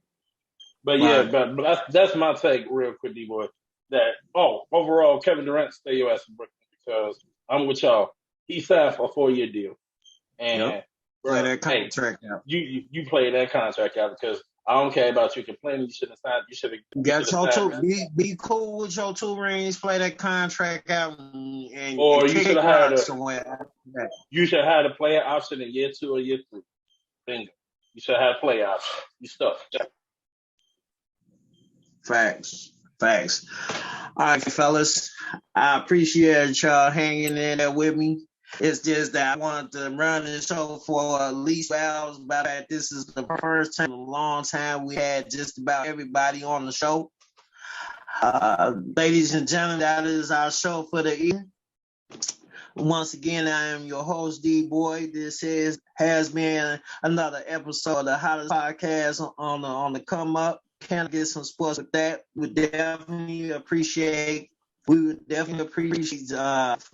But yeah, but that's my take, real quick, D-boy. That overall, Kevin Durant, stay your ass in Brooklyn because I'm with y'all. He signed for a 4-year deal, and Play bro, that contract out. you play that contract out because I don't care about you complaining. You shouldn't have signed. You should have signed. Be cool with your 2 rings. Play that contract out and Or you kick should have had rocks somewhere. you should have had a player option in year 2 or year 3. Bingo. You should have had a player option. You stuck. Facts. All right, fellas. I appreciate y'all hanging in there with me. It's just that I wanted to run the show for at least 2 hours. About that, this is the first time in a long time we had just about everybody on the show. Ladies and gentlemen, that is our show for the evening. Once again, I am your host, D-Boy. This has been another episode of the hottest podcast on the come up. Can I get some sports with that? We would definitely appreciate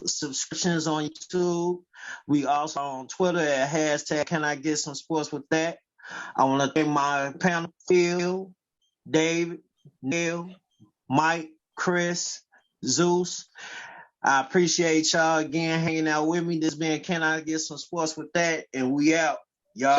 subscriptions on YouTube. We also on Twitter at hashtag Can I Get Some Sports with That. I want to thank my panel, Phil, David, Neil, Mike, Chris, Zeus. I appreciate y'all again hanging out with me. This been Can I Get Some Sports with That? And we out. Y'all.